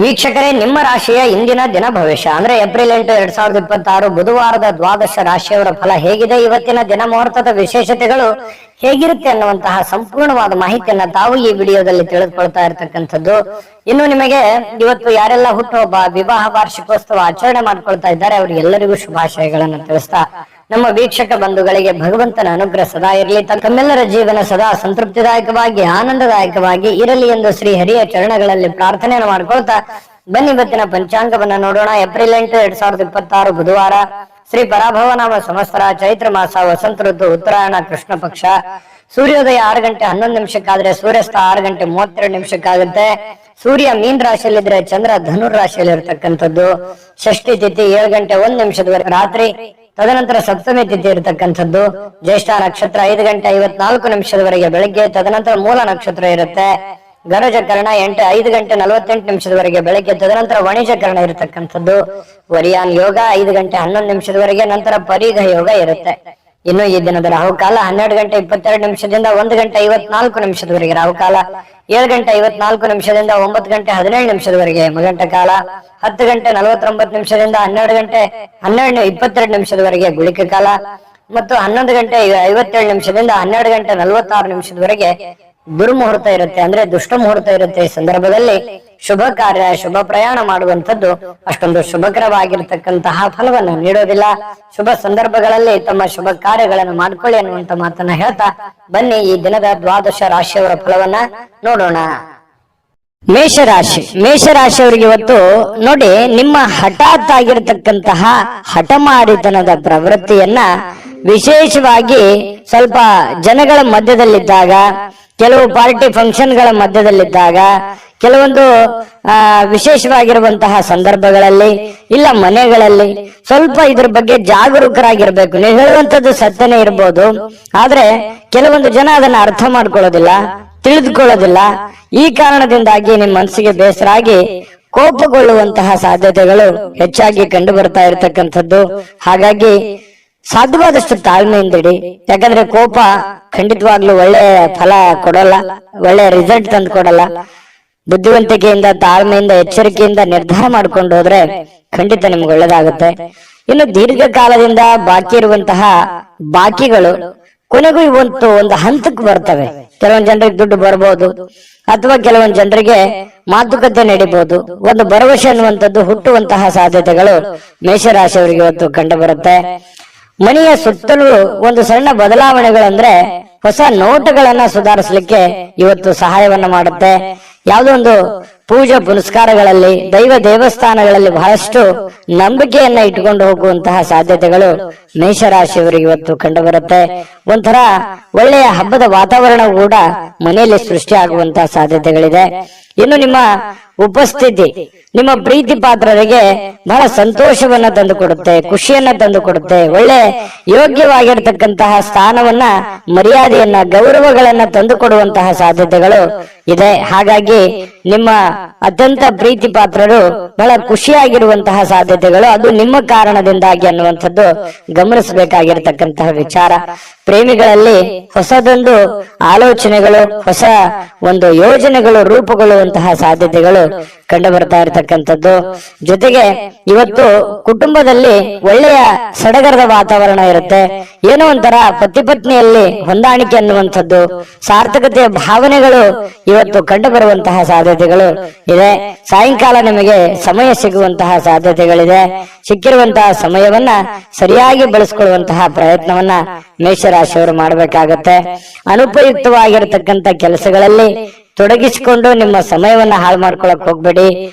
ವೀಕ್ಷಕರೇ, ನಿಮ್ಮ ರಾಶಿಯ ಇಂದಿನ ದಿನ ಭವಿಷ್ಯ ಅಂದ್ರೆ ಏಪ್ರಿಲ್ 8, 2026 ಬುಧವಾರದ ದ್ವಾದಶ ರಾಶಿಯವರ ಫಲ ಹೇಗಿದೆ, ಇವತ್ತಿನ ದಿನ ಮುಹೂರ್ತದ ವಿಶೇಷತೆಗಳು ಹೇಗಿರುತ್ತೆ ಅನ್ನುವಂತಹ ಸಂಪೂರ್ಣವಾದ ಮಾಹಿತಿಯನ್ನ ತಾವು ಈ ವಿಡಿಯೋದಲ್ಲಿ ತಿಳಿದುಕೊಳ್ತಾ ಇರತಕ್ಕಂಥದ್ದು. ಇನ್ನು ನಿಮಗೆ ಇವತ್ತು ಯಾರೆಲ್ಲ ಹುಟ್ಟುಹಬ್ಬ, ವಿವಾಹ ವಾರ್ಷಿಕೋತ್ಸವ ಆಚರಣೆ ಮಾಡ್ಕೊಳ್ತಾ ಇದ್ದಾರೆ ಅವರಿಗೆಲ್ಲರಿಗೂ ಶುಭಾಶಯಗಳನ್ನು ತಿಳಿಸ್ತಾ ನಮ್ಮ ವೀಕ್ಷಕ ಬಂಧುಗಳಿಗೆ ಭಗವಂತನ ಅನುಗ್ರಹ ಸದಾ ಇರಲಿ, ತಮ್ಮೆಲ್ಲರ ಜೀವನ ಸದಾ ಸಂತೃಪ್ತಿದಾಯಕವಾಗಿ ಆನಂದದಾಯಕವಾಗಿ ಇರಲಿ ಎಂದು ಶ್ರೀ ಹರಿಯ ಚರಣಗಳಲ್ಲಿ ಪ್ರಾರ್ಥನೆಯನ್ನು ಮಾಡ್ಕೊಳ್ತಾ ಬನ್ನಿ ಇವತ್ತಿನ ಪಂಚಾಂಗವನ್ನ ನೋಡೋಣ. ಏಪ್ರಿಲ್ 8, 2026 ಬುಧವಾರ, ಶ್ರೀ ಪರಾಭವನಾಮ ಸಂವತ್ಸರ, ಚೈತ್ರ ಮಾಸ, ವಸಂತ ಋತು, ಉತ್ತರಾಯಣ, ಕೃಷ್ಣ ಪಕ್ಷ. ಸೂರ್ಯೋದಯ 6 ಗಂಟೆ 11 ನಿಮಿಷಕ್ಕಾದ್ರೆ ಸೂರ್ಯಾಸ್ತ 6 ಗಂಟೆ 32 ನಿಮಿಷಕ್ಕಾಗುತ್ತೆ. ಸೂರ್ಯ ಮೀನ್ ರಾಶಿಯಲ್ಲಿದ್ರೆ ಚಂದ್ರ ಧನುರ್ ರಾಶಿಯಲ್ಲಿ ಇರತಕ್ಕಂಥದ್ದು. ಷಷ್ಠಿ ತಿಥಿ 7 ಗಂಟೆ 1 ನಿಮಿಷದವರೆಗೆ ರಾತ್ರಿ, ತದನಂತರ ಸಪ್ತಮಿ ತಿಥಿ ಇರತಕ್ಕಂಥದ್ದು. ಜ್ಯೇಷ್ಠ ನಕ್ಷತ್ರ 5 ಗಂಟೆ 54 ನಿಮಿಷದವರೆಗೆ ಬೆಳಗ್ಗೆ, ತದನಂತರ ಮೂಲ ನಕ್ಷತ್ರ ಇರುತ್ತೆ. ಗರಜಕರಣ 5 ಗಂಟೆ 48 ನಿಮಿಷದವರೆಗೆ ಬೆಳಗ್ಗೆ, ತದನಂತರ ವಣಿಜಕರಣ ಇರತಕ್ಕಂಥದ್ದು. ವರಿಯಾನ್ ಯೋಗ 5 ಗಂಟೆ 11 ನಿಮಿಷದವರೆಗೆ, ನಂತರ ಪರೀಘ ಯೋಗ ಇರುತ್ತೆ. ಇನ್ನು ಈ ದಿನದ ರಾಹುಕಾಲ 12 ಗಂಟೆ 22 ನಿಮಿಷದಿಂದ 1 ಗಂಟೆ 54 ನಿಮಿಷದವರೆಗೆ ರಾಹುಕಾಲ, 7 ಗಂಟೆ 54 ನಿಮಿಷದಿಂದ 9 ಗಂಟೆ 17 ನಿಮಿಷದವರೆಗೆ ಯಮಗಂಟ ಕಾಲ, 10 ಗಂಟೆ 49 ನಿಮಿಷದಿಂದ 12 ಗಂಟೆ 22 ನಿಮಿಷದವರೆಗೆ ಗುಳಿಕ ಕಾಲ, ಮತ್ತು 11 ಗಂಟೆ 57 ನಿಮಿಷದಿಂದ 12 ಗಂಟೆ 46 ನಿಮಿಷದವರೆಗೆ ದುರ್ಮುಹೂರ್ತ ಇರುತ್ತೆ, ಅಂದ್ರೆ ದುಷ್ಟ ಮುಹೂರ್ತ ಇರುತ್ತೆ. ಈ ಸಂದರ್ಭದಲ್ಲಿ ಶುಭ ಕಾರ್ಯ, ಶುಭ ಪ್ರಯಾಣ ಮಾಡುವಂತದ್ದು ಅಷ್ಟೊಂದು ಶುಭಕರವಾಗಿರ್ತಕ್ಕಂತಹ ಫಲವನ್ನು ನೀಡೋದಿಲ್ಲ. ಶುಭ ಸಂದರ್ಭಗಳಲ್ಲಿ ತಮ್ಮ ಶುಭ ಕಾರ್ಯಗಳನ್ನು ಮಾಡ್ಕೊಳ್ಳಿ ಅನ್ನುವಂತ ಮಾತನ್ನ ಹೇಳ್ತಾ ಬನ್ನಿ ಈ ದಿನದ ದ್ವಾದಶ ರಾಶಿಯವರ ಫಲವನ್ನ ನೋಡೋಣ. ಮೇಷರಾಶಿಯವರಿಗೆ ಇವತ್ತು ನೋಡಿ, ನಿಮ್ಮ ಹಠಾತ್ ಆಗಿರತಕ್ಕಂತಹ ಹಠಮಾರಿತನದ ಪ್ರವೃತ್ತಿಯನ್ನ ವಿಶೇಷವಾಗಿ ಸ್ವಲ್ಪ ಜನಗಳ ಮಧ್ಯದಲ್ಲಿದ್ದಾಗ, ಕೆಲವು ಪಾರ್ಟಿ ಫಂಕ್ಷನ್ಗಳ ಮಧ್ಯದಲ್ಲಿದ್ದಾಗ, ಕೆಲವೊಂದು ವಿಶೇಷವಾಗಿರುವಂತಹ ಸಂದರ್ಭಗಳಲ್ಲಿ, ಇಲ್ಲ ಮನೆಗಳಲ್ಲಿ ಸ್ವಲ್ಪ ಇದ್ರ ಬಗ್ಗೆ ಜಾಗರೂಕರಾಗಿರ್ಬೇಕು. ನೀವು ಹೇಳುವಂತದ್ದು ಸತ್ಯನೇ ಇರ್ಬೋದು, ಆದ್ರೆ ಕೆಲವೊಂದು ಜನ ಅದನ್ನ ಅರ್ಥ ಮಾಡ್ಕೊಳ್ಳೋದಿಲ್ಲ, ತಿಳಿದುಕೊಳ್ಳೋದಿಲ್ಲ. ಈ ಕಾರಣದಿಂದಾಗಿ ನಿಮ್ಮ ಮನಸ್ಸಿಗೆ ಬೇಸರ ಆಗಿ ಕೋಪಗೊಳ್ಳುವಂತಹ ಸಾಧ್ಯತೆಗಳು ಹೆಚ್ಚಾಗಿ ಕಂಡು ಬರ್ತಾ ಇರತಕ್ಕಂಥದ್ದು. ಹಾಗಾಗಿ ಸಾಧ್ಯವಾದಷ್ಟು ತಾಳ್ಮೆಯಿಂದಿಡಿ. ಯಾಕಂದ್ರೆ ಕೋಪ ಖಂಡಿತವಾಗ್ಲೂ ಒಳ್ಳೆ ಫಲ ಕೊಡಲ್ಲ, ಒಳ್ಳೆ ರಿಸಲ್ಟ್ ತಂದು ಕೊಡಲ್ಲ. ಬುದ್ಧಿವಂತಿಕೆಯಿಂದ, ತಾಳ್ಮೆಯಿಂದ, ಎಚ್ಚರಿಕೆಯಿಂದ ನಿರ್ಧಾರ ಮಾಡ್ಕೊಂಡು ಹೋದ್ರೆ ಖಂಡಿತ ನಿಮ್ಗೆ ಒಳ್ಳೇದಾಗುತ್ತೆ. ಇನ್ನು ದೀರ್ಘಕಾಲದಿಂದ ಬಾಕಿ ಇರುವಂತಹ ಬಾಕಿಗಳು ಕೊನೆಗೂ ಇವತ್ತು ಒಂದು ಹಂತಕ್ಕೆ ಬರ್ತವೆ. ಕೆಲವೊಂದು ಜನರಿಗೆ ದುಡ್ಡು ಬರ್ಬೋದು, ಅಥವಾ ಕೆಲವೊಂದು ಜನರಿಗೆ ಮಾತುಕತೆ ನಡೀಬಹುದು. ಒಂದು ಭರವಸೆ ಅನ್ನುವಂಥದ್ದು ಹುಟ್ಟುವಂತಹ ಸಾಧ್ಯತೆಗಳು ಮೇಷರಾಶಿಯವರಿಗೆ ಇವತ್ತು ಕಂಡು ಬರುತ್ತೆ. ಮನೆಯ ಸುತ್ತಲೂ ಒಂದು ಸಣ್ಣ ಬದಲಾವಣೆಗಳಂದ್ರೆ ಹೊಸ ನೋಟಗಳನ್ನ ಸುಧಾರಿಸಲಿಕ್ಕೆ ಇವತ್ತು ಸಹಾಯವನ್ನ ಮಾಡುತ್ತೆ. ಯಾವುದೋ ಒಂದು ಪೂಜೆ ಪುನಸ್ಕಾರಗಳಲ್ಲಿ, ದೈವ ದೇವಸ್ಥಾನಗಳಲ್ಲಿ ಬಹಳಷ್ಟು ನಂಬಿಕೆಯನ್ನ ಇಟ್ಟುಕೊಂಡು ಹೋಗುವಂತಹ ಸಾಧ್ಯತೆಗಳು ಮೇಷರಾಶಿಯವರಿಗೆ ಇವತ್ತು ಕಂಡು ಬರುತ್ತೆ. ಒಂಥರ ಒಳ್ಳೆಯ ಹಬ್ಬದ ವಾತಾವರಣ ಕೂಡ ಮನೆಯಲ್ಲಿ ಸೃಷ್ಟಿಯಾಗುವಂತಹ ಸಾಧ್ಯತೆಗಳಿದೆ. ಇನ್ನು ನಿಮ್ಮ ಉಪಸ್ಥಿತಿ ನಿಮ್ಮ ಪ್ರೀತಿ ಪಾತ್ರರಿಗೆ ಬಹಳ ಸಂತೋಷವನ್ನ ತಂದು ಕೊಡುತ್ತೆ, ಖುಷಿಯನ್ನ ತಂದು ಕೊಡುತ್ತೆ. ಒಳ್ಳೆ ಯೋಗ್ಯವಾಗಿರ್ತಕ್ಕಂತಹ ಸ್ಥಾನವನ್ನ, ಮರ್ಯಾದೆಯನ್ನ, ಗೌರವಗಳನ್ನ ತಂದು ಕೊಡುವಂತಹ ಸಾಧ್ಯತೆಗಳು ಇದೆ. ಹಾಗಾಗಿ ನಿಮ್ಮ ಅತ್ಯಂತ ಪ್ರೀತಿ ಪಾತ್ರರು ಬಹಳ ಖುಷಿಯಾಗಿರುವಂತಹ ಸಾಧ್ಯತೆಗಳು ಅದು ನಿಮ್ಮ ಕಾರಣದಿಂದಾಗಿ ಅನ್ನುವಂಥದ್ದು ಗಮನಿಸಬೇಕಾಗಿರ್ತಕ್ಕಂತಹ ವಿಚಾರ. ಪ್ರೇಮಿಗಳಲ್ಲಿ ಹೊಸದೊಂದು ಆಲೋಚನೆಗಳು, ಹೊಸ ಒಂದು ಯೋಜನೆಗಳು ರೂಪುಗೊಳ್ಳುವಂತಹ ಸಾಧ್ಯತೆಗಳು ಕಂಡು ಬರ್ತಾ ಇರತಕ್ಕಂಥದ್ದು. ಜೊತೆಗೆ ಇವತ್ತು ಕುಟುಂಬದಲ್ಲಿ ಒಳ್ಳೆಯ ಸಡಗರದ ವಾತಾವರಣ ಇರುತ್ತೆ. ಏನೋ ಒಂಥರ ಪತಿ ಪತ್ನಿಯಲ್ಲಿ ಹೊಂದಾಣಿಕೆ ಅನ್ನುವಂಥದ್ದು, ಸಾರ್ಥಕತೆಯ ಭಾವನೆಗಳು ಇವತ್ತು ಕಂಡು ಬರುವಂತಹ ಸಾಧ್ಯತೆಗಳು ಇದೆ. ಸಾಯಂಕಾಲ ನಿಮಗೆ ಸಮಯ ಸಿಗುವಂತಹ ಸಾಧ್ಯತೆಗಳಿದೆ. ಸಿಕ್ಕಿರುವಂತಹ ಸಮಯವನ್ನ ಸರಿಯಾಗಿ ಬಳಸ್ಕೊಳ್ಳುವಂತಹ ಪ್ರಯತ್ನವನ್ನ ಮೇಷರಾಶಿಯವರು ಮಾಡಬೇಕಾಗತ್ತೆ. ಅನುಪಯುಕ್ತವಾಗಿರತಕ್ಕಂತ ಕೆಲಸಗಳಲ್ಲಿ ತೊಡಗಿಸಿಕೊಂಡು ನಿಮ್ಮ ಸಮಯವನ್ನ ಹಾಳು ಮಾಡ್ಕೊಳಕ್ ಹೋಗ್ಬೇಡಿ.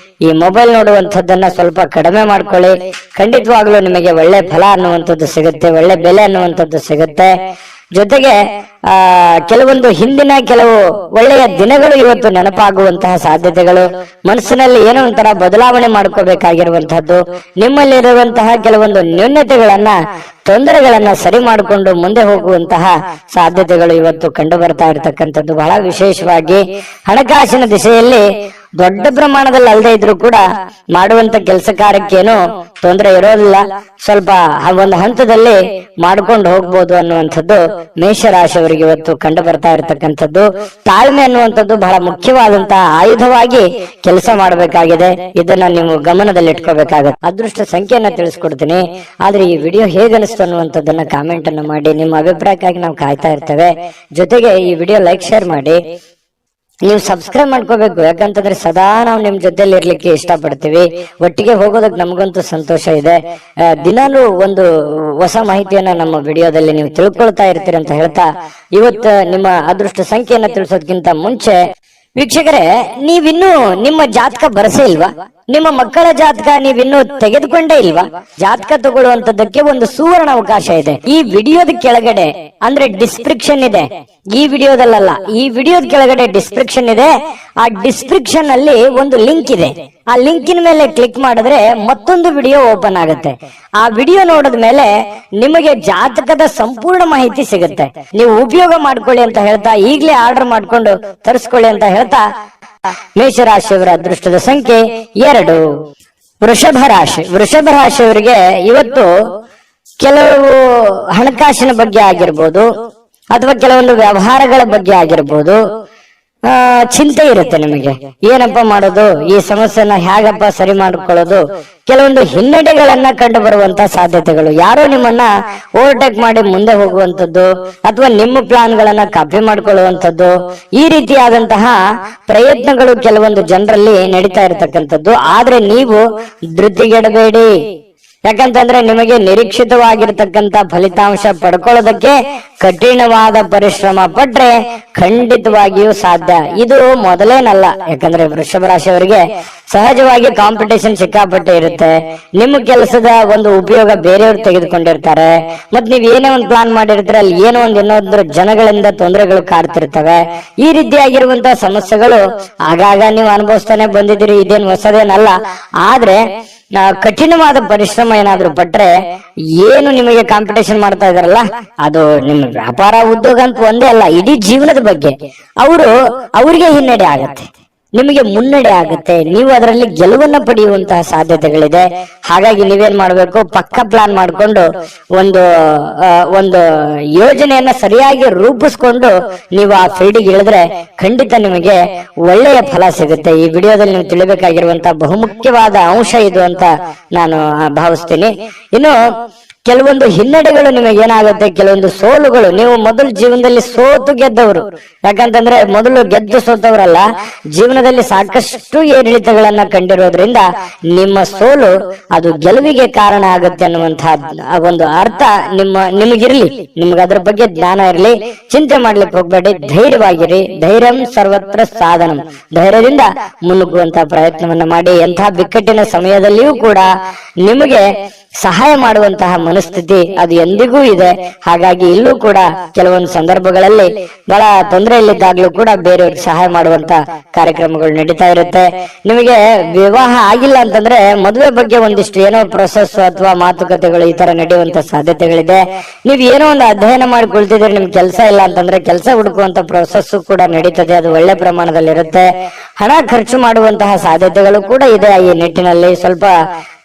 ಈ ಮೊಬೈಲ್ ನೋಡುವಂಥದ್ದನ್ನ ಸ್ವಲ್ಪ ಕಡಿಮೆ ಮಾಡ್ಕೊಳ್ಳಿ. ಖಂಡಿತವಾಗ್ಲೂ ನಿಮಗೆ ಒಳ್ಳೆ ಫಲ ಅನ್ನುವಂಥದ್ದು ಸಿಗುತ್ತೆ, ಒಳ್ಳೆ ಬೆಲೆ ಅನ್ನುವಂಥದ್ದು ಸಿಗುತ್ತೆ. ಜೊತೆಗೆ ಕೆಲವೊಂದು ಹಿಂದಿನ ಕೆಲವು ಒಳ್ಳೆಯ ದಿನಗಳು ಇವತ್ತು ನೆನಪಾಗುವಂತಹ ಸಾಧ್ಯತೆಗಳು, ಮನಸ್ಸಿನಲ್ಲಿ ಏನೋ ಒಂಥರ ಬದಲಾವಣೆ ಮಾಡ್ಕೋಬೇಕಾಗಿರುವಂತಹದ್ದು, ನಿಮ್ಮಲ್ಲಿರುವಂತಹ ಕೆಲವೊಂದು ನ್ಯೂನತೆಗಳನ್ನ, ತೊಂದರೆಗಳನ್ನ ಸರಿ ಮಾಡಿಕೊಂಡು ಮುಂದೆ ಹೋಗುವಂತಹ ಸಾಧ್ಯತೆಗಳು ಇವತ್ತು ಕಂಡು ಬರ್ತಾ ಇರತಕ್ಕಂಥದ್ದು. ಬಹಳ ವಿಶೇಷವಾಗಿ ಹಣಕಾಸಿನ ದಿಶೆಯಲ್ಲಿ ದೊಡ್ಡ ಪ್ರಮಾಣದಲ್ಲಿ ಅಲ್ಲದೆ ಇದ್ರು ಕೂಡ ಮಾಡುವಂತ ಕೆಲಸ ಕಾರ್ಯಕ್ಕೇನು ತೊಂದರೆ ಇರೋದಿಲ್ಲ. ಸ್ವಲ್ಪ ಒಂದು ಹಂತದಲ್ಲಿ ಮಾಡ್ಕೊಂಡು ಹೋಗ್ಬೋದು ಅನ್ನುವಂಥದ್ದು ಮೇಷರಾಶಿಯವರಿಗೆ ಇವತ್ತು ಕಂಡು ಬರ್ತಾ ಇರತಕ್ಕಂಥದ್ದು. ತಾಳ್ಮೆ ಅನ್ನುವಂಥದ್ದು ಬಹಳ ಮುಖ್ಯವಾದಂತಹ ಆಯುಧವಾಗಿ ಕೆಲಸ ಮಾಡಬೇಕಾಗಿದೆ. ಇದನ್ನ ನೀವು ಗಮನದಲ್ಲಿ ಇಟ್ಕೋಬೇಕಾಗತ್ತೆ. ಅದೃಷ್ಟ ಸಂಖ್ಯೆಯನ್ನ ತಿಳಿಸ್ಕೊಡ್ತೀನಿ. ಆದ್ರೆ ಈ ವಿಡಿಯೋ ಹೇಗನಿಸ್ತು ಅನ್ನುವಂಥದ್ದನ್ನ ಕಾಮೆಂಟ್ ಅನ್ನು ಮಾಡಿ. ನಿಮ್ಮ ಅಭಿಪ್ರಾಯಕ್ಕಾಗಿ ನಾವು ಕಾಯ್ತಾ ಇರ್ತೇವೆ. ಜೊತೆಗೆ ಈ ವಿಡಿಯೋ ಲೈಕ್ ಶೇರ್ ಮಾಡಿ. ನೀವು ಸಬ್ಸ್ಕ್ರೈಬ್ ಮಾಡ್ಕೋಬೇಕು. ಯಾಕಂತಂದ್ರೆ ಸದಾ ನಾವು ನಿಮ್ ಜೊತೆಲಿ ಇರ್ಲಿಕ್ಕೆ ಇಷ್ಟಪಡ್ತೀವಿ. ಒಟ್ಟಿಗೆ ಹೋಗೋದಕ್ಕೆ ನಮಗಂತೂ ಸಂತೋಷ ಇದೆ. ದಿನಾಲೂ ಒಂದು ಹೊಸ ಮಾಹಿತಿಯನ್ನ ನಮ್ಮ ವಿಡಿಯೋದಲ್ಲಿ ನೀವು ತಿಳ್ಕೊಳ್ತಾ ಇರ್ತೀರಿ ಅಂತ ಹೇಳ್ತಾ, ಇವತ್ತು ನಿಮ್ಮ ಅದೃಷ್ಟ ಸಂಖ್ಯೆಯನ್ನ ತಿಳಿಸೋದಕ್ಕಿಂತ ಮುಂಚೆ ವೀಕ್ಷಕರೇ, ನೀವಿನ್ನೂ ನಿಮ್ಮ ಜಾತಕ ಬರಸೇ ಇಲ್ವಾ? ನಿಮ್ಮ ಮಕ್ಕಳ ಜಾತಕ ನೀವಿನ್ನೂ ತೆಗೆದುಕೊಂಡೇ ಇಲ್ವಾ? ಜಾತಕ ತಗೊಳ್ಳುವಂತದ್ದಕ್ಕೆ ಒಂದು ಸುವರ್ಣ ಅವಕಾಶ ಇದೆ. ಈ ವಿಡಿಯೋದ ಕೆಳಗಡೆ ಅಂದ್ರೆ ಡಿಸ್ಕ್ರಿಪ್ಷನ್ ಇದೆ. ಈ ವಿಡಿಯೋದಲ್ಲ, ಈ ವಿಡಿಯೋದ ಕೆಳಗಡೆ ಡಿಸ್ಕ್ರಿಪ್ಷನ್ ಇದೆ. ಆ ಡಿಸ್ಕ್ರಿಪ್ಷನ್ ಅಲ್ಲಿ ಒಂದು ಲಿಂಕ್ ಇದೆ. ಆ ಲಿಂಕಿನ ಮೇಲೆ ಕ್ಲಿಕ್ ಮಾಡಿದ್ರೆ ಮತ್ತೊಂದು ವಿಡಿಯೋ ಓಪನ್ ಆಗುತ್ತೆ. ಆ ವಿಡಿಯೋ ನೋಡಿದ ಮೇಲೆ ನಿಮಗೆ ಜಾತಕದ ಸಂಪೂರ್ಣ ಮಾಹಿತಿ ಸಿಗುತ್ತೆ. ನೀವು ಉಪಯೋಗ ಮಾಡ್ಕೊಳ್ಳಿ ಅಂತ ಹೇಳ್ತಾ, ಈಗಲೇ ಆರ್ಡರ್ ಮಾಡ್ಕೊಂಡು ತರಿಸ್ಕೊಳ್ಳಿ ಅಂತ ಹೇಳ್ತಾ, ಮೇಷರಾಶಿಯವರ ಅದೃಷ್ಟದ ಸಂಖ್ಯೆ 2. ವೃಷಭ ರಾಶಿ. ವೃಷಭ ರಾಶಿಯವರಿಗೆ ಇವತ್ತು ಕೆಲವು ಹಣಕಾಸಿನ ಬಗ್ಗೆ ಆಗಿರ್ಬೋದು ಅಥವಾ ಕೆಲವೊಂದು ವ್ಯವಹಾರಗಳ ಬಗ್ಗೆ ಆಗಿರ್ಬೋದು ಚಿಂತೆ ಇರುತ್ತೆ ನಿಮಗೆ. ಏನಪ್ಪ ಮಾಡೋದು, ಈ ಸಮಸ್ಯೆನ ಹೇಗಪ್ಪ ಸರಿ ಮಾಡ್ಕೊಳ್ಳೋದು, ಕೆಲವೊಂದು ಹಿನ್ನಡೆಗಳನ್ನ ಕಂಡು ಬರುವಂತ ಸಾಧ್ಯತೆಗಳು. ಯಾರೋ ನಿಮ್ಮನ್ನ ಓವರ್ಟೇಕ್ ಮಾಡಿ ಮುಂದೆ ಹೋಗುವಂತದ್ದು ಅಥವಾ ನಿಮ್ಮ ಪ್ಲಾನ್ ಗಳನ್ನ ಕಾಪಿ ಮಾಡ್ಕೊಳ್ಳುವಂಥದ್ದು, ಈ ರೀತಿಯಾದಂತಹ ಪ್ರಯತ್ನಗಳು ಕೆಲವೊಂದು ಜನರಲ್ಲಿ ನಡೀತಾ ಇರತಕ್ಕಂಥದ್ದು. ಆದ್ರೆ ನೀವು ಧೃತಿಗೆಡಬೇಡಿ. ಯಾಕಂತಂದ್ರೆ ನಿಮಗೆ ನಿರೀಕ್ಷಿತವಾಗಿರ್ತಕ್ಕಂಥ ಫಲಿತಾಂಶ ಪಡ್ಕೊಳ್ಳೋದಕ್ಕೆ ಕಠಿಣವಾದ ಪರಿಶ್ರಮ ಪಟ್ರೆ ಖಂಡಿತವಾಗಿಯೂ ಸಾಧ್ಯ. ಇದು ಮೊದಲೇನಲ್ಲ. ಯಾಕಂದ್ರೆ ವೃಷಭ ರಾಶಿಯವರಿಗೆ ಸಹಜವಾಗಿ ಕಾಂಪಿಟೇಷನ್ ಸಿಕ್ಕಾಪಟ್ಟೆ ಇರುತ್ತೆ. ನಿಮ್ಮ ಕೆಲಸದ ಒಂದು ಉಪಯೋಗ ಬೇರೆಯವರು ತೆಗೆದುಕೊಂಡಿರ್ತಾರೆ. ಮತ್ ನೀವ್ ಏನೇ ಒಂದು ಪ್ಲಾನ್ ಮಾಡಿರ್ತೀರ, ಅಲ್ಲಿ ಏನೋ ಒಂದು ಇನ್ನೊಂದ್ರ ಜನಗಳಿಂದ ತೊಂದರೆಗಳು ಕಾಡ್ತಿರ್ತವೆ. ಈ ರೀತಿಯಾಗಿರುವಂತಹ ಸಮಸ್ಯೆಗಳು ಆಗಾಗ ನೀವು ಅನುಭವಿಸ್ತಾನೆ ಬಂದಿದ್ದೀರಿ. ಇದೇನು ಹೊಸದೇನಲ್ಲ. ಆದ್ರೆ ಕಠಿಣವಾದ ಪರಿಶ್ರಮ ಏನಾದ್ರು ಪಟ್ರೆ, ಏನು ನಿಮಗೆ ಕಾಂಪಿಟೇಷನ್ ಮಾಡ್ತಾ ಇದಾರಲ್ಲ, ಅದು ನಿಮ್ಮ ವ್ಯಾಪಾರ ಉದ್ಯೋಗ ಅಂತ ಒಂದೇ ಅಲ್ಲ, ಇಡೀ ಜೀವನದ ಬಗ್ಗೆ ಅವ್ರಿಗೆ ಹಿನ್ನಡೆ ಆಗತ್ತೆ, ನಿಮಗೆ ಮುನ್ನಡೆ ಆಗುತ್ತೆ. ನೀವು ಅದರಲ್ಲಿ ಗೆಲುವನ್ನ ಪಡೆಯುವಂತಹ ಸಾಧ್ಯತೆಗಳಿದೆ. ಹಾಗಾಗಿ ನೀವೇನ್ ಮಾಡ್ಬೇಕು, ಪಕ್ಕ ಪ್ಲಾನ್ ಮಾಡ್ಕೊಂಡು ಒಂದು ಯೋಜನೆಯನ್ನ ಸರಿಯಾಗಿ ರೂಪಿಸ್ಕೊಂಡು ನೀವು ಆ ಫೀಲ್ಡ್ಗೆ ಇಳಿದ್ರೆ ಖಂಡಿತ ನಿಮಗೆ ಒಳ್ಳೆಯ ಫಲ ಸಿಗುತ್ತೆ. ಈ ವಿಡಿಯೋದಲ್ಲಿ ನೀವು ತಿಳಿಬೇಕಾಗಿರುವಂತಹ ಬಹುಮುಖ್ಯವಾದ ಅಂಶ ಇದು ಅಂತ ನಾನು ಭಾವಿಸ್ತೀನಿ. ಇನ್ನು ಕೆಲವೊಂದು ಹಿನ್ನಡೆಗಳು ನಿಮಗೆ ಏನಾಗುತ್ತೆ, ಕೆಲವೊಂದು ಸೋಲುಗಳು. ನೀವು ಮೊದಲು ಜೀವನದಲ್ಲಿ ಸೋತು ಗೆದ್ದವರು. ಯಾಕಂತಂದ್ರೆ ಮೊದಲು ಗೆದ್ದು ಸೋತವರಲ್ಲ, ಜೀವನದಲ್ಲಿ ಸಾಕಷ್ಟು ಏರಿಳಿತಗಳನ್ನ ಕಂಡಿರೋದ್ರಿಂದ ನಿಮ್ಮ ಸೋಲು ಅದು ಗೆಲುವಿಗೆ ಕಾರಣ ಆಗುತ್ತೆ ಅನ್ನುವಂತಹ ಒಂದು ಅರ್ಥ ನಿಮಗಿರ್ಲಿ. ನಿಮ್ಗೆ ಅದ್ರ ಬಗ್ಗೆ ಜ್ಞಾನ ಇರಲಿ. ಚಿಂತೆ ಮಾಡ್ಲಿಕ್ಕೆ ಹೋಗ್ಬೇಡಿ, ಧೈರ್ಯವಾಗಿರಿ. ಧೈರ್ಯಂ ಸರ್ವತ್ರ ಸಾಧನಂ. ಧೈರ್ಯದಿಂದ ಮುನ್ನುಗ್ಗುವಂತಹ ಪ್ರಯತ್ನವನ್ನ ಮಾಡಿ. ಎಂತಹ ಬಿಕ್ಕಟ್ಟಿನ ಸಮಯದಲ್ಲಿಯೂ ಕೂಡ ನಿಮಗೆ ಸಹಾಯ ಮಾಡುವಂತಹ ಮನಸ್ಥಿತಿ ಅದು ಎಂದಿಗೂ ಇದೆ. ಹಾಗಾಗಿ ಇಲ್ಲೂ ಕೂಡ ಕೆಲವೊಂದು ಸಂದರ್ಭಗಳಲ್ಲಿ ಬಹಳ ತೊಂದರೆಯಲ್ಲಿದ್ದಾಗ್ಲೂ ಕೂಡ ಬೇರೆಯವ್ರಿಗೆ ಸಹಾಯ ಮಾಡುವಂತ ಕಾರ್ಯಕ್ರಮಗಳು ನಡೀತಾ ಇರುತ್ತೆ. ನಿಮಗೆ ವಿವಾಹ ಆಗಿಲ್ಲ ಅಂತಂದ್ರೆ ಮದುವೆ ಬಗ್ಗೆ ಒಂದಿಷ್ಟು ಏನೋ ಪ್ರೊಸೆಸ್ ಅಥವಾ ಮಾತುಕತೆಗಳು ಈ ತರ ನಡೆಯುವಂತ ಸಾಧ್ಯತೆಗಳಿದೆ. ನೀವ್ ಏನೋ ಒಂದು ಅಧ್ಯಯನ ಮಾಡಿಕೊಳ್ತಿದ್ರೆ ನಿಮ್ಗೆ ಕೆಲಸ ಇಲ್ಲ ಅಂತಂದ್ರೆ ಕೆಲಸ ಹುಡುಕುವಂತ ಪ್ರೊಸೆಸ್ ಕೂಡ ನಡೀತದೆ. ಅದು ಒಳ್ಳೆ ಪ್ರಮಾಣದಲ್ಲಿ ಇರುತ್ತೆ. ಹಣ ಖರ್ಚು ಮಾಡುವಂತಹ ಸಾಧ್ಯತೆಗಳು ಕೂಡ ಇದೆ. ಈ ನಿಟ್ಟಿನಲ್ಲಿ ಸ್ವಲ್ಪ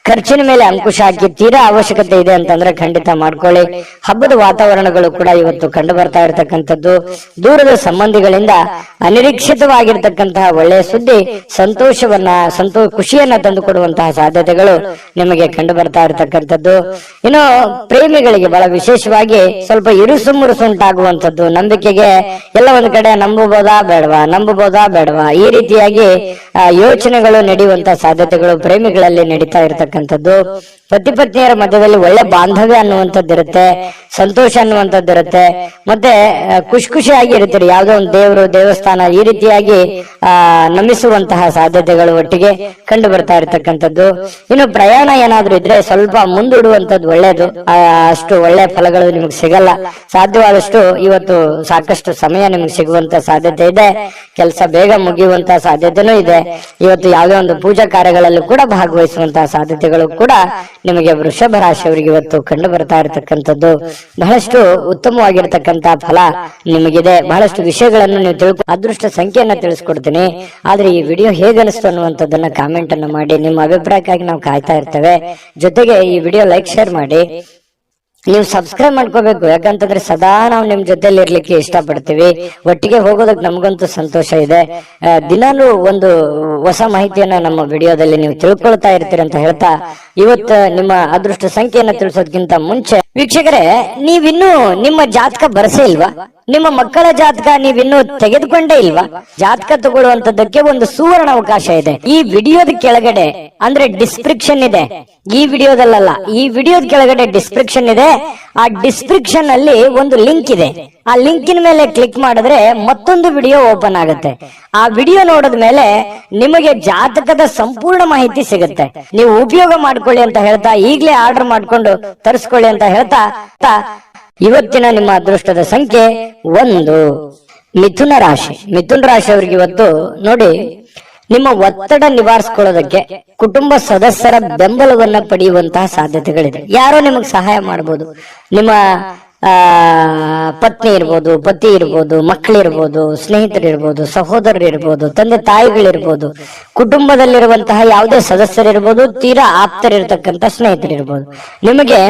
ಖರ್ಚಿನ ಮೇಲೆ ಅಂಕುಶ ಹಾಕಿ, ತೀರಾ ಅವಶ್ಯಕತೆ ಇದೆ ಅಂತಂದ್ರೆ ಖಂಡಿತ ಮಾಡ್ಕೊಳ್ಳಿ. ಹಬ್ಬದ ವಾತಾವರಣಗಳು ಕೂಡ ಇವತ್ತು ಕಂಡು ಬರ್ತಾ ಇರತಕ್ಕಂಥದ್ದು. ದೂರದ ಸಂಬಂಧಿಗಳಿಂದ ಅನಿರೀಕ್ಷಿತವಾಗಿರ್ತಕ್ಕಂತಹ ಒಳ್ಳೆಯ ಸುದ್ದಿ ಖುಷಿಯನ್ನ ತಂದು ಕೊಡುವಂತಹ ಸಾಧ್ಯತೆಗಳು ನಿಮಗೆ ಕಂಡು ಬರ್ತಾ ಇರತಕ್ಕಂಥದ್ದು. ಇನ್ನು ಪ್ರೇಮಿಗಳಿಗೆ ಬಹಳ ವಿಶೇಷವಾಗಿ ಸ್ವಲ್ಪ ಇರುಸು ಮುರುಸು ಉಂಟಾಗುವಂಥದ್ದು. ನಂಬಿಕೆಗೆ ಎಲ್ಲ ಒಂದು ಕಡೆ ನಂಬಬಹುದಾ ಬೇಡವಾ ಈ ರೀತಿಯಾಗಿ ಯೋಚನೆಗಳು ನಡೆಯುವಂತಹ ಸಾಧ್ಯತೆಗಳು ಪ್ರೇಮಿಗಳಲ್ಲಿ ನಡೀತಾ ಇರತಕ್ಕಂಥದ್ದು. ಪತಿ ಪತ್ನಿಯರ ಮಧ್ಯದಲ್ಲಿ ಒಳ್ಳೆ ಬಾಂಧವ್ಯ ಅನ್ನುವಂಥದ್ದು ಇರುತ್ತೆ, ಸಂತೋಷ ಅನ್ನುವಂಥದ್ದು ಇರುತ್ತೆ. ಮತ್ತೆ ಖುಷಿಯಾಗಿ ಇರ್ತೀರಿ. ಯಾವುದೋ ಒಂದು ದೇವಸ್ಥಾನ ಈ ರೀತಿಯಾಗಿ ನಮಿಸುವಂತಹ ಸಾಧ್ಯತೆಗಳು ಒಟ್ಟಿಗೆ ಕಂಡು ಬರ್ತಾ ಇರತಕ್ಕಂಥದ್ದು. ಇನ್ನು ಪ್ರಯಾಣ ಏನಾದ್ರೂ ಇದ್ರೆ ಸ್ವಲ್ಪ ಮುಂದೂಡುವಂಥದ್ದು ಒಳ್ಳೇದು. ಅಷ್ಟು ಒಳ್ಳೆ ಫಲಗಳು ನಿಮಗೆ ಸಿಗಲ್ಲ. ಸಾಧ್ಯವಾದಷ್ಟು ಇವತ್ತು ಸಾಕಷ್ಟು ಸಮಯ ನಿಮ್ಗೆ ಸಿಗುವಂತ ಸಾಧ್ಯತೆ ಇದೆ. ಕೆಲಸ ಬೇಗ ಮುಗಿಯುವಂತಹ ಸಾಧ್ಯತೆನೂ ಇದೆ. ಇವತ್ತು ಯಾವುದೇ ಒಂದು ಪೂಜಾ ಕಾರ್ಯಗಳಲ್ಲೂ ಕೂಡ ಭಾಗವಹಿಸುವಂತಹ ಸಾಧ್ಯತೆಗಳು ಕೂಡ ನಿಮಗೆ ವೃಷಭ ರಾಶಿಯವರಿಗೆ ಇವತ್ತು ಕಂಡು ಬರ್ತಾ ಇರತಕ್ಕಂಥದ್ದು ಬಹಳಷ್ಟು ಉತ್ತಮವಾಗಿರ್ತಕ್ಕಂತ ಫಲ ನಿಮಗಿದೆ. ಬಹಳಷ್ಟು ವಿಷಯಗಳನ್ನು ನೀವು ಅದೃಷ್ಟ ಸಂಖ್ಯೆಯನ್ನ ತಿಳಿಸ್ಕೊಡ್ತೀನಿ. ಆದ್ರೆ ಈ ವಿಡಿಯೋ ಹೇಗನಿಸ್ತು ಅನ್ನುವಂಥದ್ದನ್ನ ಕಾಮೆಂಟ್ ಅನ್ನು ಮಾಡಿ. ನಿಮ್ಮ ಅಭಿಪ್ರಾಯಕ್ಕಾಗಿ ನಾವು ಕಾಯ್ತಾ ಇರ್ತೇವೆ. ಜೊತೆಗೆ ಈ ವಿಡಿಯೋ ಲೈಕ್ ಶೇರ್ ಮಾಡಿ. ನೀವು ಸಬ್ಸ್ಕ್ರೈಬ್ ಮಾಡ್ಕೋಬೇಕು, ಯಾಕಂತಂದ್ರೆ ಸದಾ ನಾವು ನಿಮ್ ಜೊತೆಲಿ ಇರ್ಲಿಕ್ಕೆ ಇಷ್ಟಪಡ್ತೀವಿ. ಒಟ್ಟಿಗೆ ಹೋಗೋದಕ್ಕೆ ನಮಗಂತೂ ಸಂತೋಷ ಇದೆ. ದಿನಾಲೂ ಒಂದು ಹೊಸ ಮಾಹಿತಿಯನ್ನ ನಮ್ಮ ವಿಡಿಯೋದಲ್ಲಿ ನೀವು ತಿಳ್ಕೊಳ್ತಾ ಇರ್ತೀರಿ ಅಂತ ಹೇಳ್ತಾ, ಇವತ್ತು ನಿಮ್ಮ ಅದೃಷ್ಟ ಸಂಖ್ಯೆಯನ್ನ ತಿಳಿಸೋದಕ್ಕಿಂತ ಮುಂಚೆ ವೀಕ್ಷಕರೇ, ನೀವಿನ್ನೂ ನಿಮ್ಮ ಜಾತಕ ಬರಸೇ ಇಲ್ವಾ? ನಿಮ್ಮ ಮಕ್ಕಳ ಜಾತಕ ನೀವಿನ್ನೂ ತೆಗೆದುಕೊಂಡೇ ಇಲ್ವಾ? ಜಾತಕ ತಗೊಳ್ಳುವಂತದ್ದಕ್ಕೆ ಒಂದು ಸುವರ್ಣ ಅವಕಾಶ ಇದೆ. ಈ ವಿಡಿಯೋದ ಕೆಳಗಡೆ ಅಂದ್ರೆ ಡಿಸ್ಕ್ರಿಪ್ಷನ್ ಇದೆ, ಈ ವಿಡಿಯೋದಲ್ಲ, ಈ ವಿಡಿಯೋದ ಕೆಳಗಡೆ ಡಿಸ್ಕ್ರಿಪ್ಷನ್ ಇದೆ. ಆ ಡಿಸ್ಕ್ರಿಪ್ಷನ್ ಅಲ್ಲಿ ಒಂದು ಲಿಂಕ್ ಇದೆ. ಆ ಲಿಂಕಿನ ಮೇಲೆ ಕ್ಲಿಕ್ ಮಾಡಿದ್ರೆ ಮತ್ತೊಂದು ವಿಡಿಯೋ ಓಪನ್ ಆಗುತ್ತೆ. ಆ ವಿಡಿಯೋ ನೋಡಿದ ಮೇಲೆ ನಿಮಗೆ ಜಾತಕದ ಸಂಪೂರ್ಣ ಮಾಹಿತಿ ಸಿಗುತ್ತೆ. ನೀವು ಉಪಯೋಗ ಮಾಡ್ಕೊಳ್ಳಿ ಅಂತ ಹೇಳ್ತಾ, ಈಗಲೇ ಆರ್ಡರ್ ಮಾಡ್ಕೊಂಡು ತರಿಸ್ಕೊಳ್ಳಿ ಅಂತ ಹೇಳ್ತಾ, ಇವತ್ತಿನ ನಿಮ್ಮ ಅದೃಷ್ಟದ ಸಂಖ್ಯೆ 1. ಮಿಥುನ ರಾಶಿ. ಮಿಥುನ ರಾಶಿಯವರಿಗೆ ಇವತ್ತು ನೋಡಿ, ನಿಮ್ಮ ಒತ್ತಡ ನಿವಾರಿಸಿಕೊಳ್ಳೋದಕ್ಕೆ ಕುಟುಂಬ ಸದಸ್ಯರ ಬೆಂಬಲವನ್ನ ಪಡೆಯುವಂತಹ ಸಾಧ್ಯತೆಗಳಿದೆ. ಯಾರೋ ನಿಮಗೆ ಸಹಾಯ ಮಾಡಬಹುದು. ನಿಮ್ಮ ಪತ್ನಿ ಇರ್ಬೋದು, ಪತಿ ಇರ್ಬೋದು, ಮಕ್ಕಳಿರ್ಬೋದು, ಸ್ನೇಹಿತರಿರ್ಬೋದು, ಸಹೋದರರಿರ್ಬೋದು, ತಂದೆ ತಾಯಿಗಳಿರ್ಬೋದು, ಕುಟುಂಬದಲ್ಲಿರುವಂತಹ ಯಾವುದೇ ಸದಸ್ಯರಿರ್ಬೋದು, ತೀರಾ ಆಪ್ತರಿರ್ತಕ್ಕಂಥ ಸ್ನೇಹಿತರಿರ್ಬೋದು, ನಿಮಗೆ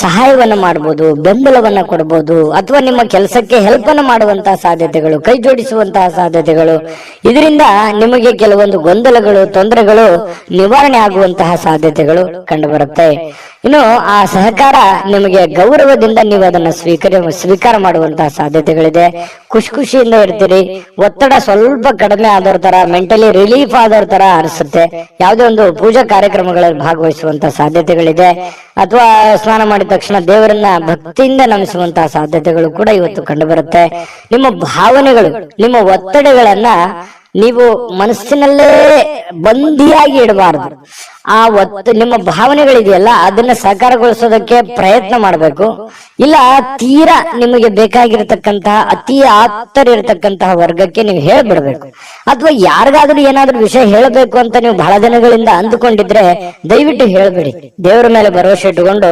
ಸಹಾಯವನ್ನ ಮಾಡಬಹುದು, ಬೆಂಬಲವನ್ನ ಕೊಡಬಹುದು, ಅಥವಾ ನಿಮ್ಮ ಕೆಲಸಕ್ಕೆ ಹೆಲ್ಪ್ ಅನ್ನು ಮಾಡುವಂತಹ ಸಾಧ್ಯತೆಗಳು, ಕೈ ಜೋಡಿಸುವಂತಹ ಸಾಧ್ಯತೆಗಳು, ಇದರಿಂದ ನಿಮಗೆ ಕೆಲವೊಂದು ಗೊಂದಲಗಳು, ತೊಂದರೆಗಳು ನಿವಾರಣೆ ಆಗುವಂತಹ ಸಾಧ್ಯತೆಗಳು ಕಂಡು ಬರುತ್ತೆ. ಇನ್ನು ಆ ಸಹಕಾರ ನಿಮಗೆ ಗೌರವದಿಂದ ನೀವು ಅದನ್ನ ಸ್ವೀಕಾರ ಮಾಡುವಂತಹ ಸಾಧ್ಯತೆಗಳಿದೆ. ಖುಷಿಯಿಂದ ಇರ್ತೀರಿ. ಒತ್ತಡ ಸ್ವಲ್ಪ ಕಡಿಮೆ ಆದವ್ರ ತರ, ಮೆಂಟಲಿ ರಿಲೀಫ್ ಆದವ್ರ ತರ ಅನಿಸುತ್ತೆ. ಯಾವುದೇ ಒಂದು ಪೂಜಾ ಕಾರ್ಯಕ್ರಮಗಳಲ್ಲಿ ಭಾಗವಹಿಸುವಂತಹ ಸಾಧ್ಯತೆಗಳಿದೆ. ಅಥವಾ ಸ್ನಾನ ಮಾಡಿದ ತಕ್ಷಣ ದೇವರನ್ನ ಭಕ್ತಿಯಿಂದ ನಮಿಸುವಂತಹ ಸಾಧ್ಯತೆಗಳು ಕೂಡ ಇವತ್ತು ಕಂಡು ಬರುತ್ತೆ. ನಿಮ್ಮ ಭಾವನೆಗಳು, ನಿಮ್ಮ ಒತ್ತಡಗಳನ್ನ ನೀವು ಮನಸ್ಸಿನಲ್ಲೇ ಬಂದಿಯಾಗಿ ಇಡಬಾರದು. ನಿಮ್ಮ ಭಾವನೆಗಳಿದೆಯಲ್ಲ, ಅದನ್ನ ಸಾಕಾರಗೊಳಿಸೋದಕ್ಕೆ ಪ್ರಯತ್ನ ಮಾಡಬೇಕು. ಇಲ್ಲ ತೀರಾ ನಿಮಗೆ ಬೇಕಾಗಿರತಕ್ಕಂತಹ ಅತಿ ಆಪ್ತರಿರತಕ್ಕಂತಹ ವರ್ಗಕ್ಕೆ ನೀವು ಹೇಳ್ಬಿಡ್ಬೇಕು. ಅಥವಾ ಯಾರಿಗಾದ್ರೂ ಏನಾದ್ರೂ ವಿಷಯ ಹೇಳಬೇಕು ಅಂತ ನೀವು ಬಹಳ ದಿನಗಳಿಂದ ಅಂದುಕೊಂಡಿದ್ರೆ ದಯವಿಟ್ಟು ಹೇಳ್ಬೇಡಿ. ದೇವರ ಮೇಲೆ ಭರವಸೆ ಇಟ್ಟುಕೊಂಡು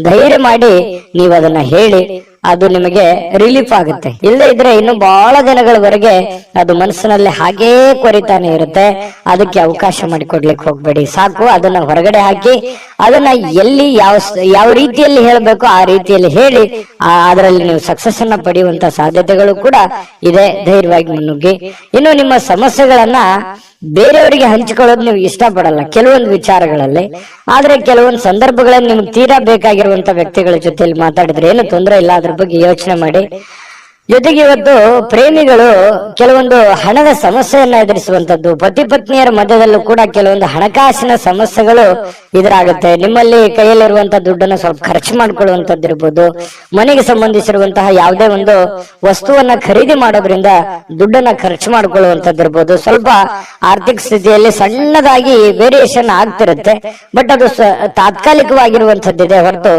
ಧೈರ್ಯ ಮಾಡಿ ನೀವು ಅದನ್ನ ಹೇಳಿ. ಅದು ನಿಮಗೆ ರಿಲೀಫ್ ಆಗುತ್ತೆ. ಇಲ್ಲದೆ ಇದ್ರೆ ಇನ್ನು ಬಹಳ ದಿನಗಳವರೆಗೆ ಅದು ಮನಸ್ಸಿನಲ್ಲಿ ಹಾಗೇ ಕೊರಿತಾನೆ ಇರುತ್ತೆ. ಅದಕ್ಕೆ ಅವಕಾಶ ಮಾಡಿಕೊಡ್ಲಿಕ್ಕೆ ಹೋಗ್ಬೇಡಿ. ಸಾಕು, ಅದನ್ನ ಹೊರಗಡೆ ಹಾಕಿ ಅದನ್ನ ಎಲ್ಲಿ ಯಾವ ರೀತಿಯಲ್ಲಿ ಹೇಳಬೇಕು ಆ ರೀತಿಯಲ್ಲಿ ಹೇಳಿ ಅದರಲ್ಲಿ ನೀವು ಸಕ್ಸಸ್ ಅನ್ನ ಪಡೆಯುವಂತ ಸಾಧ್ಯತೆಗಳು ಕೂಡ ಇದೆ. ಧೈರ್ಯವಾಗಿ ಮುನ್ನುಗ್ಗಿ. ಇನ್ನು ನಿಮ್ಮ ಸಮಸ್ಯೆಗಳನ್ನ ಬೇರೆಯವರಿಗೆ ಹಂಚಿಕೊಳ್ಳೋದು ನೀವು ಇಷ್ಟಪಡಲ್ಲ ಕೆಲವೊಂದು ವಿಚಾರಗಳಲ್ಲಿ. ಆದ್ರೆ ಕೆಲವೊಂದು ಸಂದರ್ಭಗಳಲ್ಲಿ ನಿಮ್ಗೆ ತೀರಾ ಬೇಕಾಗಿರುವಂತ ವ್ಯಕ್ತಿಗಳ ಜೊತೆಯಲ್ಲಿ ಮಾತಾಡಿದ್ರೆ ಏನು ತೊಂದರೆ ಇಲ್ಲ. ಅದ್ರ ಬಗ್ಗೆ ಯೋಚನೆ ಮಾಡಿ. ಜೊತೆಗೆ ಇವತ್ತು ಪ್ರೇಮಿಗಳು ಕೆಲವೊಂದು ಹಣದ ಸಮಸ್ಯೆಯನ್ನ ಎದುರಿಸುವಂತದ್ದು, ಪತಿ ಪತ್ನಿಯರ ಮಧ್ಯದಲ್ಲೂ ಕೂಡ ಕೆಲವೊಂದು ಹಣಕಾಸಿನ ಸಮಸ್ಯೆಗಳು ಎದುರಾಗುತ್ತೆ. ನಿಮ್ಮಲ್ಲಿ ಕೈಯಲ್ಲಿರುವಂತಹ ದುಡ್ಡನ್ನು ಸ್ವಲ್ಪ ಖರ್ಚು ಮಾಡ್ಕೊಳ್ಳುವಂತದ್ದು ಇರ್ಬೋದು. ಮನೆಗೆ ಸಂಬಂಧಿಸಿರುವಂತಹ ಯಾವುದೇ ಒಂದು ವಸ್ತುವನ್ನ ಖರೀದಿ ಮಾಡೋದ್ರಿಂದ ದುಡ್ಡನ್ನ ಖರ್ಚು ಮಾಡ್ಕೊಳ್ಳುವಂತದ್ದು ಇರ್ಬೋದು. ಸ್ವಲ್ಪ ಆರ್ಥಿಕ ಸ್ಥಿತಿಯಲ್ಲಿ ಸಣ್ಣದಾಗಿ ವೇರಿಯೇಷನ್ ಆಗ್ತಿರುತ್ತೆ. ಬಟ್ ಅದು ತಾತ್ಕಾಲಿಕವಾಗಿರುವಂತದ್ದಿದೆ ಹೊರತು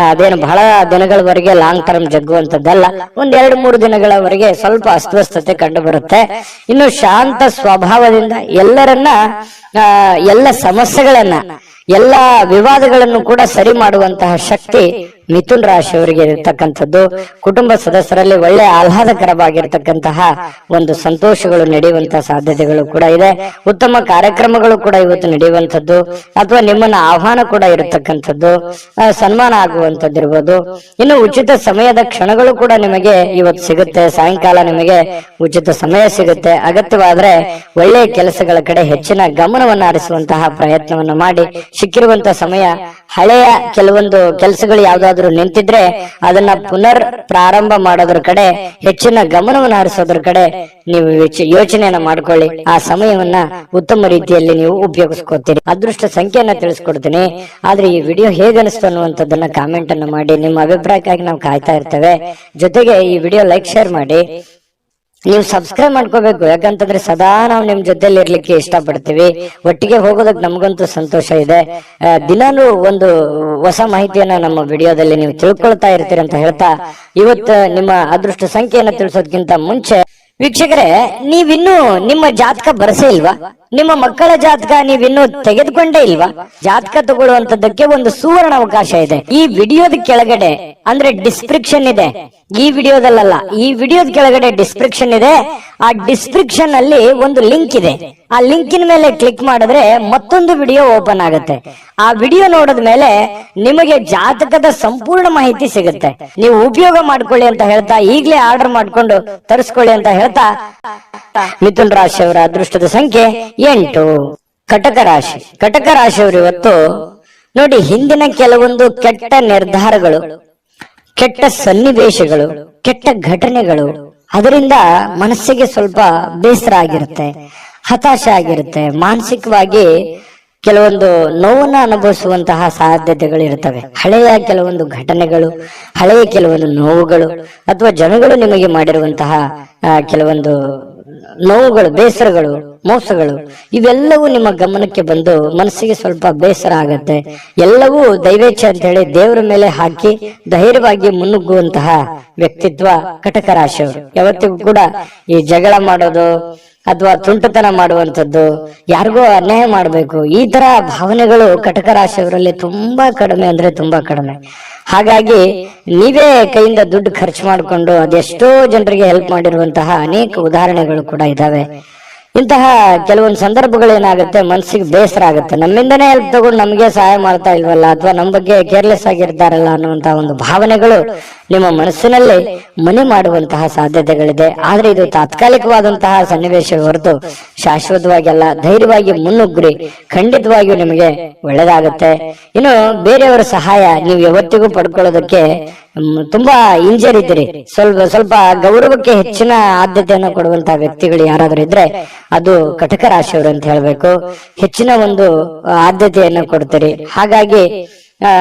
ಅದೇನು ಬಹಳ ದಿನಗಳವರೆಗೆ ಲಾಂಗ್ ಟರ್ಮ್ ಜಗ್ಗುವಂತದ್ದಲ್ಲ. ಒಂದ್ 2-3 ದಿನಗಳವರೆಗೆ ಸ್ವಲ್ಪ ಅಸ್ವಸ್ಥತೆ ಕಂಡು ಬರುತ್ತೆ. ಇನ್ನು ಶಾಂತ ಸ್ವಭಾವದಿಂದ ಎಲ್ಲ ಸಮಸ್ಯೆಗಳನ್ನ, ಎಲ್ಲ ವಿವಾದಗಳನ್ನು ಕೂಡ ಸರಿ ಮಾಡುವಂತಹ ಶಕ್ತಿ ಮಿಥುನ್ ರಾಶಿಯವರಿಗೆ ಇರತಕ್ಕಂಥದ್ದು. ಕುಟುಂಬ ಸದಸ್ಯರಲ್ಲಿ ಒಳ್ಳೆ ಆಹ್ಲಾದಕರವಾಗಿರ್ತಕ್ಕಂತಹ ಒಂದು ಸಂತೋಷಗಳು ನಡೆಯುವಂತಹ ಸಾಧ್ಯತೆಗಳು ಕೂಡ ಇದೆ. ಉತ್ತಮ ಕಾರ್ಯಕ್ರಮಗಳು ಕೂಡ ಇವತ್ತು ನಡೆಯುವಂಥದ್ದು, ಅಥವಾ ನಿಮ್ಮನ್ನ ಆಹ್ವಾನ ಕೂಡ ಇರತಕ್ಕಂಥದ್ದು, ಸನ್ಮಾನ ಆಗುವಂತದ್ದಿರ್ಬೋದು. ಇನ್ನು ಉಚಿತ ಸಮಯದ ಕ್ಷಣಗಳು ಕೂಡ ನಿಮಗೆ ಇವತ್ತು ಸಿಗುತ್ತೆ. ಸಾಯಂಕಾಲ ನಿಮಗೆ ಉಚಿತ ಸಮಯ ಸಿಗುತ್ತೆ. ಅಗತ್ಯವಾದ್ರೆ ಒಳ್ಳೆಯ ಕೆಲಸಗಳ ಕಡೆ ಹೆಚ್ಚಿನ ಗಮನವನ್ನು ಹರಿಸುವಂತಹ ಪ್ರಯತ್ನವನ್ನು ಮಾಡಿ. ಸಿಕ್ಕಿರುವಂತಹ ಸಮಯ, ಹಳೆಯ ಕೆಲವೊಂದು ಕೆಲಸಗಳು ಯಾವ್ದಾದ್ರು ನಿಂತಿದ್ರೆ ಅದನ್ನ ಪುನರ್ ಪ್ರಾರಂಭ ಮಾಡೋದ್ರ ಕಡೆ, ಹೆಚ್ಚಿನ ಗಮನವನ್ನು ಹರಿಸೋದ್ರ ಕಡೆ ನೀವು ಯೋಚನೆಯನ್ನ ಮಾಡ್ಕೊಳ್ಳಿ. ಆ ಸಮಯವನ್ನ ಉತ್ತಮ ರೀತಿಯಲ್ಲಿ ನೀವು ಉಪಯೋಗಿಸ್ಕೋತೀರಿ. ಅದೃಷ್ಟ ಸಂಖ್ಯೆಯನ್ನ ತಿಳಿಸ್ಕೊಡ್ತೀನಿ. ಆದ್ರೆ ಈ ವಿಡಿಯೋ ಹೇಗನಿಸ್ತು ಅನ್ನುವಂಥದ್ದನ್ನ ಕಾಮೆಂಟ್ ಅನ್ನು ಮಾಡಿ. ನಿಮ್ಮ ಅಭಿಪ್ರಾಯಕ್ಕಾಗಿ ನಾವು ಕಾಯ್ತಾ ಇರ್ತೇವೆ. ಜೊತೆಗೆ ಈ ವಿಡಿಯೋ ಲೈಕ್ ಶೇರ್ ಮಾಡಿ. ನೀವು ಸಬ್ಸ್ಕ್ರೈಬ್ ಮಾಡ್ಕೋಬೇಕು, ಯಾಕಂತಂದ್ರೆ ಸದಾ ನಾವು ನಿಮ್ ಜೊತೆಲಿ ಇರ್ಲಿಕ್ಕೆ ಇಷ್ಟಪಡ್ತೀವಿ. ಒಟ್ಟಿಗೆ ಹೋಗೋದಕ್ಕೆ ನಮಗಂತೂ ಸಂತೋಷ ಇದೆ. ದಿನಾಲೂ ಒಂದು ಹೊಸ ಮಾಹಿತಿಯನ್ನ ನಮ್ಮ ವಿಡಿಯೋದಲ್ಲಿ ನೀವು ತಿಳ್ಕೊಳ್ತಾ ಇರ್ತೀರಿ ಅಂತ ಹೇಳ್ತಾ, ಇವತ್ತು ನಿಮ್ಮ ಅದೃಷ್ಟ ಸಂಖ್ಯೆಯನ್ನ ತಿಳಿಸೋದಕ್ಕಿಂತ ಮುಂಚೆ ವೀಕ್ಷಕರೇ, ನೀವಿನ್ನೂ ನಿಮ್ಮ ಜಾತಕ ಬರಸೇ ಇಲ್ವಾ? ನಿಮ್ಮ ಮಕ್ಕಳ ಜಾತಕ ನೀವಿನ್ನೂ ತೆಗೆದುಕೊಂಡೇ ಇಲ್ವಾ? ಜಾತಕ ತಗೊಳ್ಳುವಂತದ್ದಕ್ಕೆ ಒಂದು ಸುವರ್ಣ ಅವಕಾಶ ಇದೆ. ಈ ವಿಡಿಯೋದ ಕೆಳಗಡೆ ಅಂದ್ರೆ ಡಿಸ್ಕ್ರಿಪ್ಷನ್ ಇದೆ, ಈ ವಿಡಿಯೋದಲ್ಲ, ಈ ವಿಡಿಯೋದ ಕೆಳಗಡೆ ಡಿಸ್ಕ್ರಿಪ್ಷನ್ ಇದೆ. ಆ ಡಿಸ್ಕ್ರಿಪ್ಷನ್ ಅಲ್ಲಿ ಒಂದು ಲಿಂಕ್ ಇದೆ. ಆ ಲಿಂಕಿನ ಮೇಲೆ ಕ್ಲಿಕ್ ಮಾಡಿದ್ರೆ ಮತ್ತೊಂದು ವಿಡಿಯೋ ಓಪನ್ ಆಗುತ್ತೆ. ಆ ವಿಡಿಯೋ ನೋಡಿದ ಮೇಲೆ ನಿಮಗೆ ಜಾತಕದ ಸಂಪೂರ್ಣ ಮಾಹಿತಿ ಸಿಗುತ್ತೆ. ನೀವು ಉಪಯೋಗ ಮಾಡ್ಕೊಳ್ಳಿ ಅಂತ ಹೇಳ್ತಾ, ಈಗಲೇ ಆರ್ಡರ್ ಮಾಡ್ಕೊಂಡು ತರಿಸ್ಕೊಳ್ಳಿ ಅಂತ ಹೇಳ್ತಾ, ಮಿಥುನ್ ರಾಶಿಯವರ ಅದೃಷ್ಟದ ಸಂಖ್ಯೆ 8. ಕಟಕ ರಾಶಿ. ಕಟಕ ರಾಶಿಯವರು ಇವತ್ತು ನೋಡಿ, ಹಿಂದಿನ ಕೆಲವೊಂದು ಕೆಟ್ಟ ನಿರ್ಧಾರಗಳು, ಕೆಟ್ಟ ಸನ್ನಿವೇಶಗಳು, ಕೆಟ್ಟ ಘಟನೆಗಳು, ಅದರಿಂದ ಮನಸ್ಸಿಗೆ ಸ್ವಲ್ಪ ಬೇಸರ ಆಗಿರುತ್ತೆ, ಹತಾಶೆ ಆಗಿರುತ್ತೆ, ಮಾನಸಿಕವಾಗಿ ಕೆಲವೊಂದು ನೋವನ್ನ ಅನುಭವಿಸುವಂತಹ ಸಾಧ್ಯತೆಗಳು ಇರ್ತವೆ. ಹಳೆಯ ಕೆಲವೊಂದು ಘಟನೆಗಳು, ಹಳೆಯ ಕೆಲವೊಂದು ನೋವುಗಳು, ಅಥವಾ ಜನಗಳು ನಿಮಗೆ ಮಾಡಿರುವಂತಹ ಕೆಲವೊಂದು ನೋವುಗಳು, ಬೇಸರಗಳು, ಮೋಸಗಳು, ಇವೆಲ್ಲವೂ ನಿಮ್ಮ ಗಮನಕ್ಕೆ ಬಂದು ಮನಸ್ಸಿಗೆ ಸ್ವಲ್ಪ ಬೇಸರ ಆಗತ್ತೆ. ಎಲ್ಲವೂ ದೈವೇಚ್ಛೆ ಅಂತ ಹೇಳಿ ದೇವರ ಮೇಲೆ ಹಾಕಿ ಧೈರ್ಯವಾಗಿ ಮುನ್ನುಗ್ಗುವಂತಹ ವ್ಯಕ್ತಿತ್ವ ಕಟಕ ರಾಶಿಯವರು. ಯಾವತ್ತಿಗೂ ಕೂಡ ಈ ಜಗಳ ಮಾಡೋದು ಅಥವಾ ತುಂಟತನ ಮಾಡುವಂಥದ್ದು, ಯಾರಿಗೋ ಅನ್ಯಾಯ ಮಾಡಬೇಕು, ಈ ತರ ಭಾವನೆಗಳು ಕಟಕ ರಾಶಿಯವರಲ್ಲಿ ತುಂಬಾ ಕಡಿಮೆ ಅಂದ್ರೆ ತುಂಬಾ ಕಡಿಮೆ. ಹಾಗಾಗಿ ನೀವೇ ಕೈಯಿಂದ ದುಡ್ಡು ಖರ್ಚು ಮಾಡಿಕೊಂಡು ಅದೆಷ್ಟೋ ಜನರಿಗೆ ಹೆಲ್ಪ್ ಮಾಡಿರುವಂತಹ ಅನೇಕ ಉದಾಹರಣೆಗಳು ಕೂಡ ಇದಾವೆ. ಇಂತಹ ಕೆಲವೊಂದು ಸಂದರ್ಭಗಳು ಏನಾಗುತ್ತೆ, ಮನಸ್ಸಿಗೆ ಬೇಸರ ಆಗುತ್ತೆ. ನಮ್ಮಿಂದನೇ ಹೆಲ್ಪ್ ತಗೊಂಡು ನಮಗೆ ಸಹಾಯ ಮಾಡ್ತಾ ಇಲ್ವಲ್ಲ, ಅಥವಾ ನಮ್ಮ ಬಗ್ಗೆ ಕೇರ್ಲೆಸ್ ಆಗಿರ್ತಾರಲ್ಲ ಅನ್ನುವಂತಹ ಒಂದು ಭಾವನೆಗಳು ನಿಮ್ಮ ಮನಸ್ಸಿನಲ್ಲಿ ಮನೆ ಮಾಡುವಂತಹ ಸಾಧ್ಯತೆಗಳಿದೆ. ಆದ್ರೆ ಇದು ತಾತ್ಕಾಲಿಕವಾದಂತಹ ಸನ್ನಿವೇಶ ಹೊರತು ಶಾಶ್ವತವಾಗಿ ಅಲ್ಲ. ಧೈರ್ಯವಾಗಿ ಮುನ್ನುಗ್ರಿ, ಖಂಡಿತವಾಗಿಯೂ ನಿಮಗೆ ಒಳ್ಳೇದಾಗುತ್ತೆ. ಇನ್ನು ಬೇರೆಯವರ ಸಹಾಯ ನೀವು ಯಾವತ್ತಿಗೂ ಪಡ್ಕೊಳ್ಳೋದಕ್ಕೆ ತುಂಬಾ ಹಿಂಜರಿದ್ದೀರಿ. ಸ್ವಲ್ಪ ಗೌರವಕ್ಕೆ ಹೆಚ್ಚಿನ ಆದ್ಯತೆಯನ್ನು ಕೊಡುವಂತಹ ವ್ಯಕ್ತಿಗಳು ಯಾರಾದ್ರೂ ಇದ್ರೆ ಅದು ಕಟಕ ರಾಶಿಯವರು ಅಂತ ಹೇಳ್ಬೇಕು. ಹೆಚ್ಚಿನ ಒಂದು ಆದ್ಯತೆಯನ್ನು ಕೊಡ್ತೀರಿ. ಹಾಗಾಗಿ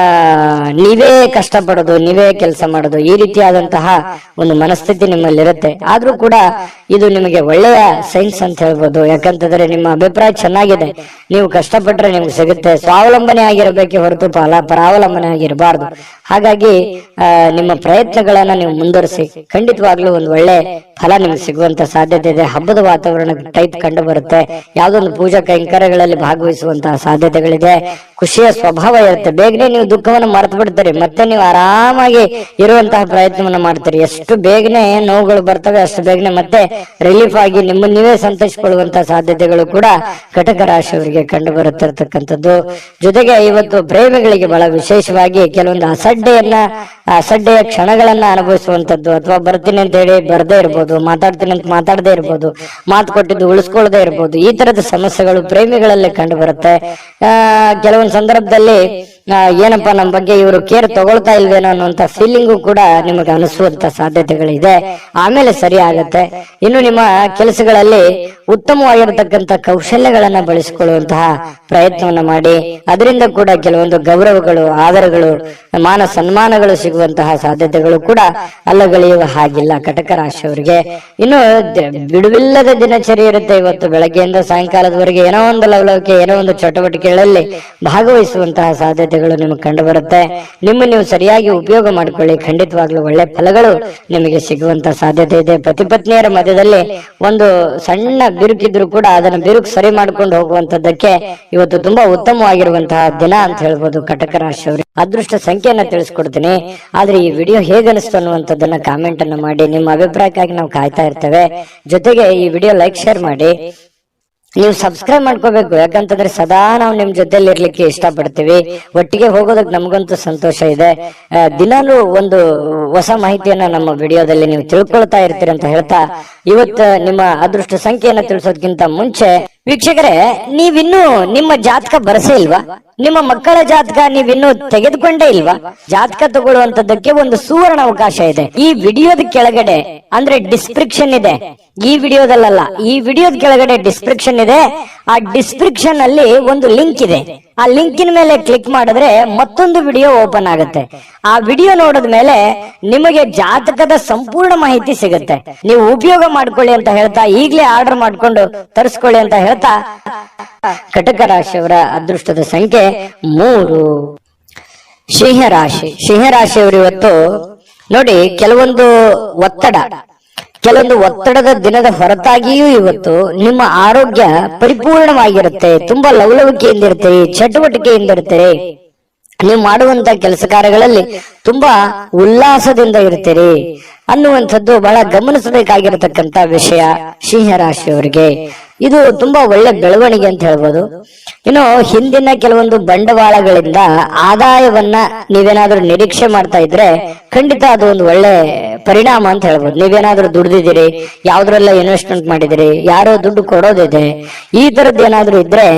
ನೀವೇ ಕಷ್ಟಪಡೋದು, ನೀವೇ ಕೆಲಸ ಮಾಡೋದು, ಈ ರೀತಿಯಾದಂತಹ ಒಂದು ಮನಸ್ಥಿತಿ ನಿಮ್ಮಲ್ಲಿರುತ್ತೆ. ಆದ್ರೂ ಕೂಡ ಇದು ನಿಮಗೆ ಒಳ್ಳೆಯ ಸೈನ್ಸ್ ಅಂತ ಹೇಳ್ಬೋದು. ಯಾಕಂತಂದ್ರೆ ನಿಮ್ಮ ಅಭಿಪ್ರಾಯ ಚೆನ್ನಾಗಿದೆ, ನೀವು ಕಷ್ಟಪಟ್ರೆ ನಿಮ್ಗೆ ಸಿಗುತ್ತೆ. ಸ್ವಾವಲಂಬನೆ ಆಗಿರಬೇಕೆ ಹೊರತು ಪರಾವಲಂಬನೆ ಆಗಿರಬಾರ್ದು. ಹಾಗಾಗಿ ನಿಮ್ಮ ಪ್ರಯತ್ನಗಳನ್ನ ನೀವು ಮುಂದುವರಿಸಿ, ಖಂಡಿತವಾಗ್ಲೂ ಒಂದು ಒಳ್ಳೆ ಫಲ ನಿಮ್ಗೆ ಸಿಗುವಂತ ಸಾಧ್ಯತೆ ಇದೆ. ಹಬ್ಬದ ವಾತಾವರಣ ಟೈಪ್ ಕಂಡು ಬರುತ್ತೆ. ಯಾವ್ದೊಂದು ಪೂಜಾ ಕೈಂಕರ್ಯಗಳಲ್ಲಿ ಭಾಗವಹಿಸುವಂತಹ ಸಾಧ್ಯತೆಗಳಿದೆ. ಖುಷಿಯ ಸ್ವಭಾವ ಇರುತ್ತೆ. ಬೇಗನೆ ನೀವು ದುಃಖವನ್ನು ಮರೆತು ಬಿಡ್ತೀರಿ, ಮತ್ತೆ ನೀವು ಆರಾಮಾಗಿ ಇರುವಂತಹ ಪ್ರಯತ್ನವನ್ನ ಮಾಡ್ತೀರಿ. ಎಷ್ಟು ಬೇಗನೆ ನೋವುಗಳು ಬರ್ತವೆ ಅಷ್ಟು ಬೇಗನೆ ಮತ್ತೆ ರಿಲೀಫ್ ಆಗಿ ನಿಮ್ಮನ್ನು ನೀವೇ ಸಂತೋಷಿಸಿಕೊಳ್ಳುವಂತಹ ಸಾಧ್ಯತೆಗಳು ಕೂಡ ಕಟಕ ರಾಶಿಯವರಿಗೆ ಕಂಡು ಬರುತ್ತಿರ್ತಕ್ಕಂಥದ್ದು. ಜೊತೆಗೆ ಇವತ್ತು ಪ್ರೇಮಿಗಳಿಗೆ ಬಹಳ ವಿಶೇಷವಾಗಿ ಕೆಲವೊಂದು ಅಸಡ್ಡೆಯ ಕ್ಷಣಗಳನ್ನ ಅನುಭವಿಸುವಂತದ್ದು, ಅಥವಾ ಬರ್ತೀನಿ ಅಂತ ಹೇಳಿ ಬರ್ದೇ ಇರ್ಬೋದು, ಮಾತಾಡ್ತೀನಿ ಅಂತ ಮಾತಾಡದೇ ಇರ್ಬೋದು, ಮಾತು ಕೊಟ್ಟಿದ್ದು ಉಳಿಸ್ಕೊಳ್ಳದೆ ಇರ್ಬೋದು. ಈ ತರದ ಸಮಸ್ಯೆಗಳು ಪ್ರೇಮಿಗಳಲ್ಲಿ ಕಂಡು ಬರುತ್ತೆ. ಕೆಲವೊಂದು ಸಂದರ್ಭದಲ್ಲಿ ಏನಪ್ಪಾ ನಮ್ಮ ಬಗ್ಗೆ ಇವರು ಕೇರ್ ತಗೊಳ್ತಾ ಇಲ್ವೇನೋ ಅನ್ನುವಂತ ಫೀಲಿಂಗು ಕೂಡ ನಿಮಗೆ ಅನಿಸುವಂತ ಸಾಧ್ಯತೆಗಳಿದೆ. ಆಮೇಲೆ ಸರಿ ಆಗತ್ತೆ. ಇನ್ನು ನಿಮ್ಮ ಕೆಲಸಗಳಲ್ಲಿ ಉತ್ತಮವಾಗಿರತಕ್ಕಂತ ಕೌಶಲ್ಯಗಳನ್ನ ಬಳಸಿಕೊಳ್ಳುವಂತಹ ಪ್ರಯತ್ನವನ್ನ ಮಾಡಿ, ಅದರಿಂದ ಕೂಡ ಕೆಲವೊಂದು ಗೌರವಗಳು, ಆದರಗಳು, ಮಾನ ಸನ್ಮಾನಗಳು ಸಿಗುವಂತಹ ಸಾಧ್ಯತೆಗಳು ಕೂಡ ಅಲ್ಲಗಳೆಯುವ ಹಾಗಿಲ್ಲ ಕಟಕ ರಾಶಿಯವರಿಗೆ. ಇನ್ನು ಬಿಡುವಿಲ್ಲದ ದಿನಚರಿ ಇರುತ್ತೆ. ಇವತ್ತು ಬೆಳಗ್ಗೆಯಿಂದ ಸಾಯಂಕಾಲದವರೆಗೆ ಏನೋ ಒಂದು ಲವಲವಿಕೆ, ಏನೋ ಒಂದು ಚಟುವಟಿಕೆಗಳಲ್ಲಿ ಭಾಗವಹಿಸುವಂತಹ ಸಾಧ್ಯತೆಗಳು ನಿಮಗೆ ಕಂಡು ಬರುತ್ತೆ. ನೀವು ಸರಿಯಾಗಿ ಉಪಯೋಗ ಮಾಡಿಕೊಳ್ಳಿ, ಖಂಡಿತವಾಗ್ಲೂ ಒಳ್ಳೆ ಫಲಗಳು ನಿಮಗೆ ಸಿಗುವಂತ ಸಾಧ್ಯತೆ ಇದೆ. ಪತಿ ಪತ್ನಿಯರ ಮಧ್ಯದಲ್ಲಿ ಒಂದು ಸಣ್ಣ ಬಿರುಕಿದ್ರು ಕೂಡ ಅದನ್ನ ಬಿರುಕು ಸರಿ ಮಾಡ್ಕೊಂಡು ಹೋಗುವಂತದ್ದಕ್ಕೆ ಇವತ್ತು ತುಂಬಾ ಉತ್ತಮವಾಗಿರುವಂತಹ ದಿನ ಅಂತ ಹೇಳ್ಬೋದು ಕಟಕ ರಾಶಿಯವರು. ಅದೃಷ್ಟ ಸಂಖ್ಯೆಯನ್ನ ತಿಳಿಸ್ಕೊಡ್ತೀನಿ. ಆದ್ರೆ ಈ ವಿಡಿಯೋ ಹೇಗನಿಸ್ತು ಅನ್ನುವಂಥದ್ದನ್ನ ಕಾಮೆಂಟ್ ಅನ್ನು ಮಾಡಿ. ನಿಮ್ಮ ಅಭಿಪ್ರಾಯಕ್ಕಾಗಿ ನಾವು ಕಾಯ್ತಾ ಇರ್ತೇವೆ. ಜೊತೆಗೆ ಈ ವಿಡಿಯೋ ಲೈಕ್, ಶೇರ್ ಮಾಡಿ. ನೀವು ಸಬ್ಸ್ಕ್ರೈಬ್ ಮಾಡ್ಕೋಬೇಕು. ಯಾಕಂತಂದ್ರೆ ಸದಾ ನಾವು ನಿಮ್ ಜೊತೆಲಿ ಇರ್ಲಿಕ್ಕೆ ಇಷ್ಟಪಡ್ತೀವಿ. ಒಟ್ಟಿಗೆ ಹೋಗೋದಕ್ಕೆ ನಮಗಂತೂ ಸಂತೋಷ ಇದೆ. ದಿನಾಲೂ ಒಂದು ಹೊಸ ಮಾಹಿತಿಯನ್ನ ನಮ್ಮ ವಿಡಿಯೋದಲ್ಲಿ ನೀವು ತಿಳ್ಕೊಳ್ತಾ ಇರ್ತೀರಿ ಅಂತ ಹೇಳ್ತಾ, ಇವತ್ತು ನಿಮ್ಮ ಅದೃಷ್ಟ ಸಂಖ್ಯೆಯನ್ನ ತಿಳಿಸೋದಕ್ಕಿಂತ ಮುಂಚೆ ವೀಕ್ಷಕರೇ, ನೀವಿನ್ನೂ ನಿಮ್ಮ ಜಾತಕ ಬರಸೇ ಇಲ್ವಾ? ನಿಮ್ಮ ಮಕ್ಕಳ ಜಾತಕ ನೀವಿನ್ನೂ ತೆಗೆದುಕೊಂಡೇ ಇಲ್ವಾ? ಜಾತಕ ತಗೊಳ್ಳುವಂತದ್ದಕ್ಕೆ ಒಂದು ಸುವರ್ಣ ಅವಕಾಶ ಇದೆ. ಈ ವಿಡಿಯೋದ ಕೆಳಗಡೆ ಅಂದ್ರೆ ಡಿಸ್ಕ್ರಿಪ್ಷನ್ ಇದೆ, ಈ ವಿಡಿಯೋದಲ್ಲ, ಈ ವಿಡಿಯೋದ ಕೆಳಗಡೆ ಡಿಸ್ಕ್ರಿಪ್ಷನ್ ಇದೆ. ಆ ಡಿಸ್ಕ್ರಿಪ್ಷನ್ ಅಲ್ಲಿ ಒಂದು ಲಿಂಕ್ ಇದೆ. ಆ ಲಿಂಕಿನ ಮೇಲೆ ಕ್ಲಿಕ್ ಮಾಡಿದ್ರೆ ಮತ್ತೊಂದು ವಿಡಿಯೋ ಓಪನ್ ಆಗುತ್ತೆ. ಆ ವಿಡಿಯೋ ನೋಡಿದ ಮೇಲೆ ನಿಮಗೆ ಜಾತಕದ ಸಂಪೂರ್ಣ ಮಾಹಿತಿ ಸಿಗುತ್ತೆ. ನೀವು ಉಪಯೋಗ ಮಾಡ್ಕೊಳ್ಳಿ ಅಂತ ಹೇಳ್ತಾ, ಈಗಲೇ ಆರ್ಡರ್ ಮಾಡ್ಕೊಂಡು ತರಿಸ್ಕೊಳ್ಳಿ ಅಂತ ಹೇಳ್ತಾ, ಕಟಕ ರಾಶಿಯವರ ಅದೃಷ್ಟದ ಸಂಖ್ಯೆ 3. ಸಿಂಹರಾಶಿ. ಸಿಂಹರಾಶಿಯವರು ಇವತ್ತು ನೋಡಿ, ಕೆಲವೊಂದು ಒತ್ತಡ, ಕೆಲವೊಂದು ಒತ್ತಡದ ದಿನದ ಹೊರತಾಗಿಯೂ ಇವತ್ತು ನಿಮ್ಮ ಆರೋಗ್ಯ ಪರಿಪೂರ್ಣವಾಗಿರುತ್ತೆ, ತುಂಬಾ ಲವಲವಿಕೆಯಿಂದ ಇರ್ತೀರಿ, ಚಟುವಟಿಕೆಯಿಂದ ಇರ್ತೀರಿ, ನೀವು ಮಾಡುವಂತ ಕೆಲಸ ಕಾರ್ಯಗಳಲ್ಲಿ ತುಂಬಾ ಉಲ್ಲಾಸದಿಂದ ಇರ್ತೀರಿ ಅನ್ನುವಂಥದ್ದು ಬಹಳ ಗಮನಿಸಬೇಕಾಗಿರತಕ್ಕಂತ ವಿಷಯ ಸಿಂಹರಾಶಿಯವರಿಗೆ. ಇದು ತುಂಬಾ ಒಳ್ಳೆ ಬೆಳವಣಿಗೆ ಅಂತ ಹೇಳ್ಬೋದು. ಇನ್ನು ಹಿಂದಿನ ಕೆಲವೊಂದು ಬಂಡವಾಳಗಳಿಂದ ಆದಾಯವನ್ನ ನೀವೇನಾದ್ರೂ ನಿರೀಕ್ಷೆ ಮಾಡ್ತಾ ಇದ್ರೆ ಖಂಡಿತ ಅದು ಒಂದು ಒಳ್ಳೆ ಪರಿಣಾಮ ಅಂತ ಹೇಳ್ಬೋದು. ನೀವೇನಾದ್ರೂ ದುಡ್ದಿದ್ದೀರಿ, ಯಾವ್ದ್ರೆಲ್ಲ ಇನ್ವೆಸ್ಟ್ಮೆಂಟ್ ಮಾಡಿದಿರಿ, ಯಾರೋ ದುಡ್ಡು ಕೊಡೋದಿದೆ, ಈ ತರದ್ದು ಏನಾದ್ರೂ ಇದ್ರೆ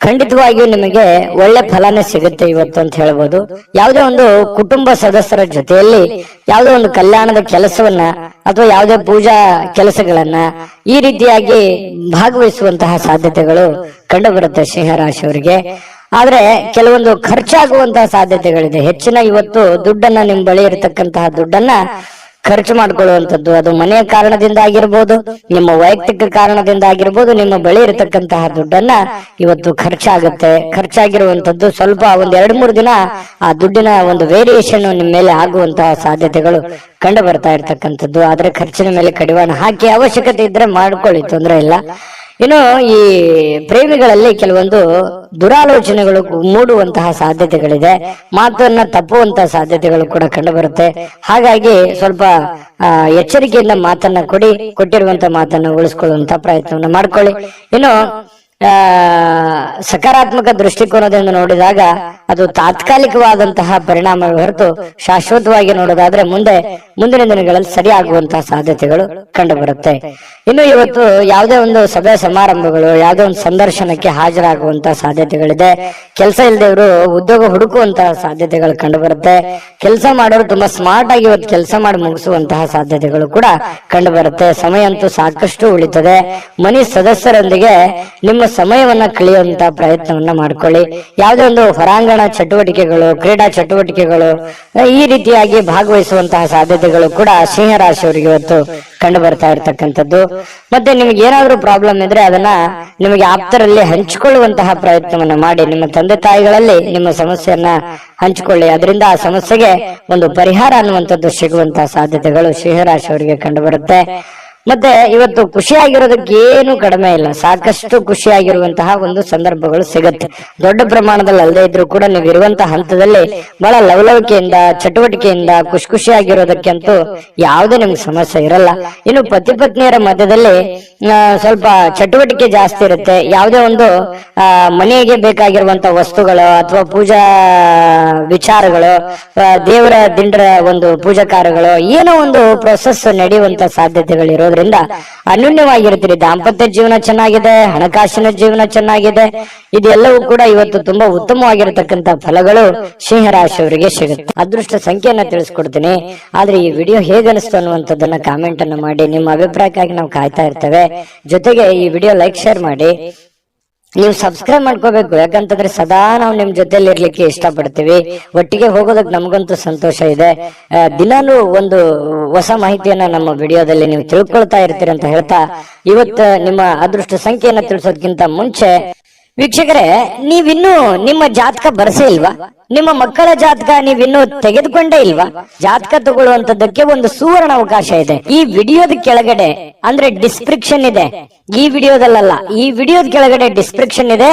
ಖಂಡಿತವಾಗಿಯೂ ನಿಮಗೆ ಒಳ್ಳೆ ಫಲನೇ ಸಿಗುತ್ತೆ ಇವತ್ತು ಅಂತ ಹೇಳ್ಬೋದು. ಯಾವುದೇ ಒಂದು ಕುಟುಂಬ ಸದಸ್ಯರ ಜೊತೆಯಲ್ಲಿ ಯಾವುದೋ ಒಂದು ಕಲ್ಯಾಣದ ಕೆಲಸವನ್ನ ಅಥವಾ ಯಾವುದೇ ಪೂಜಾ ಕೆಲಸಗಳನ್ನ ಈ ರೀತಿಯಾಗಿ ಭಾಗವಹಿಸುವಂತಹ ಸಾಧ್ಯತೆಗಳು ಕಂಡು ಬರುತ್ತೆ ಸಿಂಹರಾಶಿಯವರಿಗೆ. ಆದ್ರೆ ಕೆಲವೊಂದು ಖರ್ಚಾಗುವಂತಹ ಸಾಧ್ಯತೆಗಳಿದೆ. ಹೆಚ್ಚಿನ ಇವತ್ತು ದುಡ್ಡನ್ನ ನಿಮ್ ಬಳಿ ಇರತಕ್ಕಂತಹ ದುಡ್ಡನ್ನ ಖರ್ಚು ಮಾಡ್ಕೊಳ್ಳುವಂಥದ್ದು, ಅದು ಮನೆಯ ಕಾರಣದಿಂದ ಆಗಿರ್ಬೋದು, ನಿಮ್ಮ ವೈಯಕ್ತಿಕ ಕಾರಣದಿಂದ ಆಗಿರ್ಬೋದು, ನಿಮ್ಮ ಬಳಿ ಇರತಕ್ಕಂತಹ ದುಡ್ಡನ್ನ ಇವತ್ತು ಖರ್ಚಾಗುತ್ತೆ. ಖರ್ಚಾಗಿರುವಂತದ್ದು ಸ್ವಲ್ಪ ಒಂದ್ 2-3 ದಿನ ಆ ದುಡ್ಡಿನ ಒಂದು ವೇರಿಯೇಷನ್ ನಿಮ್ಮ ಮೇಲೆ ಆಗುವಂತಹ ಸಾಧ್ಯತೆಗಳು ಕಂಡು ಬರ್ತಾ ಇರ್ತಕ್ಕಂಥದ್ದು. ಆದ್ರೆ ಖರ್ಚಿನ ಮೇಲೆ ಕಡಿವಾಣ ಹಾಕಿ ಅವಶ್ಯಕತೆ ಇದ್ರೆ ಮಾಡ್ಕೊಳ್ಳಿ, ತೊಂದರೆ ಇಲ್ಲ. ಇನ್ನು ಈ ಪ್ರೇಮಿಗಳಲ್ಲಿ ಕೆಲವೊಂದು ದುರಾಲೋಚನೆಗಳು ಮೂಡುವಂತಹ ಸಾಧ್ಯತೆಗಳಿದೆ, ಮಾತನ್ನ ತಪ್ಪುವಂತಹ ಸಾಧ್ಯತೆಗಳು ಕೂಡ ಕಂಡು ಬರುತ್ತೆ. ಹಾಗಾಗಿ ಸ್ವಲ್ಪ ಎಚ್ಚರಿಕೆಯಿಂದ ಮಾತನ್ನ ಕೊಟ್ಟಿರುವಂತಹ ಮಾತನ್ನ ಉಳಿಸ್ಕೊಳ್ಳುವಂತ ಪ್ರಯತ್ನವನ್ನ ಮಾಡ್ಕೊಳ್ಳಿ. ಇನ್ನು ಸಕಾರಾತ್ಮಕ ದೃಷ್ಟಿಕೋನದಿಂದ ನೋಡಿದಾಗ ಅದು ತಾತ್ಕಾಲಿಕವಾದಂತಹ ಪರಿಣಾಮ ಹೊರತು ಶಾಶ್ವತವಾಗಿ ನೋಡೋದಾದ್ರೆ ಮುಂದಿನ ದಿನಗಳಲ್ಲಿ ಸರಿಯಾಗುವಂತಹ ಸಾಧ್ಯತೆಗಳು ಕಂಡು ಬರುತ್ತೆ. ಇನ್ನು ಇವತ್ತು ಯಾವುದೇ ಒಂದು ಸಭೆ ಸಮಾರಂಭಗಳು, ಯಾವುದೇ ಒಂದು ಸಂದರ್ಶನಕ್ಕೆ ಹಾಜರಾಗುವಂತಹ ಸಾಧ್ಯತೆಗಳಿದೆ. ಕೆಲಸ ಇಲ್ಲದವರು ಉದ್ಯೋಗ ಹುಡುಕುವಂತಹ ಸಾಧ್ಯತೆಗಳು ಕಂಡು ಬರುತ್ತೆ. ಕೆಲಸ ಮಾಡೋರು ತುಂಬಾ ಸ್ಮಾರ್ಟ್ ಆಗಿ ಇವತ್ತು ಕೆಲಸ ಮಾಡಿ ಮುಗಿಸುವಂತಹ ಸಾಧ್ಯತೆಗಳು ಕೂಡ ಕಂಡು ಬರುತ್ತೆ. ಸಮಯ ಅಂತೂ ಸಾಕಷ್ಟು ಉಳಿತದೆ. ಮನೆ ಸದಸ್ಯರೊಂದಿಗೆ ನಿಮ್ಮ ಸಮಯವನ್ನ ಕಳೆಯುವಂತಹ ಪ್ರಯತ್ನವನ್ನ ಮಾಡ್ಕೊಳ್ಳಿ. ಯಾವುದೇ ಒಂದು ಹೊರಾಂಗಣ ಚಟುವಟಿಕೆಗಳು, ಕ್ರೀಡಾ ಚಟುವಟಿಕೆಗಳು ಈ ರೀತಿಯಾಗಿ ಭಾಗವಹಿಸುವಂತಹ ಸಾಧ್ಯತೆಗಳು ಕೂಡ ಸಿಂಹರಾಶಿಯವರಿಗೆ ಇವತ್ತು ಕಂಡು ಬರ್ತಾ ಇರ್ತಕ್ಕಂಥದ್ದು. ಮತ್ತೆ ನಿಮ್ಗೆ ಏನಾದ್ರೂ ಪ್ರಾಬ್ಲಮ್ ಇದ್ರೆ ಅದನ್ನ ನಿಮಗೆ ಆಪ್ತರಲ್ಲಿ ಹಂಚಿಕೊಳ್ಳುವಂತಹ ಪ್ರಯತ್ನವನ್ನ ಮಾಡಿ. ನಿಮ್ಮ ತಂದೆ ತಾಯಿಗಳಲ್ಲಿ ನಿಮ್ಮ ಸಮಸ್ಯೆಯನ್ನ ಹಂಚಿಕೊಳ್ಳಿ, ಅದರಿಂದ ಆ ಸಮಸ್ಯೆಗೆ ಒಂದು ಪರಿಹಾರ ಅನ್ನುವಂಥದ್ದು ಸಿಗುವಂತಹ ಸಾಧ್ಯತೆಗಳು ಸಿಂಹರಾಶಿಯವರಿಗೆ ಕಂಡು ಬರುತ್ತೆ. ಮತ್ತೆ ಇವತ್ತು ಖುಷಿಯಾಗಿರೋದಕ್ಕೆ ಏನು ಕಡಿಮೆ ಇಲ್ಲ, ಸಾಕಷ್ಟು ಖುಷಿಯಾಗಿರುವಂತಹ ಒಂದು ಸಂದರ್ಭಗಳು ಸಿಗುತ್ತೆ. ದೊಡ್ಡ ಪ್ರಮಾಣದಲ್ಲಿ ಅಲ್ಲದೆ ಇದ್ರೂ ಕೂಡ ನೀವು ಇರುವಂತಹ ಹಂತದಲ್ಲಿ ಬಹಳ ಲವಲವಿಕೆಯಿಂದ ಚಟುವಟಿಕೆಯಿಂದ ಖುಷಿಯಾಗಿರೋದಕ್ಕೆ ಅಂತೂ ಯಾವುದೇ ನಿಮ್ಗೆ ಸಮಸ್ಯೆ ಇರಲ್ಲ. ಇನ್ನು ಪತಿ ಪತ್ನಿಯರ ಮಧ್ಯದಲ್ಲಿ ಸ್ವಲ್ಪ ಚಟುವಟಿಕೆ ಜಾಸ್ತಿ ಇರುತ್ತೆ. ಯಾವುದೇ ಒಂದು ಮನೆಗೆ ಬೇಕಾಗಿರುವಂತ ವಸ್ತುಗಳು ಅಥವಾ ಪೂಜಾ ವಿಚಾರಗಳು, ದೇವರ ದಿಂಡ್ರ ಒಂದು ಪೂಜಾ ಕಾರ್ಯಗಳು, ಏನೋ ಒಂದು ಪ್ರೊಸೆಸ್ ನಡೆಯುವಂತ ಸಾಧ್ಯತೆಗಳು ಇರೋದ್ರಿಂದ ಅನ್ಯೂನ್ಯವಾಗಿರ್ತೀರಿ. ದಾಂಪತ್ಯ ಜೀವನ ಚೆನ್ನಾಗಿದೆ, ಹಣಕಾಸಿನ ಜೀವನ ಚೆನ್ನಾಗಿದೆ. ಇದೆಲ್ಲವೂ ಕೂಡ ಇವತ್ತು ತುಂಬಾ ಉತ್ತಮವಾಗಿರತಕ್ಕಂತ ಫಲಗಳು ಸಿಂಹರಾಶಿಯವರಿಗೆ ಸಿಗುತ್ತೆ. ಅದೃಷ್ಟ ಸಂಖ್ಯೆಯನ್ನ ತಿಳಿಸ್ಕೊಡ್ತೀನಿ. ಆದ್ರೆ ಈ ವಿಡಿಯೋ ಹೇಗನಿಸ್ತು ಅನ್ನುವಂಥದ್ದನ್ನ ಕಾಮೆಂಟ್ ಅನ್ನ ಮಾಡಿ. ನಿಮ್ಮ ಅಭಿಪ್ರಾಯಕ್ಕಾಗಿ ನಾವು ಕಾಯ್ತಾ ಇರ್ತೇವೆ. ಜೊತೆಗೆ ಈ ವಿಡಿಯೋ ಲೈಕ್ ಶೇರ್ ಮಾಡಿ. ನೀವು ಸಬ್ಸ್ಕ್ರೈಬ್ ಮಾಡ್ಕೋಬೇಕು, ಯಾಕಂತಂದ್ರೆ ಸದಾ ನಾವು ನಿಮ್ ಜೊತೆಲಿ ಇರ್ಲಿಕ್ಕೆ ಇಷ್ಟಪಡ್ತೀವಿ. ಒಟ್ಟಿಗೆ ಹೋಗೋದಕ್ಕೆ ನಮಗಂತೂ ಸಂತೋಷ ಇದೆ. ದಿನಾಲೂ ಒಂದು ಹೊಸ ಮಾಹಿತಿಯನ್ನ ನಮ್ಮ ವಿಡಿಯೋದಲ್ಲಿ ನೀವು ತಿಳ್ಕೊಳ್ತಾ ಇರ್ತೀರಿ ಅಂತ ಹೇಳ್ತಾ, ಇವತ್ತು ನಿಮ್ಮ ಅದೃಷ್ಟ ಸಂಖ್ಯೆಯನ್ನ ತಿಳಿಸೋದಕ್ಕಿಂತ ಮುಂಚೆ ವೀಕ್ಷಕರೇ, ನೀವಿನ್ನೂ ನಿಮ್ಮ ಜಾತಕ ಬರಸೇ ಇಲ್ವಾ? ನಿಮ್ಮ ಮಕ್ಕಳ ಜಾತಕ ನೀವಿನ್ನೂ ತೆಗೆದುಕೊಂಡೇ ಇಲ್ವಾ? ಜಾತಕ ತಗೊಳ್ಳುವಂತದ್ದಕ್ಕೆ ಒಂದು ಸುವರ್ಣ ಅವಕಾಶ ಇದೆ. ಈ ವಿಡಿಯೋದ ಕೆಳಗಡೆ ಅಂದ್ರೆ ಡಿಸ್ಕ್ರಿಪ್ಷನ್ ಇದೆ, ಈ ವಿಡಿಯೋದಲ್ಲ, ಈ ವಿಡಿಯೋದ ಕೆಳಗಡೆ ಡಿಸ್ಕ್ರಿಪ್ಷನ್ ಇದೆ.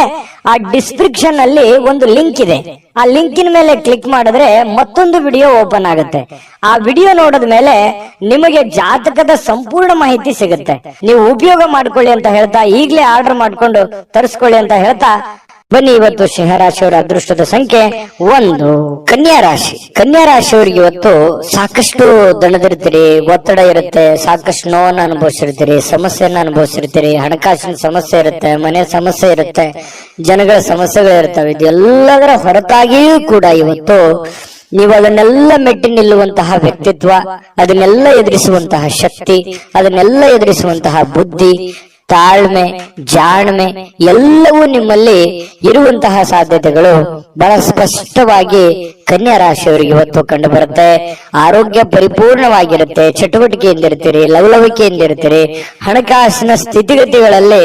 ಆ ಡಿಸ್ಕ್ರಿಪ್ಷನ್ ಅಲ್ಲಿ ಒಂದು ಲಿಂಕ್ ಇದೆ. ಆ ಲಿಂಕಿನ ಮೇಲೆ ಕ್ಲಿಕ್ ಮಾಡಿದ್ರೆ ಮತ್ತೊಂದು ವಿಡಿಯೋ ಓಪನ್ ಆಗುತ್ತೆ. ಆ ವಿಡಿಯೋ ನೋಡಿದ ಮೇಲೆ ನಿಮಗೆ ಜಾತಕದ ಸಂಪೂರ್ಣ ಮಾಹಿತಿ ಸಿಗುತ್ತೆ. ನೀವು ಉಪಯೋಗ ಮಾಡ್ಕೊಳ್ಳಿ ಅಂತ ಹೇಳ್ತಾ, ಈಗಲೇ ಆರ್ಡರ್ ಮಾಡ್ಕೊಂಡು ತರಿಸ್ಕೊಳ್ಳಿ ಅಂತ ಹೇಳ್ತಾ, ಬನ್ನಿ ಇವತ್ತು ಸಿಂಹರಾಶಿಯವರ ಅದೃಷ್ಟದ ಸಂಖ್ಯೆ 1 ಕನ್ಯಾ ರಾಶಿ. ಕನ್ಯಾ ರಾಶಿಯವರಿಗೆ ಇವತ್ತು ಸಾಕಷ್ಟು ದಣದಿರ್ತೀರಿ, ಒತ್ತಡ ಇರುತ್ತೆ, ಸಾಕಷ್ಟು ನೋವನ್ನು ಅನುಭವಿಸಿರ್ತೀರಿ, ಸಮಸ್ಯೆಯನ್ನ ಅನುಭವಿಸಿರ್ತೀರಿ, ಹಣಕಾಸಿನ ಸಮಸ್ಯೆ ಇರುತ್ತೆ, ಮನೆ ಸಮಸ್ಯೆ ಇರುತ್ತೆ, ಜನಗಳ ಸಮಸ್ಯೆಗಳಿರ್ತವೆ. ಇದೆಲ್ಲದರ ಹೊರತಾಗಿಯೂ ಕೂಡ ಇವತ್ತು ನೀವು ಅದನ್ನೆಲ್ಲ ಮೆಟ್ಟಿ ನಿಲ್ಲುವಂತಹ ವ್ಯಕ್ತಿತ್ವ, ಅದನ್ನೆಲ್ಲ ಎದುರಿಸುವಂತಹ ಶಕ್ತಿ, ಅದನ್ನೆಲ್ಲ ಎದುರಿಸುವಂತಹ ಬುದ್ಧಿ, ತಾಳ್ಮೆ, ಜಾಣ್ಮೆ ಎಲ್ಲವೂ ನಿಮ್ಮಲ್ಲಿ ಇರುವಂತಹ ಸಾಧ್ಯತೆಗಳು ಬಹಳ ಸ್ಪಷ್ಟವಾಗಿ ಕನ್ಯಾ ರಾಶಿಯವರಿಗೆ ಇವತ್ತು ಕಂಡು ಬರುತ್ತೆ. ಆರೋಗ್ಯ ಪರಿಪೂರ್ಣವಾಗಿರುತ್ತೆ, ಚಟುವಟಿಕೆಯಿಂದ ಇರ್ತೀರಿ, ಲವಲವಿಕೆಯಿಂದ ಇರ್ತೀರಿ, ಹಣಕಾಸಿನ ಸ್ಥಿತಿಗತಿಗಳಲ್ಲಿ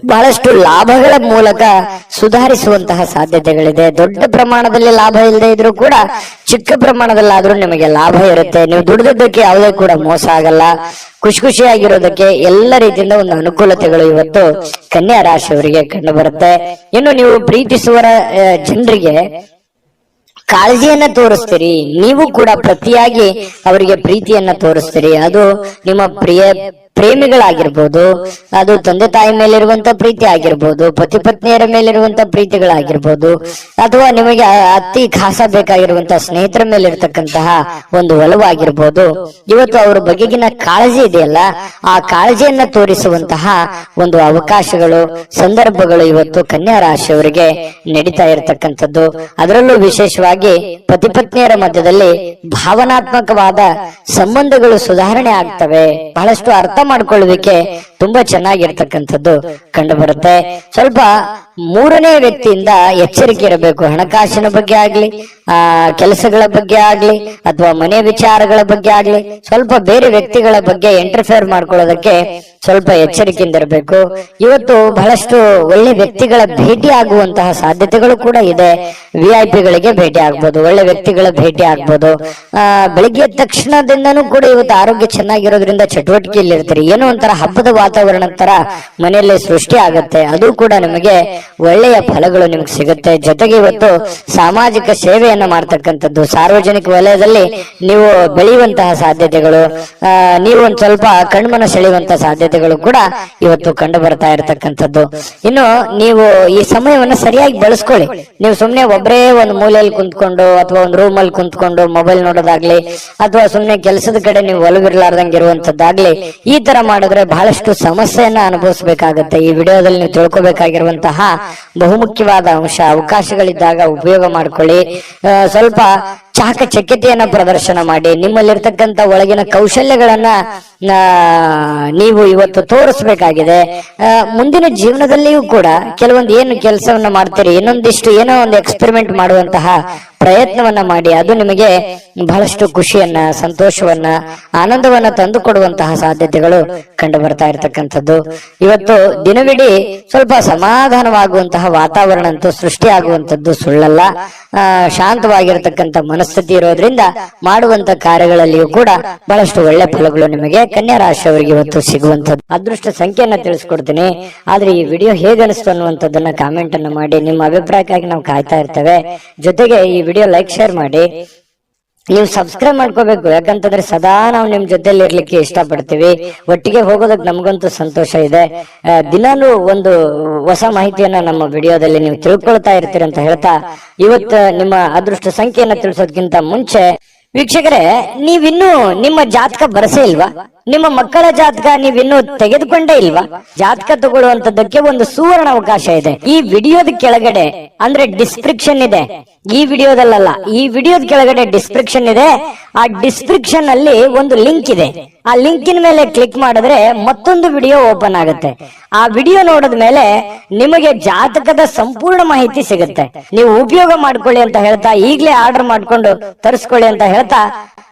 ಬಹಳಷ್ಟು ಲಾಭಗಳ ಮೂಲಕ ಸುಧಾರಿಸುವಂತಹ ಸಾಧ್ಯತೆಗಳಿದೆ. ದೊಡ್ಡ ಪ್ರಮಾಣದಲ್ಲಿ ಲಾಭ ಇಲ್ಲದೆ ಇದ್ರೂ ಕೂಡ ಚಿಕ್ಕ ಪ್ರಮಾಣದಲ್ಲಾದ್ರೂ ನಿಮಗೆ ಲಾಭ ಇರುತ್ತೆ. ನೀವು ದುಡಿದದ್ದಕ್ಕೆ ಯಾವುದೇ ಕೂಡ ಮೋಸ ಆಗಲ್ಲ. ಖುಷಿಯಾಗಿರೋದಕ್ಕೆ ಎಲ್ಲ ರೀತಿಯಿಂದ ಒಂದು ಅನುಕೂಲತೆಗಳು ಇವತ್ತು ಕನ್ಯಾ ರಾಶಿಯವರಿಗೆ ಕಂಡು ಬರುತ್ತೆ. ಇನ್ನು ನೀವು ಪ್ರೀತಿಸುವ ಜನರಿಗೆ ಕಾಳಜಿಯನ್ನ ತೋರಿಸ್ತೀರಿ. ನೀವು ಕೂಡ ಪ್ರತಿಯಾಗಿ ಅವರಿಗೆ ಪ್ರೀತಿಯನ್ನ ತೋರಿಸ್ತೀರಿ. ಅದು ನಿಮ್ಮ ಪ್ರೇಮಿಗಳಾಗಿರ್ಬೋದು, ಅದು ತಂದೆ ತಾಯಿ ಮೇಲಿರುವಂತ ಪ್ರೀತಿ ಆಗಿರ್ಬೋದು, ಪತಿ ಪತ್ನಿಯರ ಮೇಲಿರುವಂತ ಪ್ರೀತಿಗಳಾಗಿರ್ಬೋದು, ಅಥವಾ ನಿಮಗೆ ಅತಿ ಖಾಸ ಬೇಕಾಗಿರುವಂತಹ ಸ್ನೇಹಿತರ ಮೇಲಿರ್ತಕ್ಕಂತಹ ಒಂದು ಒಲವಾಗಿರ್ಬೋದು. ಇವತ್ತು ಅವರ ಬಗೆಗಿನ ಕಾಳಜಿ ಇದೆಯಲ್ಲ, ಆ ಕಾಳಜಿಯನ್ನ ತೋರಿಸುವಂತಹ ಒಂದು ಅವಕಾಶಗಳು, ಸಂದರ್ಭಗಳು ಇವತ್ತು ಕನ್ಯಾ ರಾಶಿಯವರಿಗೆ ನಡೀತಾ ಇರತಕ್ಕಂಥದ್ದು. ಅದರಲ್ಲೂ ವಿಶೇಷವಾಗಿ ಪತಿ ಪತ್ನಿಯರ ಮಧ್ಯದಲ್ಲಿ ಭಾವನಾತ್ಮಕವಾದ ಸಂಬಂಧಗಳು ಸುಧಾರಣೆ ಆಗ್ತವೆ. ಬಹಳಷ್ಟು ಅರ್ಥ ಮಾಡ್ಕೊಳ್ಳುವಿಕೆ ತುಂಬಾ ಚೆನ್ನಾಗಿರ್ತಕ್ಕಂಥದ್ದು ಕಂಡು ಬರುತ್ತೆ. ಸ್ವಲ್ಪ ಮೂರನೇ ವ್ಯಕ್ತಿಯಿಂದ ಎಚ್ಚರಿಕೆ ಇರಬೇಕು. ಹಣಕಾಸಿನ ಬಗ್ಗೆ ಆಗ್ಲಿ, ಕೆಲಸಗಳ ಬಗ್ಗೆ ಆಗ್ಲಿ, ಅಥವಾ ಮನೆ ವಿಚಾರಗಳ ಬಗ್ಗೆ ಆಗ್ಲಿ, ಸ್ವಲ್ಪ ಬೇರೆ ವ್ಯಕ್ತಿಗಳ ಬಗ್ಗೆ ಇಂಟರ್ಫಿಯರ್ ಮಾಡ್ಕೊಳ್ಳೋದಕ್ಕೆ ಸ್ವಲ್ಪ ಎಚ್ಚರಿಕೆಯಿಂದ ಇರಬೇಕು. ಇವತ್ತು ಬಹಳಷ್ಟು ಒಳ್ಳೆ ವ್ಯಕ್ತಿಗಳ ಭೇಟಿ ಆಗುವಂತಹ ಸಾಧ್ಯತೆಗಳು ಕೂಡ ಇದೆ. VIP ಗಳಿಗೆ ಭೇಟಿ ಆಗ್ಬೋದು, ಒಳ್ಳೆ ವ್ಯಕ್ತಿಗಳ ಭೇಟಿ ಆಗ್ಬೋದು. ಬೆಳಿಗ್ಗೆ ತಕ್ಷಣದಿಂದನೂ ಕೂಡ ಇವತ್ತು ಆರೋಗ್ಯ ಚೆನ್ನಾಗಿರೋದ್ರಿಂದ ಚಟುವಟಿಕೆಯಲ್ಲಿ ಇರ್ತೀರಿ. ಏನೋ ಒಂಥರ ಹಬ್ಬದ ವಾತಾವರಣ ತರ ಮನೆಯಲ್ಲಿ ಸೃಷ್ಟಿ ಆಗತ್ತೆ. ಅದು ಕೂಡ ನಿಮಗೆ ಒಳ್ಳೆಯ ಫಲಗಳು ನಿಮ್ಗೆ ಸಿಗುತ್ತೆ. ಜೊತೆಗೆ ಇವತ್ತು ಸಾಮಾಜಿಕ ಸೇವೆಯನ್ನ ಮಾಡ್ತಕ್ಕಂಥದ್ದು, ಸಾರ್ವಜನಿಕ ವಲಯದಲ್ಲಿ ನೀವು ಬೆಳೆಯುವಂತಹ ಸಾಧ್ಯತೆಗಳು, ನೀವು ಒಂದ್ ಸ್ವಲ್ಪ ಕಣ್ಮನ ಸೆಳೆಯುವಂತಹ ಸಾಧ್ಯತೆಗಳು ಕೂಡ ಇವತ್ತು ಕಂಡು ಬರ್ತಾ ಇರತಕ್ಕಂಥದ್ದು. ಇನ್ನು ನೀವು ಈ ಸಮಯವನ್ನು ಸರಿಯಾಗಿ ಬಳಸ್ಕೊಳ್ಳಿ. ನೀವು ಸುಮ್ನೆ ಒಬ್ಬರೇ ಒಂದು ಮೂಲೆಯಲ್ಲಿ ಕುಂತ್ಕೊಂಡು ಅಥವಾ ಒಂದು ರೂಮ್ ಅಲ್ಲಿ ಕುಂತ್ಕೊಂಡು ಮೊಬೈಲ್ ನೋಡೋದಾಗ್ಲಿ, ಅಥವಾ ಸುಮ್ನೆ ಕೆಲಸದ ಕಡೆ ನೀವು ಒಲವಿರ್ಲಾರ್ದಂಗೆ ಇರುವಂತದ್ದಾಗ್ಲಿ, ಈ ತರ ಮಾಡಿದ್ರೆ ಬಹಳಷ್ಟು ಸಮಸ್ಯೆಯನ್ನ ಅನುಭವಿಸಬೇಕಾಗತ್ತೆ. ಈ ವಿಡಿಯೋದಲ್ಲಿ ನೀವು ತಿಳ್ಕೊಬೇಕಾಗಿರುವಂತಹ ಬಹುಮುಖ್ಯವಾದ ಅಂಶ, ಅವಕಾಶಗಳಿದ್ದಾಗ ಉಪಯೋಗ ಮಾಡ್ಕೊಳ್ಳಿ. ಸ್ವಲ್ಪ ಚಾಕಚಕ್ಯತೆಯನ್ನ ಪ್ರದರ್ಶನ ಮಾಡಿ, ನಿಮ್ಮಲ್ಲಿರ್ತಕ್ಕಂಥ ಒಳಗಿನ ಕೌಶಲ್ಯಗಳನ್ನ ನೀವು ಇವತ್ತು ತೋರಿಸ್ಬೇಕಾಗಿದೆ. ಮುಂದಿನ ಜೀವನದಲ್ಲಿಯೂ ಕೂಡ ಕೆಲವೊಂದು ಏನು ಕೆಲಸವನ್ನ ಮಾಡ್ತೀರಿ, ಇನ್ನೊಂದಿಷ್ಟು ಏನೋ ಒಂದು ಎಕ್ಸ್ಪೆರಿಮೆಂಟ್ ಮಾಡುವಂತಹ ಪ್ರಯತ್ನವನ್ನ ಮಾಡಿ. ಅದು ನಿಮಗೆ ಬಹಳಷ್ಟು ಖುಷಿಯನ್ನ, ಸಂತೋಷವನ್ನ, ಆನಂದವನ್ನ ತಂದು ಕೊಡುವಂತಹ ಸಾಧ್ಯತೆಗಳು ಕಂಡು ಬರ್ತಾ ಇರತಕ್ಕಂಥದ್ದು. ಇವತ್ತು ದಿನವಿಡೀ ಸ್ವಲ್ಪ ಸಮಾಧಾನವಾಗುವಂತಹ ವಾತಾವರಣ ಅಂತೂ ಸೃಷ್ಟಿಯಾಗುವಂತದ್ದು ಸುಳ್ಳಲ್ಲ. ಶಾಂತವಾಗಿರತಕ್ಕಂಥ ಮನಸ್ಥಿತಿ ಇರೋದ್ರಿಂದ ಮಾಡುವಂತ ಕಾರ್ಯಗಳಲ್ಲಿಯೂ ಕೂಡ ಬಹಳಷ್ಟು ಒಳ್ಳೆ ಫಲಗಳು ನಿಮಗೆ ಕನ್ಯಾ ರಾಶಿಯವರಿಗೆ ಇವತ್ತು ಸಿಗುವಂತದ್ದು. ಅದೃಷ್ಟ ಸಂಖ್ಯೆಯನ್ನ ತಿಳಿಸ್ಕೊಡ್ತೀನಿ. ಆದ್ರೆ ಈ ವಿಡಿಯೋ ಹೇಗೆ ಅನಿಸ್ತು ಅನ್ನುವಂಥದ್ದನ್ನ ಕಾಮೆಂಟ್ ಅನ್ನ ಮಾಡಿ. ನಿಮ್ಮ ಅಭಿಪ್ರಾಯಕ್ಕಾಗಿ ನಾವು ಕಾಯ್ತಾ ಇರ್ತೇವೆ. ಜೊತೆಗೆ ಈ ವಿಡಿಯೋ ಲೈಕ್, ಶೇರ್ ಮಾಡಿ. ನೀವು ಸಬ್ಸ್ಕ್ರೈಬ್ ಮಾಡ್ಕೋಬೇಕು. ಯಾಕಂತಂದ್ರೆ ಸದಾ ನಾವು ನಿಮ್ ಜೊತೆಲಿ ಇರ್ಲಿಕ್ಕೆ ಇಷ್ಟಪಡ್ತೀವಿ. ಒಟ್ಟಿಗೆ ಹೋಗೋದಕ್ಕೆ ನಮಗಂತೂ ಸಂತೋಷ ಇದೆ. ದಿನಾಲೂ ಒಂದು ಹೊಸ ಮಾಹಿತಿಯನ್ನ ನಮ್ಮ ವಿಡಿಯೋದಲ್ಲಿ ನೀವು ತಿಳ್ಕೊಳ್ತಾ ಇರ್ತೀರಿ ಅಂತ ಹೇಳ್ತಾ, ಇವತ್ತು ನಿಮ್ಮ ಅದೃಷ್ಟ ಸಂಖ್ಯೆಯನ್ನ ತಿಳಿಸೋದಕ್ಕಿಂತ ಮುಂಚೆ ವೀಕ್ಷಕರೇ, ನೀವಿನ್ನೂ ನಿಮ್ಮ ಜಾತಕ ಬರಸೇ ಇಲ್ವಾ? ನಿಮ್ಮ ಮಕ್ಕಳ ಜಾತಕ ನೀವಿನ್ನೂ ತೆಗೆದುಕೊಂಡೇ ಇಲ್ವಾ? ಜಾತಕ ತಗೊಳ್ಳುವಂತದ್ದಕ್ಕೆ ಒಂದು ಸುವರ್ಣ ಅವಕಾಶ ಇದೆ. ಈ ವಿಡಿಯೋದ ಕೆಳಗಡೆ ಅಂದ್ರೆ ಡಿಸ್ಕ್ರಿಪ್ಷನ್ ಇದೆ. ಈ ವಿಡಿಯೋದಲ್ಲ, ಈ ವಿಡಿಯೋದ ಕೆಳಗಡೆ ಡಿಸ್ಕ್ರಿಪ್ಷನ್ ಇದೆ. ಆ ಡಿಸ್ಕ್ರಿಪ್ಷನ್ ಅಲ್ಲಿ ಒಂದು ಲಿಂಕ್ ಇದೆ. ಆ ಲಿಂಕಿನ ಮೇಲೆ ಕ್ಲಿಕ್ ಮಾಡಿದ್ರೆ ಮತ್ತೊಂದು ವಿಡಿಯೋ ಓಪನ್ ಆಗುತ್ತೆ. ಆ ವಿಡಿಯೋ ನೋಡಿದ ಮೇಲೆ ನಿಮಗೆ ಜಾತಕದ ಸಂಪೂರ್ಣ ಮಾಹಿತಿ ಸಿಗುತ್ತೆ. ನೀವು ಉಪಯೋಗ ಮಾಡ್ಕೊಳ್ಳಿ ಅಂತ ಹೇಳ್ತಾ, ಈಗಲೇ ಆರ್ಡರ್ ಮಾಡ್ಕೊಂಡು ತರಿಸ್ಕೊಳ್ಳಿ ಅಂತ ಹೇಳ್ತಾ,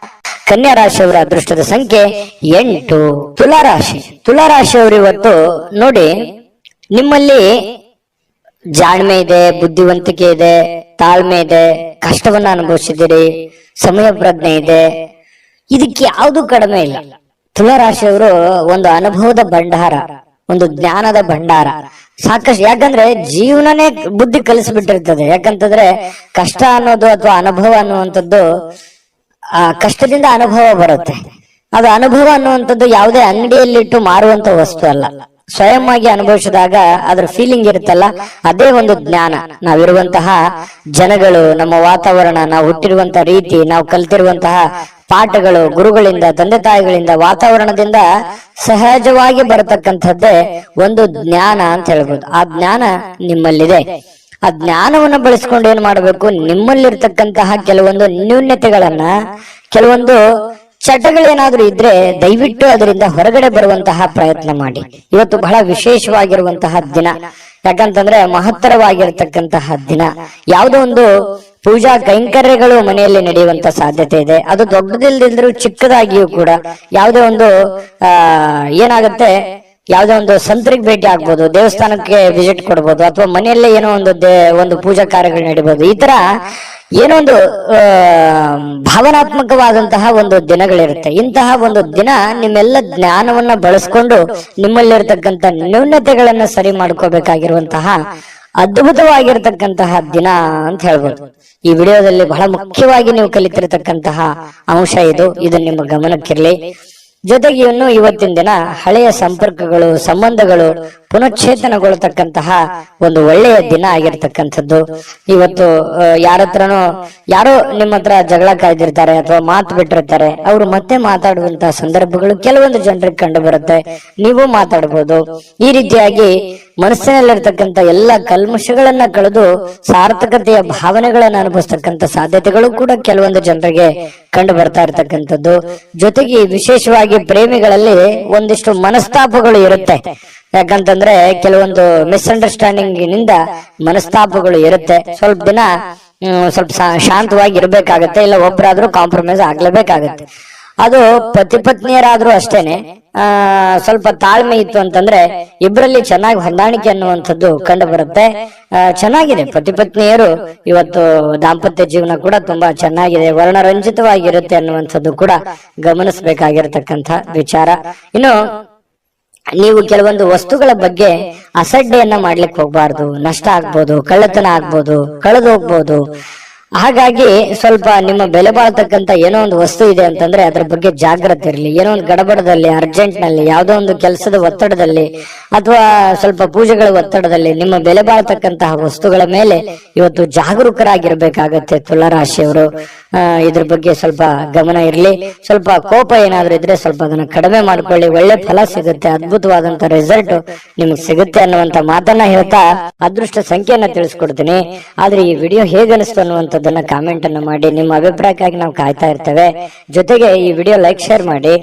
ಕನ್ಯಾ ರಾಶಿಯವರ ಅದೃಷ್ಟದ ಸಂಖ್ಯೆ 8. ತುಲಾರಾಶಿ. ತುಲಾರಾಶಿಯವರು ಇವತ್ತು ನೋಡಿ, ನಿಮ್ಮಲ್ಲಿ ಜಾಣ್ಮೆ ಇದೆ, ಬುದ್ಧಿವಂತಿಕೆ ಇದೆ, ತಾಳ್ಮೆ ಇದೆ, ಕಷ್ಟವನ್ನ ಅನುಭವಿಸಿದ್ದೀರಿ, ಸಮಯ ಪ್ರಜ್ಞೆ ಇದೆ. ಇದಕ್ಕೆ ಯಾವುದು ಕಡಿಮೆ ಇಲ್ಲ. ತುಲಾರಾಶಿಯವರು ಒಂದು ಅನುಭವದ ಭಂಡಾರ, ಒಂದು ಜ್ಞಾನದ ಭಂಡಾರ ಸಾಕಷ್ಟು. ಯಾಕಂದ್ರೆ ಜೀವನನೇ ಬುದ್ಧಿ ಕಲಿಸ್ಬಿಟ್ಟಿರ್ತದೆ. ಯಾಕಂತಂದ್ರೆ ಕಷ್ಟ ಅನ್ನೋದು ಅಥವಾ ಅನುಭವ ಅನ್ನುವಂಥದ್ದು, ಆ ಕಷ್ಟದಿಂದ ಅನುಭವ ಬರುತ್ತೆ. ಅದು ಅನುಭವ ಅನ್ನುವಂಥದ್ದು ಯಾವುದೇ ಅಂಗಡಿಯಲ್ಲಿಟ್ಟು ಮಾರುವಂತ ವಸ್ತು ಅಲ್ಲ. ಸ್ವಯಂ ಆಗಿ ಅನುಭವಿಸಿದಾಗ ಅದ್ರ ಫೀಲಿಂಗ್ ಇರುತ್ತಲ್ಲ, ಅದೇ ಒಂದು ಜ್ಞಾನ. ನಾವಿರುವಂತಹ ಜನಗಳು, ನಮ್ಮ ವಾತಾವರಣ, ನಾವು ಹುಟ್ಟಿರುವಂತಹ ರೀತಿ, ನಾವು ಕಲ್ತಿರುವಂತಹ ಪಾಠಗಳು, ಗುರುಗಳಿಂದ, ತಂದೆ ತಾಯಿಗಳಿಂದ, ವಾತಾವರಣದಿಂದ ಸಹಜವಾಗಿ ಬರತಕ್ಕಂಥದ್ದೇ ಒಂದು ಜ್ಞಾನ ಅಂತ ಹೇಳ್ಬೋದು. ಆ ಜ್ಞಾನ ನಿಮ್ಮಲ್ಲಿದೆ. ಆ ಜ್ಞಾನವನ್ನ ಬಳಸ್ಕೊಂಡು ಏನ್ ಮಾಡಬೇಕು, ನಿಮ್ಮಲ್ಲಿರ್ತಕ್ಕಂತಹ ಕೆಲವೊಂದು ನ್ಯೂನ್ಯತೆಗಳನ್ನ, ಕೆಲವೊಂದು ಚಟಗಳೇನಾದ್ರೂ ಇದ್ರೆ ದಯವಿಟ್ಟು ಅದರಿಂದ ಹೊರಗಡೆ ಬರುವಂತಹ ಪ್ರಯತ್ನ ಮಾಡಿ. ಇವತ್ತು ಬಹಳ ವಿಶೇಷವಾಗಿರುವಂತಹ ದಿನ. ಯಾಕಂತಂದ್ರೆ ಮಹತ್ತರವಾಗಿರ್ತಕ್ಕಂತಹ ದಿನ. ಯಾವುದೋ ಒಂದು ಪೂಜಾ ಕೈಂಕರ್ಯಗಳು ಮನೆಯಲ್ಲಿ ನಡೆಯುವಂತ ಸಾಧ್ಯತೆ ಇದೆ. ಅದು ದೊಡ್ಡದಿಲ್ದಿದ್ರು ಚಿಕ್ಕದಾಗಿಯೂ ಕೂಡ ಯಾವುದೇ ಒಂದು ಏನಾಗುತ್ತೆ, ಯಾವ್ದೋ ಒಂದು ಸಂತರಿಗೆ ಭೇಟಿ ಆಗ್ಬೋದು, ದೇವಸ್ಥಾನಕ್ಕೆ ವಿಸಿಟ್ ಕೊಡ್ಬೋದು, ಅಥವಾ ಮನೆಯಲ್ಲೇ ಏನೋ ಒಂದು ಪೂಜಾ ಕಾರ್ಯಗಳು ನಡೀಬಹುದು. ಈ ತರ ಏನೋ ಒಂದು ಭಾವನಾತ್ಮಕವಾದಂತಹ ಒಂದು ದಿನಗಳಿರುತ್ತೆ. ಇಂತಹ ಒಂದು ದಿನ ನಿಮ್ಮೆಲ್ಲ ಜ್ಞಾನವನ್ನ ಬಳಸ್ಕೊಂಡು ನಿಮ್ಮಲ್ಲಿರ್ತಕ್ಕಂಥ ನ್ಯೂನತೆಗಳನ್ನ ಸರಿ ಮಾಡ್ಕೋಬೇಕಾಗಿರುವಂತಹ ಅದ್ಭುತವಾಗಿರ್ತಕ್ಕಂತಹ ದಿನ ಅಂತ ಹೇಳ್ಬೋದು. ಈ ವಿಡಿಯೋದಲ್ಲಿ ಬಹಳ ಮುಖ್ಯವಾಗಿ ನೀವು ಕಲಿತಿರತಕ್ಕಂತಹ ಅಂಶ ಇದು ನಿಮ್ಮ ಗಮನಕ್ಕಿರ್ಲಿ. ಜೊತೆಗೆ ಇನ್ನು ಇವತ್ತಿನ ದಿನ ಹಳೆಯ ಸಂಪರ್ಕಗಳು, ಸಂಬಂಧಗಳು ಪುನಶ್ಚೇತನಗೊಳ್ಳತಕ್ಕಂತಹ ಒಂದು ಒಳ್ಳೆಯ ದಿನ ಆಗಿರ್ತಕ್ಕಂಥದ್ದು. ಇವತ್ತು ಯಾರೋ ನಿಮ್ಮ ಹತ್ರ ಜಗಳ ಕಾಯ್ದಿರ್ತಾರೆ ಅಥವಾ ಮಾತು ಬಿಟ್ಟಿರ್ತಾರೆ, ಅವರು ಮತ್ತೆ ಮಾತಾಡುವಂತಹ ಸಂದರ್ಭಗಳು ಕೆಲವೊಂದು ಜನರಿಗೆ ಕಂಡು ಬರುತ್ತೆ. ನೀವು ಮಾತಾಡಬಹುದು. ಈ ರೀತಿಯಾಗಿ ಮನಸ್ಸಿನಲ್ಲಿರ್ತಕ್ಕಂಥ ಎಲ್ಲ ಕಲ್ಮಶಗಳನ್ನ ಕಳೆದು ಸಾರ್ಥಕತೆಯ ಭಾವನೆಗಳನ್ನ ಅನುಭವಿಸ್ತಕ್ಕಂಥ ಸಾಧ್ಯತೆಗಳು ಕೂಡ ಕೆಲವೊಂದು ಜನರಿಗೆ ಕಂಡು ಬರ್ತಾ ಇರ್ತಕ್ಕಂಥದ್ದು. ಜೊತೆಗೆ ವಿಶೇಷವಾಗಿ ಪ್ರೇಮಿಗಳಲ್ಲಿ ಒಂದಿಷ್ಟು ಮನಸ್ತಾಪಗಳು ಇರುತ್ತೆ. ಯಾಕಂತಂದ್ರೆ ಕೆಲವೊಂದು ಮಿಸ್ಅಂಡರ್ಸ್ಟ್ಯಾಂಡಿಂಗ್ ನಿಂದ ಮನಸ್ತಾಪಗಳು ಇರುತ್ತೆ. ಸ್ವಲ್ಪ ದಿನ ಸ್ವಲ್ಪ ಶಾಂತವಾಗಿ ಇರ್ಬೇಕಾಗತ್ತೆ, ಇಲ್ಲ ಒಬ್ಬರಾದ್ರೂ ಕಾಂಪ್ರಮೈಸ್ ಆಗ್ಲೇಬೇಕಾಗತ್ತೆ. ಅದು ಪತಿ ಪತ್ನಿಯರಾದ್ರೂ ಅಷ್ಟೇನೆ. ಸ್ವಲ್ಪ ತಾಳ್ಮೆ ಇತ್ತು ಅಂತಂದ್ರೆ ಇಬ್ಬರಲ್ಲಿ ಚೆನ್ನಾಗಿ ಹೊಂದಾಣಿಕೆ ಅನ್ನುವಂಥದ್ದು ಕಂಡು ಬರುತ್ತೆ. ಚೆನ್ನಾಗಿದೆ, ಪತಿ ಪತ್ನಿಯರು ಇವತ್ತು ದಾಂಪತ್ಯ ಜೀವನ ಕೂಡ ತುಂಬಾ ಚೆನ್ನಾಗಿದೆ, ವರ್ಣರಂಜಿತವಾಗಿರುತ್ತೆ ಅನ್ನುವಂಥದ್ದು ಕೂಡ ಗಮನಿಸಬೇಕಾಗಿರತಕ್ಕಂಥ ವಿಚಾರ. ಇನ್ನು ನೀವು ಕೆಲವೊಂದು ವಸ್ತುಗಳ ಬಗ್ಗೆ ಅಸಡ್ಡೆಯನ್ನ ಮಾಡ್ಲಿಕ್ಕೆ ಹೋಗ್ಬಾರ್ದು. ನಷ್ಟ ಆಗ್ಬೋದು, ಕಳ್ಳತನ ಆಗ್ಬೋದು, ಕಳೆದು ಹೋಗ್ಬೋದು. ಹಾಗಾಗಿ ಸ್ವಲ್ಪ ನಿಮ್ಮ ಬೆಲೆ ಬಾಳ್ತಕ್ಕಂತ ಏನೋ ಒಂದು ವಸ್ತು ಇದೆ ಅಂತಂದ್ರೆ ಅದ್ರ ಬಗ್ಗೆ ಜಾಗ್ರತೆ ಇರಲಿ. ಏನೋ ಒಂದು ಗಡಬಡದಲ್ಲಿ, ಅರ್ಜೆಂಟ್ ನಲ್ಲಿ, ಯಾವುದೋ ಒಂದು ಕೆಲಸದ ಒತ್ತಡದಲ್ಲಿ ಅಥವಾ ಸ್ವಲ್ಪ ಪೂಜೆಗಳ ಒತ್ತಡದಲ್ಲಿ ನಿಮ್ಮ ಬೆಲೆ ಬಾಳ್ತಕ್ಕಂತಹ ವಸ್ತುಗಳ ಮೇಲೆ ಇವತ್ತು ಜಾಗರೂಕರಾಗಿರ್ಬೇಕಾಗತ್ತೆ ತುಲಾರಾಶಿಯವರು. ಇದ್ರ ಬಗ್ಗೆ ಸ್ವಲ್ಪ ಗಮನ ಇರಲಿ. ಸ್ವಲ್ಪ ಕೋಪ ಏನಾದ್ರೂ ಇದ್ರೆ ಸ್ವಲ್ಪ ಅದನ್ನ ಕಡಿಮೆ ಮಾಡ್ಕೊಳ್ಳಿ. ಒಳ್ಳೆ ಫಲ ಸಿಗುತ್ತೆ, ಅದ್ಭುತವಾದಂತ ರಿಸಲ್ಟ್ ನಿಮ್ಗೆ ಸಿಗುತ್ತೆ ಅನ್ನುವಂತ ಮಾತನ್ನ ಹೇಳ್ತಾ ಅದೃಷ್ಟ ಸಂಖ್ಯೆಯನ್ನ ತಿಳಿಸ್ಕೊಡ್ತೀನಿ. ಆದ್ರೆ ಈ ವಿಡಿಯೋ ಹೇಗನಿಸ್ತು ಅನ್ನುವಂಥದ್ದನ್ನ ಕಾಮೆಂಟ್ ಅನ್ನ ಮಾಡಿ. ನಿಮ್ಮ ಅಭಿಪ್ರಾಯಕ್ಕಾಗಿ ನಾವು ಕಾಯ್ತಾ ಇರ್ತೇವೆ. ಜೊತೆಗೆ ಈ ವಿಡಿಯೋ ಲೈಕ್, ಶೇರ್ ಮಾಡಿ.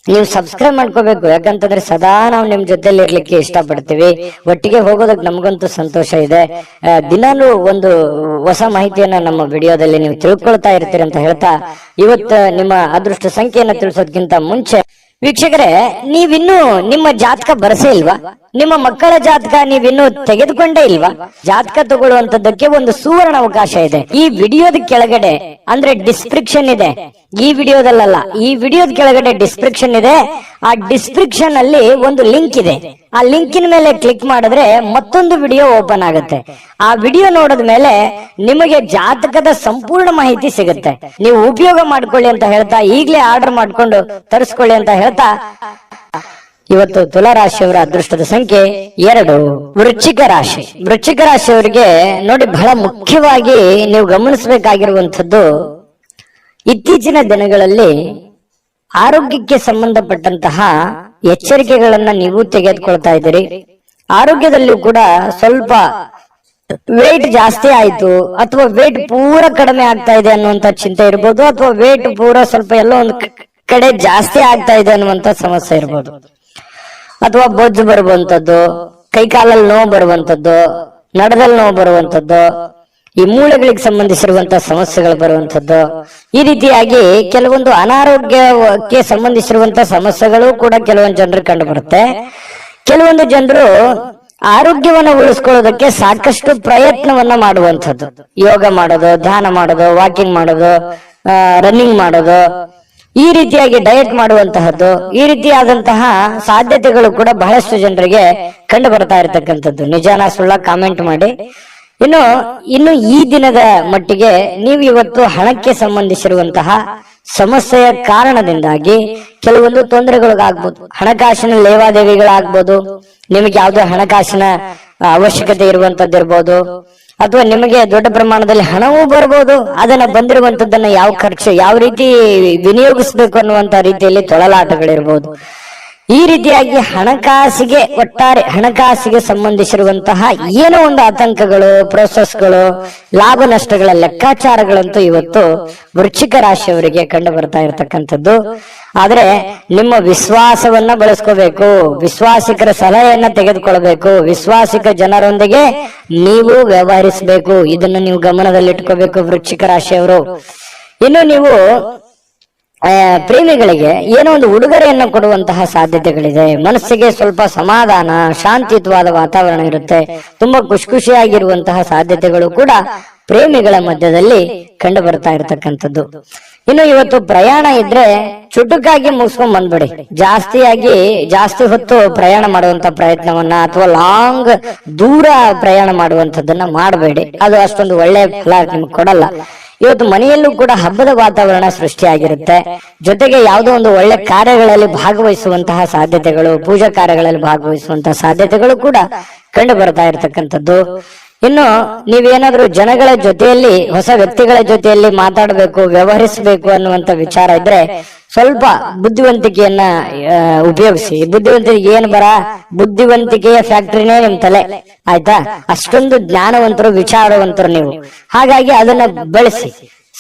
ನೀವು ಸಬ್ಸ್ಕ್ರೈಬ್ ಮಾಡ್ಕೋಬೇಕು. ಯಾಕಂತಂದ್ರೆ ಸದಾ ನಾವು ನಿಮ್ ಜೊತೆಲಿ ಇರ್ಲಿಕ್ಕೆ ಇಷ್ಟಪಡ್ತೀವಿ. ಒಟ್ಟಿಗೆ ಹೋಗೋದಕ್ಕೆ ನಮಗಂತೂ ಸಂತೋಷ ಇದೆ. ದಿನಾಲೂ ಒಂದು ಹೊಸ ಮಾಹಿತಿಯನ್ನ ನಮ್ಮ ವಿಡಿಯೋದಲ್ಲಿ ನೀವು ತಿಳ್ಕೊಳ್ತಾ ಇರ್ತೀರಿ ಅಂತ ಹೇಳ್ತಾ ಇವತ್ತು ನಿಮ್ಮ ಅದೃಷ್ಟ ಸಂಖ್ಯೆಯನ್ನ ತಿಳಿಸೋದಕ್ಕಿಂತ ಮುಂಚೆ ವೀಕ್ಷಕರೇ, ನೀವಿನ್ನೂ ನಿಮ್ಮ ಜಾತಕ ಬರಸೇ ಇಲ್ವಾ? ನಿಮ್ಮ ಮಕ್ಕಳ ಜಾತಕ ನೀವಿನ್ನೂ ತೆಗೆದುಕೊಂಡೇ ಇಲ್ವಾ? ಜಾತಕ ತಗೊಳ್ಳುವಂತದ್ದಕ್ಕೆ ಒಂದು ಸುವರ್ಣ ಅವಕಾಶ ಇದೆ. ಈ ವಿಡಿಯೋದ ಕೆಳಗಡೆ ಅಂದ್ರೆ ಡಿಸ್ಕ್ರಿಪ್ಷನ್ ಇದೆ. ಈ ವಿಡಿಯೋದಲ್ಲ, ಈ ವಿಡಿಯೋದ ಕೆಳಗಡೆ ಡಿಸ್ಕ್ರಿಪ್ಷನ್ ಇದೆ. ಆ ಡಿಸ್ಕ್ರಿಪ್ಷನ್ ಅಲ್ಲಿ ಒಂದು ಲಿಂಕ್ ಇದೆ. ಆ ಲಿಂಕಿನ ಮೇಲೆ ಕ್ಲಿಕ್ ಮಾಡಿದ್ರೆ ಮತ್ತೊಂದು ವಿಡಿಯೋ ಓಪನ್ ಆಗುತ್ತೆ. ಆ ವಿಡಿಯೋ ನೋಡಿದ ಮೇಲೆ ನಿಮಗೆ ಜಾತಕದ ಸಂಪೂರ್ಣ ಮಾಹಿತಿ ಸಿಗುತ್ತೆ. ನೀವು ಉಪಯೋಗ ಮಾಡ್ಕೊಳ್ಳಿ ಅಂತ ಹೇಳ್ತಾ, ಈಗಲೇ ಆರ್ಡರ್ ಮಾಡ್ಕೊಂಡು ತರಿಸ್ಕೊಳ್ಳಿ ಅಂತ ಹೇಳ್ತಾ, ಇವತ್ತು ತುಲಾ ರಾಶಿಯವರ ಅದೃಷ್ಟದ ಸಂಖ್ಯೆ 2. ವೃಶ್ಚಿಕ ರಾಶಿ. ವೃಶ್ಚಿಕ ರಾಶಿಯವರಿಗೆ ನೋಡಿ, ಬಹಳ ಮುಖ್ಯವಾಗಿ ನೀವು ಗಮನಿಸಬೇಕಾಗಿರುವಂತದ್ದು, ಇತ್ತೀಚಿನ ದಿನಗಳಲ್ಲಿ ಆರೋಗ್ಯಕ್ಕೆ ಸಂಬಂಧಪಟ್ಟಂತಹ ಎಚ್ಚರಿಕೆಗಳನ್ನ ನೀವು ತೆಗೆದುಕೊಳ್ತಾ ಇದ್ದೀರಿ. ಆರೋಗ್ಯದಲ್ಲೂ ಕೂಡ ಸ್ವಲ್ಪ ವೇಟ್ ಜಾಸ್ತಿ ಆಯ್ತು ಅಥವಾ ವೇಟ್ ಪೂರ ಕಡಿಮೆ ಆಗ್ತಾ ಇದೆ ಅನ್ನುವಂತ ಚಿಂತೆ ಇರ್ಬೋದು, ಅಥವಾ ವೇಟ್ ಪೂರ ಸ್ವಲ್ಪ ಎಲ್ಲೋ ಒಂದು ಕಡೆ ಜಾಸ್ತಿ ಆಗ್ತಾ ಇದೆ ಅನ್ನುವಂತ ಸಮಸ್ಯೆ ಇರ್ಬೋದು, ಅಥವಾ ಬೊಜ್ಜು ಬರುವಂತದ್ದು, ಕೈಕಾಲಲ್ಲಿ ನೋವು ಬರುವಂತದ್ದು, ನಡದಲ್ಲಿ ನೋವು ಬರುವಂತದ್ದು, ಈ ಮೂಳೆಗಳಿಗೆ ಸಂಬಂಧಿಸಿರುವಂತಹ ಸಮಸ್ಯೆಗಳು ಬರುವಂತದ್ದು. ಈ ರೀತಿಯಾಗಿ ಕೆಲವೊಂದು ಅನಾರೋಗ್ಯಕ್ಕೆ ಸಂಬಂಧಿಸಿರುವಂತಹ ಸಮಸ್ಯೆಗಳು ಕೂಡ ಕೆಲವೊಂದು ಜನರು ಕಂಡು ಬರುತ್ತೆ. ಕೆಲವೊಂದು ಜನರು ಆರೋಗ್ಯವನ್ನ ಉಳಿಸ್ಕೊಳ್ಳೋದಕ್ಕೆ ಸಾಕಷ್ಟು ಪ್ರಯತ್ನವನ್ನ ಮಾಡುವಂಥದ್ದು. ಯೋಗ ಮಾಡೋದು, ಧ್ಯಾನ ಮಾಡೋದು, ವಾಕಿಂಗ್ ಮಾಡೋದು, ರನ್ನಿಂಗ್ ಮಾಡೋದು, ಈ ರೀತಿಯಾಗಿ ಡಯಟ್ ಮಾಡುವಂತಹದ್ದು, ಈ ರೀತಿಯಾದಂತಹ ಸಾಧ್ಯತೆಗಳು ಕೂಡ ಬಹಳಷ್ಟು ಜನರಿಗೆ ಕಂಡು ಬರ್ತಾ ಇರತಕ್ಕಂಥದ್ದು. ನಿಜಾನ ಸುಳ್ಳ ಕಾಮೆಂಟ್ ಮಾಡಿ. ಇನ್ನು ಈ ದಿನದ ಮಟ್ಟಿಗೆ ನೀವು ಇವತ್ತು ಹಣಕ್ಕೆ ಸಂಬಂಧಿಸಿರುವಂತಹ ಸಮಸ್ಯೆಯ ಕಾರಣದಿಂದಾಗಿ ಕೆಲವೊಂದು ತೊಂದರೆಗಳಾಗ್ಬೋದು. ಹಣಕಾಸಿನ ಲೇವಾದೇವಿಗಳಾಗ್ಬೋದು, ನಿಮಗೆ ಯಾವುದೋ ಹಣಕಾಸಿನ ಅವಶ್ಯಕತೆ ಇರುವಂತದ್ದಿರ್ಬೋದು, ಅಥವಾ ನಿಮಗೆ ದೊಡ್ಡ ಪ್ರಮಾಣದಲ್ಲಿ ಹಣವೂ ಬರ್ಬೋದು. ಅದನ್ನ ಬಂದಿರುವಂತದ್ದನ್ನ ಯಾವ ರೀತಿ ವಿನಿಯೋಗಿಸ್ಬೇಕು ಅನ್ನುವಂತ ರೀತಿಯಲ್ಲಿ ತೊಳಲಾಟಗಳಿರ್ಬೋದು. ಈ ರೀತಿಯಾಗಿ ಒಟ್ಟಾರೆ ಹಣಕಾಸಿಗೆ ಸಂಬಂಧಿಸಿರುವಂತಹ ಏನೋ ಒಂದು ಆತಂಕಗಳು, ಪ್ರೋಸೆಸ್ಗಳು, ಲಾಭ ನಷ್ಟಗಳ ಲೆಕ್ಕಾಚಾರಗಳಂತೂ ಇವತ್ತು ವೃಶ್ಚಿಕ ರಾಶಿಯವರಿಗೆ ಕಂಡು ಬರ್ತಾ ಇರತಕ್ಕಂಥದ್ದು. ಆದ್ರೆ ನಿಮ್ಮ ವಿಶ್ವಾಸವನ್ನ ಬಳಸ್ಕೋಬೇಕು, ವಿಶ್ವಾಸಿಕರ ಸಲಹೆಯನ್ನ ತೆಗೆದುಕೊಳ್ಬೇಕು, ವಿಶ್ವಾಸಿಕ ಜನರೊಂದಿಗೆ ನೀವು ವ್ಯವಹರಿಸಬೇಕು. ಇದನ್ನು ನೀವು ಗಮನದಲ್ಲಿಟ್ಕೋಬೇಕು ವೃಶ್ಚಿಕ ರಾಶಿಯವರು. ಇನ್ನು ನೀವು ಪ್ರೇಮಿಗಳಿಗೆ ಏನೋ ಒಂದು ಉಡುಗೊರೆಯನ್ನು ಕೊಡುವಂತಹ ಸಾಧ್ಯತೆಗಳಿದೆ. ಮನಸ್ಸಿಗೆ ಸ್ವಲ್ಪ ಸಮಾಧಾನ, ಶಾಂತಿಯುತವಾದ ವಾತಾವರಣ ಇರುತ್ತೆ. ತುಂಬಾ ಖುಷಿಯಾಗಿರುವಂತಹ ಸಾಧ್ಯತೆಗಳು ಕೂಡ ಪ್ರೇಮಿಗಳ ಮಧ್ಯದಲ್ಲಿ ಕಂಡು ಬರ್ತಾ ಇರತಕ್ಕಂಥದ್ದು. ಇನ್ನು ಇವತ್ತು ಪ್ರಯಾಣ ಇದ್ರೆ ಚುಟುಕಾಗಿ ಮುಗಿಸ್ಕೊಂಡ್ ಬಂದ್ಬಿಡಿ. ಜಾಸ್ತಿ ಹೊತ್ತು ಪ್ರಯಾಣ ಮಾಡುವಂತ ಪ್ರಯತ್ನವನ್ನ ಅಥವಾ ಲಾಂಗ್ ದೂರ ಪ್ರಯಾಣ ಮಾಡುವಂತದ್ದನ್ನ ಮಾಡಬೇಡಿ. ಅದು ಅಷ್ಟೊಂದು ಒಳ್ಳೆ ಫಲ ನಿಮ್ಗೆ ಕೊಡಲ್ಲ. ಇವತ್ತು ಮನೆಯಲ್ಲೂ ಕೂಡ ಹಬ್ಬದ ವಾತಾವರಣ ಸೃಷ್ಟಿಯಾಗಿರುತ್ತೆ. ಜೊತೆಗೆ ಯಾವುದೋ ಒಂದು ಒಳ್ಳೆ ಕಾರ್ಯಗಳಲ್ಲಿ ಭಾಗವಹಿಸುವಂತಹ ಸಾಧ್ಯತೆಗಳು, ಪೂಜಾ ಕಾರ್ಯಗಳಲ್ಲಿ ಭಾಗವಹಿಸುವಂತಹ ಸಾಧ್ಯತೆಗಳು ಕೂಡ ಕಂಡು ಬರ್ತಾ ಇರತಕ್ಕಂಥದ್ದು. ಇನ್ನು ನೀವೇನಾದ್ರೂ ಜನಗಳ ಜೊತೆಯಲ್ಲಿ, ಹೊಸ ವ್ಯಕ್ತಿಗಳ ಜೊತೆಯಲ್ಲಿ ಮಾತಾಡಬೇಕು, ವ್ಯವಹರಿಸಬೇಕು ಅನ್ನುವಂತ ವಿಚಾರ ಇದ್ರೆ ಸ್ವಲ್ಪ ಬುದ್ಧಿವಂತಿಕೆಯನ್ನ ಉಪಯೋಗಿಸಿ. ಬುದ್ಧಿವಂತಿಕೆ ಏನು ಬುದ್ಧಿವಂತಿಕೆಯ ಫ್ಯಾಕ್ಟ್ರಿನೇ ನಿಮ್ ತಲೆ, ಆಯ್ತಾ? ಅಷ್ಟೊಂದು ಜ್ಞಾನವಂತರು, ವಿಚಾರವಂತರು ನೀವು. ಹಾಗಾಗಿ ಅದನ್ನ ಬೆಳೆಸಿ.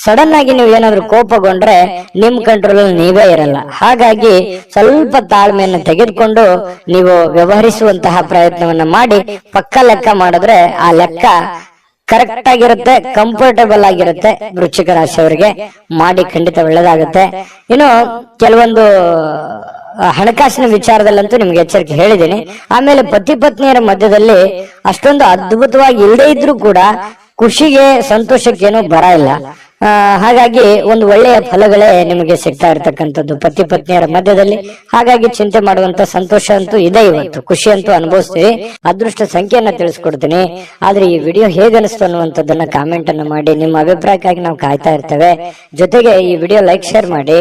ಸಡನ್ ಆಗಿ ನೀವು ಏನಾದ್ರು ಕೋಪಗೊಂಡ್ರೆ ನಿಮ್ ಕಂಟ್ರೋಲ್ ನೀವೇ ಇರಲ್ಲ. ಹಾಗಾಗಿ ಸ್ವಲ್ಪ ತಾಳ್ಮೆಯನ್ನು ತೆಗೆದುಕೊಂಡು ನೀವು ವ್ಯವಹರಿಸುವಂತಹ ಪ್ರಯತ್ನವನ್ನ ಮಾಡಿ. ಪಕ್ಕ ಲೆಕ್ಕ ಮಾಡಿದ್ರೆ ಆ ಲೆಕ್ಕ ಕರೆಕ್ಟ್ ಆಗಿರುತ್ತೆ, ಕಂಫರ್ಟೇಬಲ್ ಆಗಿರುತ್ತೆ. ವೃಶ್ಚಿಕ ರಾಶಿಯವರಿಗೆ ಮಾಡಿ ಖಂಡಿತ ಒಳ್ಳೇದಾಗುತ್ತೆ. ಇನ್ನು ಕೆಲವೊಂದು ಹಣಕಾಸಿನ ವಿಚಾರದಲ್ಲಂತೂ ನಿಮ್ಗೆ ಎಚ್ಚರಿಕೆ ಹೇಳಿದ್ದೀನಿ. ಆಮೇಲೆ ಪತಿ ಪತ್ನಿಯರ ಮಧ್ಯದಲ್ಲಿ ಅಷ್ಟೊಂದು ಅದ್ಭುತವಾಗಿ ಇಲ್ಲದೆ ಇದ್ರೂ ಕೂಡ ಖುಷಿಗೆ, ಸಂತೋಷಕ್ಕೇನು ಬರ ಇಲ್ಲ. ಹಾಗಾಗಿ ಒಂದು ಒಳ್ಳೆಯ ಫಲಗಳೇ ನಿಮಗೆ ಸಿಗ್ತಾ ಇರ್ತಕ್ಕಂಥದ್ದು ಪತಿ ಪತ್ನಿಯರ ಮಧ್ಯದಲ್ಲಿ. ಹಾಗಾಗಿ ಚಿಂತೆ ಮಾಡುವಂತ ಸಂತೋಷ ಅಂತೂ ಇದೆ. ಇವತ್ತು ಖುಷಿ ಅಂತೂ ಅನುಭವಿಸ್ತೀವಿ. ಅದೃಷ್ಟ ಸಂಖ್ಯೆಯನ್ನ ತಿಳಿಸ್ಕೊಡ್ತೀನಿ. ಆದ್ರೆ ಈ ವಿಡಿಯೋ ಹೇಗನಿಸ್ತು ಅನ್ನುವಂಥದ್ದನ್ನ ಕಾಮೆಂಟ್ ಅನ್ನು ಮಾಡಿ. ನಿಮ್ಮ ಅಭಿಪ್ರಾಯಕ್ಕಾಗಿ ನಾವು ಕಾಯ್ತಾ ಇರ್ತೇವೆ. ಜೊತೆಗೆ ಈ ವಿಡಿಯೋ ಲೈಕ್, ಶೇರ್ ಮಾಡಿ.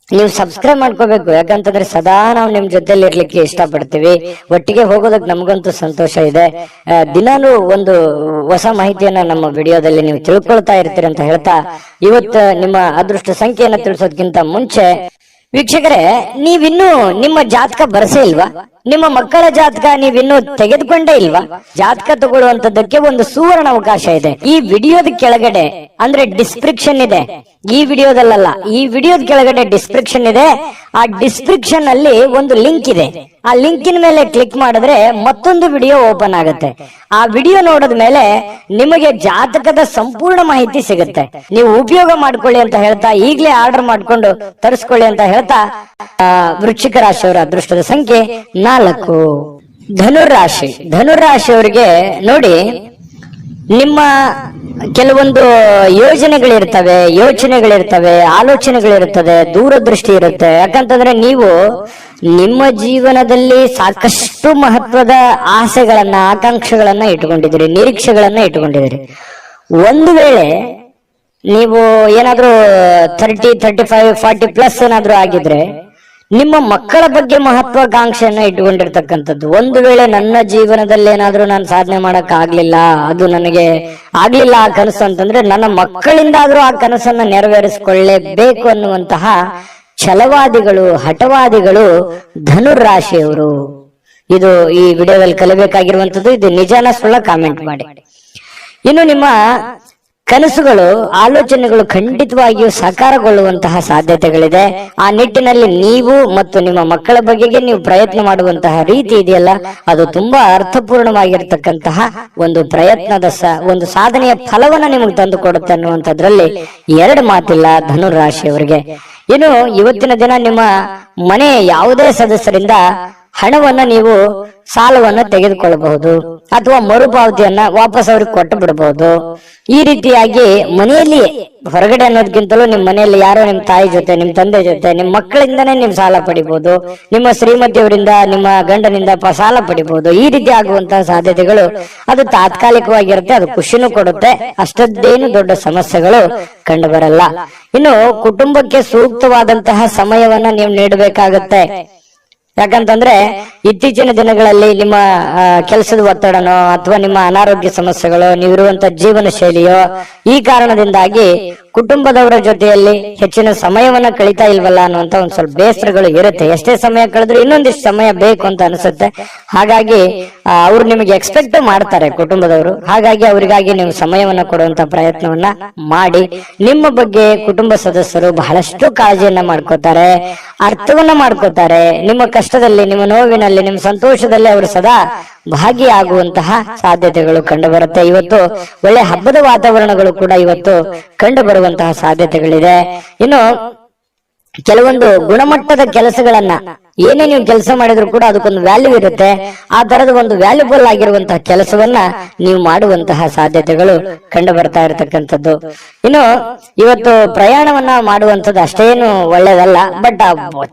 ನೀವು ಸಬ್ಸ್ಕ್ರೈಬ್ ಮಾಡ್ಕೋಬೇಕು. ಯಾಕಂತಂದ್ರೆ ಸದಾ ನಾವು ನಿಮ್ ಜೊತೆಲಿ ಇರ್ಲಿಕ್ಕೆ ಇಷ್ಟಪಡ್ತೀವಿ. ಒಟ್ಟಿಗೆ ಹೋಗೋದಕ್ಕೆ ನಮಗಂತೂ ಸಂತೋಷ ಇದೆ. ದಿನಾನು ಒಂದು ಹೊಸ ಮಾಹಿತಿಯನ್ನ ನಮ್ಮ ವಿಡಿಯೋದಲ್ಲಿ ನೀವು ತಿಳ್ಕೊಳ್ತಾ ಇರ್ತೀರಿ ಅಂತ ಹೇಳ್ತಾ, ಇವತ್ತು ನಿಮ್ಮ ಅದೃಷ್ಟ ಸಂಖ್ಯೆಯನ್ನ ತಿಳಿಸೋದಕ್ಕಿಂತ ಮುಂಚೆ ವೀಕ್ಷಕರೇ, ನೀವಿನ್ನೂ ನಿಮ್ಮ ಜಾತಕ ಬರಸೇ ಇಲ್ವಾ? ನಿಮ್ಮ ಮಕ್ಕಳ ಜಾತಕ ನೀವಿನ್ನೂ ತೆಗೆದುಕೊಂಡೇ ಇಲ್ವಾ? ಜಾತಕ ತಗೊಳ್ಳುವಂತದ್ದಕ್ಕೆ ಒಂದು ಸುವರ್ಣ ಅವಕಾಶ ಇದೆ. ಈ ವಿಡಿಯೋದ ಕೆಳಗಡೆ, ಅಂದ್ರೆ ಡಿಸ್ಕ್ರಿಪ್ಷನ್ ಇದೆ, ಈ ವಿಡಿಯೋದಲ್ಲ, ಈ ವಿಡಿಯೋದ ಕೆಳಗಡೆ ಡಿಸ್ಕ್ರಿಪ್ಷನ್ ಇದೆ. ಆ ಡಿಸ್ಕ್ರಿಪ್ಷನ್ ಅಲ್ಲಿ ಒಂದು ಲಿಂಕ್ ಇದೆ. ಆ ಲಿಂಕಿನ ಮೇಲೆ ಕ್ಲಿಕ್ ಮಾಡಿದ್ರೆ ಮತ್ತೊಂದು ವಿಡಿಯೋ ಓಪನ್ ಆಗುತ್ತೆ. ಆ ವಿಡಿಯೋ ನೋಡಿದ ಮೇಲೆ ನಿಮಗೆ ಜಾತಕದ ಸಂಪೂರ್ಣ ಮಾಹಿತಿ ಸಿಗುತ್ತೆ. ನೀವು ಉಪಯೋಗ ಮಾಡ್ಕೊಳ್ಳಿ ಅಂತ ಹೇಳ್ತಾ, ಈಗಲೇ ಆರ್ಡರ್ ಮಾಡ್ಕೊಂಡು ತರಿಸ್ಕೊಳ್ಳಿ ಅಂತ ಹೇಳ್ತಾ, ವೃಶ್ಚಿಕ ರಾಶಿಯವರ ಅದೃಷ್ಟದ ಸಂಖ್ಯೆ 4. ಧನುರಾಶಿ. ಧನುರಾಶಿಯವರಿಗೆ ನೋಡಿ, ನಿಮ್ಮ ಕೆಲವೊಂದು ಯೋಚನೆಗಳಿರ್ತವೆ, ಆಲೋಚನೆಗಳಿರ್ತದೆ, ದೂರದೃಷ್ಟಿ ಇರುತ್ತೆ. ಯಾಕಂತಂದ್ರೆ ನೀವು ನಿಮ್ಮ ಜೀವನದಲ್ಲಿ ಸಾಕಷ್ಟು ಮಹತ್ವದ ಆಸೆಗಳನ್ನ, ಆಕಾಂಕ್ಷೆಗಳನ್ನ ಇಟ್ಕೊಂಡಿದ್ದೀರಿ, ನಿರೀಕ್ಷೆಗಳನ್ನ ಇಟ್ಕೊಂಡಿದ್ದೀರಿ. ಒಂದು ವೇಳೆ ನೀವು ಏನಾದ್ರೂ 30, 35, 40 ಪ್ಲಸ್ ಏನಾದ್ರೂ ಆಗಿದ್ರೆ ನಿಮ್ಮ ಮಕ್ಕಳ ಬಗ್ಗೆ ಮಹತ್ವಾಕಾಂಕ್ಷೆಯನ್ನ ಇಟ್ಕೊಂಡಿರ್ತಕ್ಕಂಥದ್ದು. ಒಂದು ವೇಳೆ ನನ್ನ ಜೀವನದಲ್ಲಿ ಏನಾದ್ರೂ ನಾನು ಸಾಧನೆ ಮಾಡಕ್ ಆಗ್ಲಿಲ್ಲ, ಅದು ನನಗೆ ಆಗ್ಲಿಲ್ಲ ಆ ಕನಸು ಅಂತಂದ್ರೆ, ನನ್ನ ಮಕ್ಕಳಿಂದಾದ್ರೂ ಆ ಕನಸನ್ನ ನೆರವೇರಿಸಿಕೊಳ್ಳೇಬೇಕು ಅನ್ನುವಂತಹ ಛಲವಾದಿಗಳು, ಹಠವಾದಿಗಳು ಧನುರಾಶಿಯವರು. ಇದು ಈ ವಿಡಿಯೋದಲ್ಲಿ ಕಲಿಬೇಕಾಗಿರುವಂತದ್ದು. ಇದು ನಿಜಾನ ಸುಳ್ಳ ಕಾಮೆಂಟ್ ಮಾಡಿ. ಇನ್ನು ನಿಮ್ಮ ಕನಸುಗಳು, ಆಲೋಚನೆಗಳು ಖಂಡಿತವಾಗಿಯೂ ಸಾಕಾರಗೊಳ್ಳುವಂತಹ ಸಾಧ್ಯತೆಗಳಿದೆ. ಆ ನಿಟ್ಟಿನಲ್ಲಿ ನೀವು ಮತ್ತು ನಿಮ್ಮ ಮಕ್ಕಳ ಬಗೆಗೆ ನೀವು ಪ್ರಯತ್ನ ಮಾಡುವಂತಹ ರೀತಿ ಇದೆಯಲ್ಲ, ಅದು ತುಂಬಾ ಅರ್ಥಪೂರ್ಣವಾಗಿರ್ತಕ್ಕಂತಹ ಒಂದು ಪ್ರಯತ್ನದ ಒಂದು ಸಾಧನೆಯ ಫಲವನ್ನ ನಿಮಗೆ ತಂದು ಕೊಡುತ್ತೆ ಅನ್ನುವಂಥದ್ರಲ್ಲಿ ಎರಡು ಮಾತಿಲ್ಲ ಧನುರಾಶಿಯವರಿಗೆ. ಇನ್ನು ಇವತ್ತಿನ ದಿನ ನಿಮ್ಮ ಮನೆ ಯಾವುದೇ ಸದಸ್ಯರಿಂದ ಹಣವನ್ನ ನೀವು ಸಾಲವನ್ನ ತೆಗೆದುಕೊಳ್ಳಬಹುದು ಅಥವಾ ಮರುಪಾವತಿಯನ್ನ ವಾಪಸ್ ಅವ್ರಿಗೆ ಕೊಟ್ಟು ಬಿಡಬಹುದು. ಈ ರೀತಿಯಾಗಿ ಮನೆಯಲ್ಲಿ, ಹೊರಗಡೆ ಅನ್ನೋದಕ್ಕಿಂತಲೂ ನಿಮ್ಮ ಮನೆಯಲ್ಲಿ ಯಾರೋ ನಿಮ್ಮ ತಾಯಿ ಜೊತೆ, ನಿಮ್ಮ ತಂದೆ ಜೊತೆ, ನಿಮ್ಮ ಮಕ್ಕಳಿಂದನೇ ನೀವು ಸಾಲ ಪಡಿಬಹುದು. ನಿಮ್ಮ ಶ್ರೀಮತಿಯವರಿಂದ, ನಿಮ್ಮ ಗಂಡನಿಂದ ಸಾಲ ಪಡಿಬಹುದು. ಈ ರೀತಿ ಆಗುವಂತಹ ಸಾಧ್ಯತೆಗಳು ಅದು ತಾತ್ಕಾಲಿಕವಾಗಿರುತ್ತೆ. ಅದು ಖುಷಿನೂ ಕೊಡುತ್ತೆ. ಅಷ್ಟದ್ದೇನು ದೊಡ್ಡ ಸಮಸ್ಯೆಗಳು ಕಂಡು ಬರಲ್ಲ. ಇನ್ನು ಕುಟುಂಬಕ್ಕೆ ಸೂಕ್ತವಾದಂತಹ ಸಮಯವನ್ನ ನೀವು ನೀಡಬೇಕಾಗತ್ತೆ. ಯಾಕಂತಂದ್ರೆ ಇತ್ತೀಚಿನ ದಿನಗಳಲ್ಲಿ ನಿಮ್ಮ ಕೆಲಸದ ಒತ್ತಡನೋ ಅಥವಾ ನಿಮ್ಮ ಅನಾರೋಗ್ಯ ಸಮಸ್ಯೆಗಳು, ನೀವಿರುವಂತ ಜೀವನ ಶೈಲಿಯೋ, ಈ ಕಾರಣದಿಂದಾಗಿ ಕುಟುಂಬದವರ ಜೊತೆಯಲ್ಲಿ ಹೆಚ್ಚಿನ ಸಮಯವನ್ನ ಕಳೀತಾ ಇಲ್ವಲ್ಲ ಅನ್ನುವಂತ ಒಂದ್ ಸ್ವಲ್ಪ ಬೇಸರಗಳು ಇರುತ್ತೆ. ಎಷ್ಟೇ ಸಮಯ ಕಳೆದ್ರು ಇನ್ನೊಂದಿಷ್ಟು ಸಮಯ ಬೇಕು ಅಂತ ಅನಿಸುತ್ತೆ. ಹಾಗಾಗಿ ಅವ್ರು ನಿಮಗೆ ಎಕ್ಸ್ಪೆಕ್ಟ್ ಮಾಡ್ತಾರೆ ಕುಟುಂಬದವರು. ಹಾಗಾಗಿ ಅವರಿಗಾಗಿ ನೀವು ಸಮಯವನ್ನ ಕೊಡುವಂತ ಪ್ರಯತ್ನವನ್ನ ಮಾಡಿ. ನಿಮ್ಮ ಬಗ್ಗೆ ಕುಟುಂಬ ಸದಸ್ಯರು ಬಹಳಷ್ಟು ಕಾಳಜಿಯನ್ನ ಮಾಡ್ಕೋತಾರೆ, ಅರ್ಥವನ್ನ ಮಾಡ್ಕೋತಾರೆ. ನಿಮ್ಮ ಕಷ್ಟದಲ್ಲಿ, ನಿಮ್ಮ ನೋವಿನಲ್ಲಿ, ನಿಮ್ಮ ಸಂತೋಷದಲ್ಲಿ ಅವರು ಸದಾ ಭಾಗಿಯಾಗುವಂತಹ ಸಾಧ್ಯತೆಗಳು ಕಂಡು ಬರುತ್ತೆ. ಇವತ್ತು ಒಳ್ಳೆ ಹಬ್ಬದ ವಾತಾವರಣಗಳು ಕೂಡ ಇವತ್ತು ಕಂಡು ಬರುವಂತಹ ಸಾಧ್ಯತೆಗಳಿದೆ. ಇನ್ನು ಕೆಲವೊಂದು ಗುಣಮಟ್ಟದ ಕೆಲಸಗಳನ್ನ ಏನೇ ನೀವು ಕೆಲಸ ಮಾಡಿದ್ರು ಕೂಡ ಅದಕ್ಕೊಂದು ವ್ಯಾಲ್ಯೂ ಇರುತ್ತೆ. ಆ ತರದ ಒಂದು ವ್ಯಾಲ್ಯೂಬಲ್ ಆಗಿರುವಂತಹ ಕೆಲಸವನ್ನ ನೀವು ಮಾಡುವಂತಹ ಸಾಧ್ಯತೆಗಳು ಕಂಡು ಬರ್ತಾ ಇರತಕ್ಕಂಥದ್ದು. ಇನ್ನು ಇವತ್ತು ಪ್ರಯಾಣವನ್ನ ಮಾಡುವಂಥದ್ದು ಅಷ್ಟೇನು ಒಳ್ಳೇದಲ್ಲ, ಬಟ್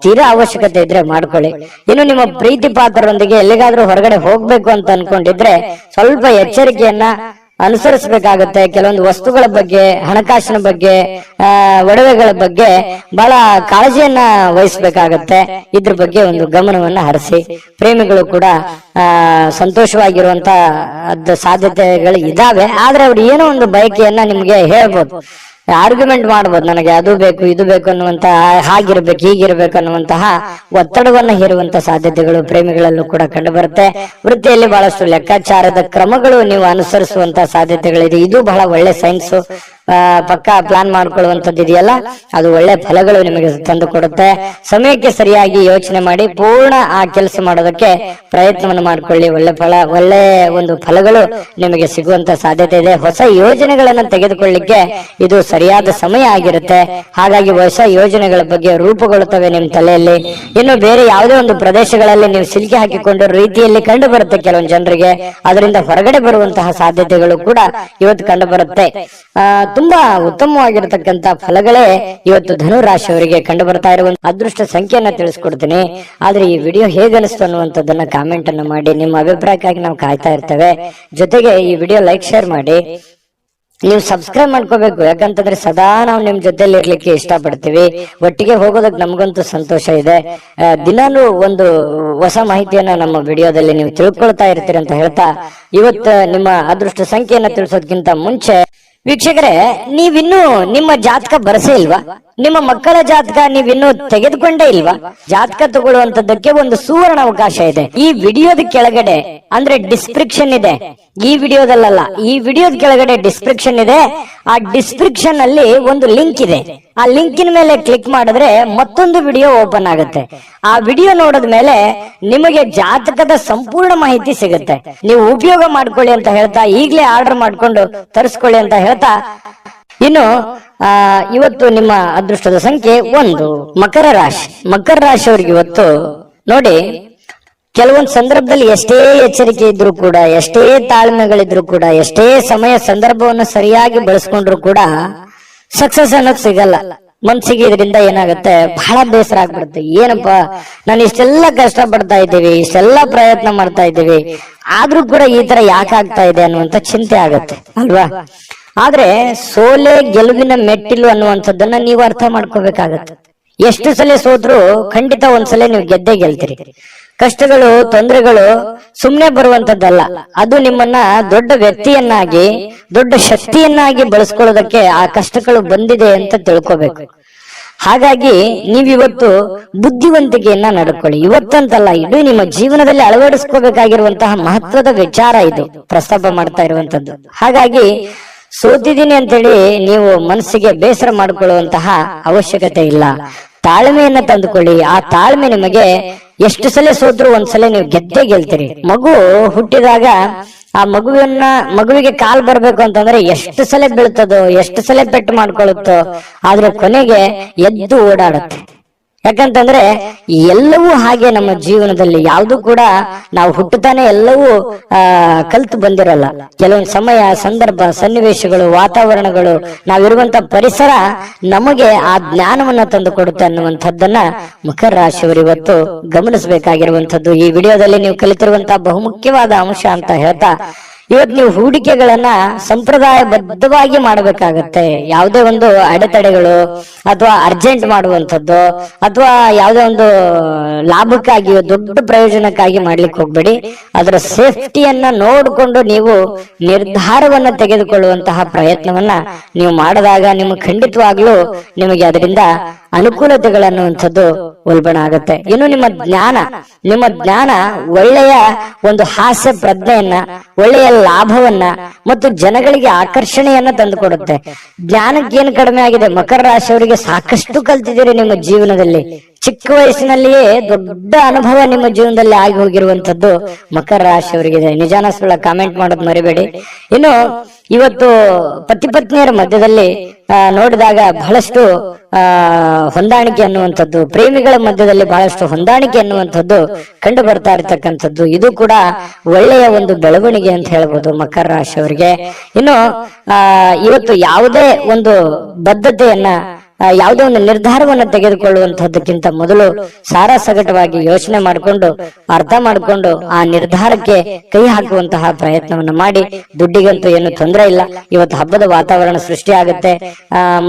ತೀರಾ ಅವಶ್ಯಕತೆ ಇದ್ರೆ ಮಾಡ್ಕೊಳ್ಳಿ. ಇನ್ನು ನಿಮ್ಮ ಪ್ರೀತಿ ಪಾತ್ರರೊಂದಿಗೆ ಎಲ್ಲಿಗಾದ್ರೂ ಹೊರಗಡೆ ಹೋಗ್ಬೇಕು ಅಂತ ಅನ್ಕೊಂಡಿದ್ರೆ ಸ್ವಲ್ಪ ಎಚ್ಚರಿಕೆಯನ್ನ ಅನುಸರಿಸಬೇಕಾಗುತ್ತೆ. ಕೆಲವೊಂದು ವಸ್ತುಗಳ ಬಗ್ಗೆ, ಹಣಕಾಸಿನ ಬಗ್ಗೆ, ಒಡವೆಗಳ ಬಗ್ಗೆ ಬಹಳ ಕಾಳಜಿಯನ್ನ ವಹಿಸಬೇಕಾಗತ್ತೆ. ಇದ್ರ ಬಗ್ಗೆ ಒಂದು ಗಮನವನ್ನ ಹರಿಸಿ. ಪ್ರೇಮಿಗಳು ಕೂಡ ಸಂತೋಷವಾಗಿರುವಂತ ಸಾಧ್ಯತೆಗಳು ಇದಾವೆ. ಆದ್ರೆ ಅವ್ರು ಏನೋ ಒಂದು ಬಯಕೆಯನ್ನ ನಿಮ್ಗೆ ಹೇಳ್ಬೋದು, ಆರ್ಗ್ಯುಮೆಂಟ್ ಮಾಡ್ಬೋದು, ನನಗೆ ಅದು ಬೇಕು ಇದು ಬೇಕು ಅನ್ನುವಂತ, ಹಾಗಿರ್ಬೇಕು ಹೀಗಿರ್ಬೇಕು ಅನ್ನುವಂತಹ ಒತ್ತಡವನ್ನ ಹೇರುವಂತ ಸಾಧ್ಯತೆಗಳು ಪ್ರೇಮಿಗಳಲ್ಲೂ ಕೂಡ ಕಂಡು ಬರುತ್ತೆ. ವೃತ್ತಿಯಲ್ಲಿ ಬಹಳಷ್ಟು ಲೆಕ್ಕಾಚಾರದ ಕ್ರಮಗಳು ನೀವು ಅನುಸರಿಸುವಂತ ಸಾಧ್ಯತೆಗಳಿದೆ. ಇದು ಬಹಳ ಒಳ್ಳೆ ಸೈನ್ಸ್. ಪಕ್ಕಾ ಪ್ಲಾನ್ ಮಾಡ್ಕೊಳ್ಳುವಂಥದ್ದು ಇದೆಯಲ್ಲ, ಅದು ಒಳ್ಳೆ ಫಲಗಳು ನಿಮಗೆ ತಂದು ಕೊಡುತ್ತೆ. ಸಮಯಕ್ಕೆ ಸರಿಯಾಗಿ ಯೋಚನೆ ಮಾಡಿ ಪೂರ್ಣ ಆ ಕೆಲಸ ಮಾಡೋದಕ್ಕೆ ಪ್ರಯತ್ನವನ್ನು ಮಾಡ್ಕೊಳ್ಳಿ. ಒಳ್ಳೆ ಒಂದು ಫಲಗಳು ನಿಮಗೆ ಸಿಗುವಂತ ಸಾಧ್ಯತೆ ಇದೆ. ಹೊಸ ಯೋಜನೆಗಳನ್ನ ತೆಗೆದುಕೊಳ್ಳಿಕ್ಕೆ ಇದು ಸರಿಯಾದ ಸಮಯ ಆಗಿರುತ್ತೆ. ಹಾಗಾಗಿ ಹೊಸ ಯೋಜನೆಗಳ ಬಗ್ಗೆ ರೂಪುಗೊಳ್ಳುತ್ತವೆ ನಿಮ್ಮ ತಲೆಯಲ್ಲಿ. ಇನ್ನು ಬೇರೆ ಯಾವುದೇ ಒಂದು ಪ್ರದೇಶಗಳಲ್ಲಿ ನೀವು ಸಿಲುಕಿ ಹಾಕಿಕೊಂಡು ರೀತಿಯಲ್ಲಿ ಕಂಡು ಬರುತ್ತೆ ಕೆಲವೊಂದು ಜನರಿಗೆ. ಅದರಿಂದ ಹೊರಗಡೆ ಬರುವಂತಹ ಸಾಧ್ಯತೆಗಳು ಕೂಡ ಇವತ್ತು ಕಂಡು ಬರುತ್ತೆ. ತುಂಬಾ ಉತ್ತಮವಾಗಿರತಕ್ಕಂತ ಫಲಗಳೇ ಇವತ್ತು ಧನು ರಾಶಿಯವರಿಗೆ ಕಂಡು ಬರ್ತಾ ಇರುವಂತ ಅದೃಷ್ಟ ಸಂಖ್ಯೆಯನ್ನ ತಿಳಿಸ್ಕೊಡ್ತೀನಿ. ಆದ್ರೆ ಈ ವಿಡಿಯೋ ಹೇಗನಿಸ್ತು ಅನ್ನುವಂಥದ್ದನ್ನ ಕಾಮೆಂಟ್ ಅನ್ನು ಮಾಡಿ. ನಿಮ್ಮ ಅಭಿಪ್ರಾಯಕ್ಕಾಗಿ ನಾವು ಕಾಯ್ತಾ ಇರ್ತೇವೆ. ಜೊತೆಗೆ ಈ ವಿಡಿಯೋ ಲೈಕ್ ಶೇರ್ ಮಾಡಿ. ನೀವು ಸಬ್ಸ್ಕ್ರೈಬ್ ಮಾಡ್ಕೋಬೇಕು, ಯಾಕಂತಂದ್ರೆ ಸದಾ ನಾವು ನಿಮ್ ಜೊತೆಲಿ ಇರ್ಲಿಕ್ಕೆ ಇಷ್ಟಪಡ್ತೀವಿ. ಒಟ್ಟಿಗೆ ಹೋಗೋದಕ್ಕೆ ನಮಗಂತೂ ಸಂತೋಷ ಇದೆ. ದಿನಾಲೂ ಒಂದು ಹೊಸ ಮಾಹಿತಿಯನ್ನ ನಮ್ಮ ವಿಡಿಯೋದಲ್ಲಿ ನೀವು ತಿಳ್ಕೊಳ್ತಾ ಇರ್ತೀರಿ ಅಂತ ಹೇಳ್ತಾ, ಇವತ್ತು ನಿಮ್ಮ ಅದೃಷ್ಟ ಸಂಖ್ಯೆಯನ್ನ ತಿಳಿಸೋದಕ್ಕಿಂತ ಮುಂಚೆ ವೀಕ್ಷಕರೇ, ನೀವಿನ್ನೂ ನಿಮ್ಮ ಜಾತಕ ಬರಸೇ ಇಲ್ವಾ? ನಿಮ್ಮ ಮಕ್ಕಳ ಜಾತಕ ನೀವಿನ್ನೂ ತೆಗೆದುಕೊಂಡೇ ಇಲ್ವಾ? ಜಾತಕ ತಗೊಳ್ಳುವಂತದ್ದಕ್ಕೆ ಒಂದು ಸುವರ್ಣ ಅವಕಾಶ ಇದೆ. ಈ ವಿಡಿಯೋದ ಕೆಳಗಡೆ ಅಂದ್ರೆ ಡಿಸ್ಕ್ರಿಪ್ಷನ್ ಇದೆ. ಈ ವಿಡಿಯೋದಲ್ಲ, ಈ ವಿಡಿಯೋದ ಕೆಳಗಡೆ ಡಿಸ್ಕ್ರಿಪ್ಷನ್ ಇದೆ. ಆ ಡಿಸ್ಕ್ರಿಪ್ಷನ್ ಅಲ್ಲಿ ಒಂದು ಲಿಂಕ್ ಇದೆ. ಆ ಲಿಂಕಿನ ಮೇಲೆ ಕ್ಲಿಕ್ ಮಾಡಿದ್ರೆ ಮತ್ತೊಂದು ವಿಡಿಯೋ ಓಪನ್ ಆಗುತ್ತೆ. ಆ ವಿಡಿಯೋ ನೋಡಿದ ಮೇಲೆ ನಿಮಗೆ ಜಾತಕದ ಸಂಪೂರ್ಣ ಮಾಹಿತಿ ಸಿಗುತ್ತೆ. ನೀವು ಉಪಯೋಗ ಮಾಡ್ಕೊಳ್ಳಿ ಅಂತ ಹೇಳ್ತಾ, ಈಗಲೇ ಆರ್ಡರ್ ಮಾಡ್ಕೊಂಡು ತರಿಸ್ಕೊಳ್ಳಿ ಅಂತ ಹೇಳ್ತಾ, ಇನ್ನು ಇವತ್ತು ನಿಮ್ಮ ಅದೃಷ್ಟದ ಸಂಖ್ಯೆ 1 ಮಕರ ರಾಶಿ. ಮಕರ ರಾಶಿಯವರಿಗೆ ಇವತ್ತು ನೋಡಿ, ಕೆಲವೊಂದು ಸಂದರ್ಭದಲ್ಲಿ ಎಷ್ಟೇ ಎಚ್ಚರಿಕೆ ಇದ್ರೂ ಕೂಡ, ಎಷ್ಟೇ ತಾಳ್ಮೆಗಳಿದ್ರು ಕೂಡ, ಎಷ್ಟೇ ಸಮಯ ಸಂದರ್ಭವನ್ನು ಸರಿಯಾಗಿ ಬಳಸ್ಕೊಂಡ್ರು ಕೂಡ ಸಕ್ಸಸ್ ಅನ್ನೋದು ಸಿಗಲ್ಲ. ಮನ್ಸಿಗೆ ಇದರಿಂದ ಏನಾಗುತ್ತೆ, ಬಹಳ ಬೇಸರ ಆಗ್ಬಿಡುತ್ತೆ. ಏನಪ್ಪಾ, ನಾನು ಇಷ್ಟೆಲ್ಲ ಕಷ್ಟ ಪಡ್ತಾ ಇದ್ದೀವಿ, ಇಷ್ಟೆಲ್ಲ ಪ್ರಯತ್ನ ಮಾಡ್ತಾ ಇದ್ದೀವಿ, ಆದ್ರೂ ಕೂಡ ಈ ತರ ಯಾಕೆ ಆಗ್ತಾ ಇದೆ ಅನ್ನುವಂತ ಚಿಂತೆ ಆಗತ್ತೆ ಅಲ್ವಾ? ಆದ್ರೆ ಸೋಲೆ ಗೆಲುವಿನ ಮೆಟ್ಟಿಲು ಅನ್ನುವಂಥದ್ದನ್ನ ನೀವು ಅರ್ಥ ಮಾಡ್ಕೋಬೇಕಾಗತ್ತೆ. ಎಷ್ಟು ಸಲ ಸೋತ್ರು ಖಂಡಿತ ಒಂದ್ಸಲ ನೀವು ಗೆದ್ದೇ ಗೆಲ್ತೀರಿ. ಕಷ್ಟಗಳು, ತೊಂದರೆಗಳು ಸುಮ್ನೆ ಬರುವಂತದ್ದಲ್ಲ. ಅದು ನಿಮ್ಮನ್ನ ದೊಡ್ಡ ವ್ಯಕ್ತಿಯನ್ನಾಗಿ, ದೊಡ್ಡ ಶಕ್ತಿಯನ್ನಾಗಿ ಬಳಸ್ಕೊಳ್ಳೋದಕ್ಕೆ ಆ ಕಷ್ಟಗಳು ಬಂದಿದೆ ಅಂತ ತಿಳ್ಕೋಬೇಕು. ಹಾಗಾಗಿ ನೀವಿವತ್ತು ಬುದ್ಧಿವಂತಿಕೆಯನ್ನ ನಡ್ಕೊಳ್ಳಿ. ಇವತ್ತಂತಲ್ಲ, ಇಡೀ ನಿಮ್ಮ ಜೀವನದಲ್ಲಿ ಅಳವಡಿಸ್ಕೋಬೇಕಾಗಿರುವಂತಹ ಮಹತ್ವದ ವಿಚಾರ ಇದು ಪ್ರಸ್ತಾಪ ಮಾಡ್ತಾ ಇರುವಂತದ್ದು. ಹಾಗಾಗಿ ಸೋತಿದ್ದೀನಿ ಅಂತೇಳಿ ನೀವು ಮನಸ್ಸಿಗೆ ಬೇಸರ ಮಾಡಿಕೊಳ್ಳುವಂತಹ ಅವಶ್ಯಕತೆ ಇಲ್ಲ. ತಾಳ್ಮೆಯನ್ನ ತಂದುಕೊಳ್ಳಿ. ಆ ತಾಳ್ಮೆ ನಿಮಗೆ ಎಷ್ಟು ಸಲ ಸೋತ್ರು ಒಂದ್ಸಲ ನೀವು ಗೆದ್ದೇ ಗೆಲ್ತೀರಿ. ಮಗು ಹುಟ್ಟಿದಾಗ ಆ ಮಗುವಿಗೆ ಕಾಲ್ ಬರ್ಬೇಕು ಅಂತಂದ್ರೆ ಎಷ್ಟು ಸಲ ಬೀಳ್ತದೋ, ಎಷ್ಟು ಸಲ ಪೆಟ್ಟು ಮಾಡ್ಕೊಳ್ಳುತ್ತೋ, ಆದ್ರೆ ಕೊನೆಗೆ ಎದ್ದು ಓಡಾಡುತ್ತೆ. ಯಾಕಂತಂದ್ರೆ ಎಲ್ಲವೂ ಹಾಗೆ ನಮ್ಮ ಜೀವನದಲ್ಲಿ ಯಾವುದು ಕೂಡ ನಾವು ಹುಟ್ಟುತ್ತಾನೆ ಎಲ್ಲವೂ ಕಲ್ತು ಬಂದಿರಲ್ಲ. ಕೆಲವೊಂದು ಸಮಯ, ಸಂದರ್ಭ, ಸನ್ನಿವೇಶಗಳು, ವಾತಾವರಣಗಳು, ನಾವಿರುವಂತ ಪರಿಸರ ನಮಗೆ ಆ ಜ್ಞಾನವನ್ನ ತಂದು ಕೊಡುತ್ತೆ ಅನ್ನುವಂಥದ್ದನ್ನ ಮಕರ ರಾಶಿಯವರು ಇವತ್ತು ಗಮನಿಸಬೇಕಾಗಿರುವಂತದ್ದು. ಈ ವಿಡಿಯೋದಲ್ಲಿ ನೀವು ಕಲಿತಿರುವಂತಹ ಬಹುಮುಖ್ಯವಾದ ಅಂಶ ಅಂತ ಹೇಳ್ತಾ, ಇವತ್ತು ನೀವು ಹೂಡಿಕೆಗಳನ್ನ ಸಂಪ್ರದಾಯಬದ್ಧವಾಗಿ ಮಾಡಬೇಕಾಗತ್ತೆ. ಯಾವುದೇ ಒಂದು ಅಡೆತಡೆಗಳು ಅಥವಾ ಅರ್ಜೆಂಟ್ ಮಾಡುವಂಥದ್ದು ಅಥವಾ ಯಾವುದೇ ಒಂದು ಲಾಭಕ್ಕಾಗಿ, ದೊಡ್ಡ ಪ್ರಯೋಜನಕ್ಕಾಗಿ ಮಾಡ್ಲಿಕ್ಕೆ ಹೋಗ್ಬೇಡಿ. ಅದರ ಸೇಫ್ಟಿಯನ್ನ ನೋಡಿಕೊಂಡು ನೀವು ನಿರ್ಧಾರವನ್ನ ತೆಗೆದುಕೊಳ್ಳುವಂತಹ ಪ್ರಯತ್ನವನ್ನ ನೀವು ಮಾಡಿದಾಗ ನಿಮಗೆ ಖಂಡಿತವಾಗ್ಲೂ ನಿಮಗೆ ಅದರಿಂದ ಅನುಕೂಲತೆಗಳನ್ನುವಂಥದ್ದು ಉಲ್ಬಣ ಆಗುತ್ತೆ. ಇನ್ನು ನಿಮ್ಮ ಜ್ಞಾನ ಒಳ್ಳೆಯ ಒಂದು ಹಾಸ್ಯ ಪ್ರಜ್ಞೆಯನ್ನ, ಒಳ್ಳೆಯ ಲಾಭವನ್ನ ಮತ್ತು ಜನಗಳಿಗೆ ಆಕರ್ಷಣೆಯನ್ನ ತಂದುಕೊಡುತ್ತೆ. ಜ್ಞಾನಕ್ಕೆ ಏನು ಕಡಿಮೆ ಆಗಿದೆ? ಮಕರ ರಾಶಿಯವರಿಗೆ ಸಾಕಷ್ಟು ಕಲ್ತಿದ್ದೀರಿ ನಿಮ್ಮ ಜೀವನದಲ್ಲಿ. ಚಿಕ್ಕ ವಯಸ್ಸಿನಲ್ಲಿಯೇ ದೊಡ್ಡ ಅನುಭವ ನಿಮ್ಮ ಜೀವನದಲ್ಲಿ ಆಗಿ ಹೋಗಿರುವಂತದ್ದು ಮಕರ ರಾಶಿಯವರಿಗಿದೆ. ನಿಜಾನ ಸುಳ್ಳ ಕಾಮೆಂಟ್ ಮಾಡೋದು ಮರಿಬೇಡಿ. ಇನ್ನು ಇವತ್ತು ಪತಿ ಪತ್ನಿಯರ ಮಧ್ಯದಲ್ಲಿ ನೋಡಿದಾಗ ಬಹಳಷ್ಟು ಹೊಂದಾಣಿಕೆ ಅನ್ನುವಂಥದ್ದು, ಪ್ರೇಮಿಗಳ ಮಧ್ಯದಲ್ಲಿ ಬಹಳಷ್ಟು ಹೊಂದಾಣಿಕೆ ಅನ್ನುವಂಥದ್ದು ಕಂಡು ಬರ್ತಾ ಇರತಕ್ಕಂಥದ್ದು. ಇದು ಕೂಡ ಒಳ್ಳೆಯ ಒಂದು ಬೆಳವಣಿಗೆ ಅಂತ ಹೇಳ್ಬೋದು ಮಕರ ರಾಶಿಯವರಿಗೆ. ಇನ್ನು ಇವತ್ತು ಯಾವುದೇ ಒಂದು ಬದ್ಧತೆಯನ್ನ, ಯಾವುದೇ ಒಂದು ನಿರ್ಧಾರವನ್ನು ತೆಗೆದುಕೊಳ್ಳುವಂತಹದ್ದಕ್ಕಿಂತ ಮೊದಲು ಸಾರಾಸಗಟವಾಗಿ ಯೋಚನೆ ಮಾಡಿಕೊಂಡು, ಅರ್ಥ ಮಾಡಿಕೊಂಡು ಆ ನಿರ್ಧಾರಕ್ಕೆ ಕೈ ಹಾಕುವಂತಹ ಪ್ರಯತ್ನವನ್ನು ಮಾಡಿ. ದುಡ್ಡಿಗಂತೂ ಏನು ತೊಂದರೆ ಇಲ್ಲ. ಇವತ್ತು ಹಬ್ಬದ ವಾತಾವರಣ ಸೃಷ್ಟಿ ಆಗುತ್ತೆ.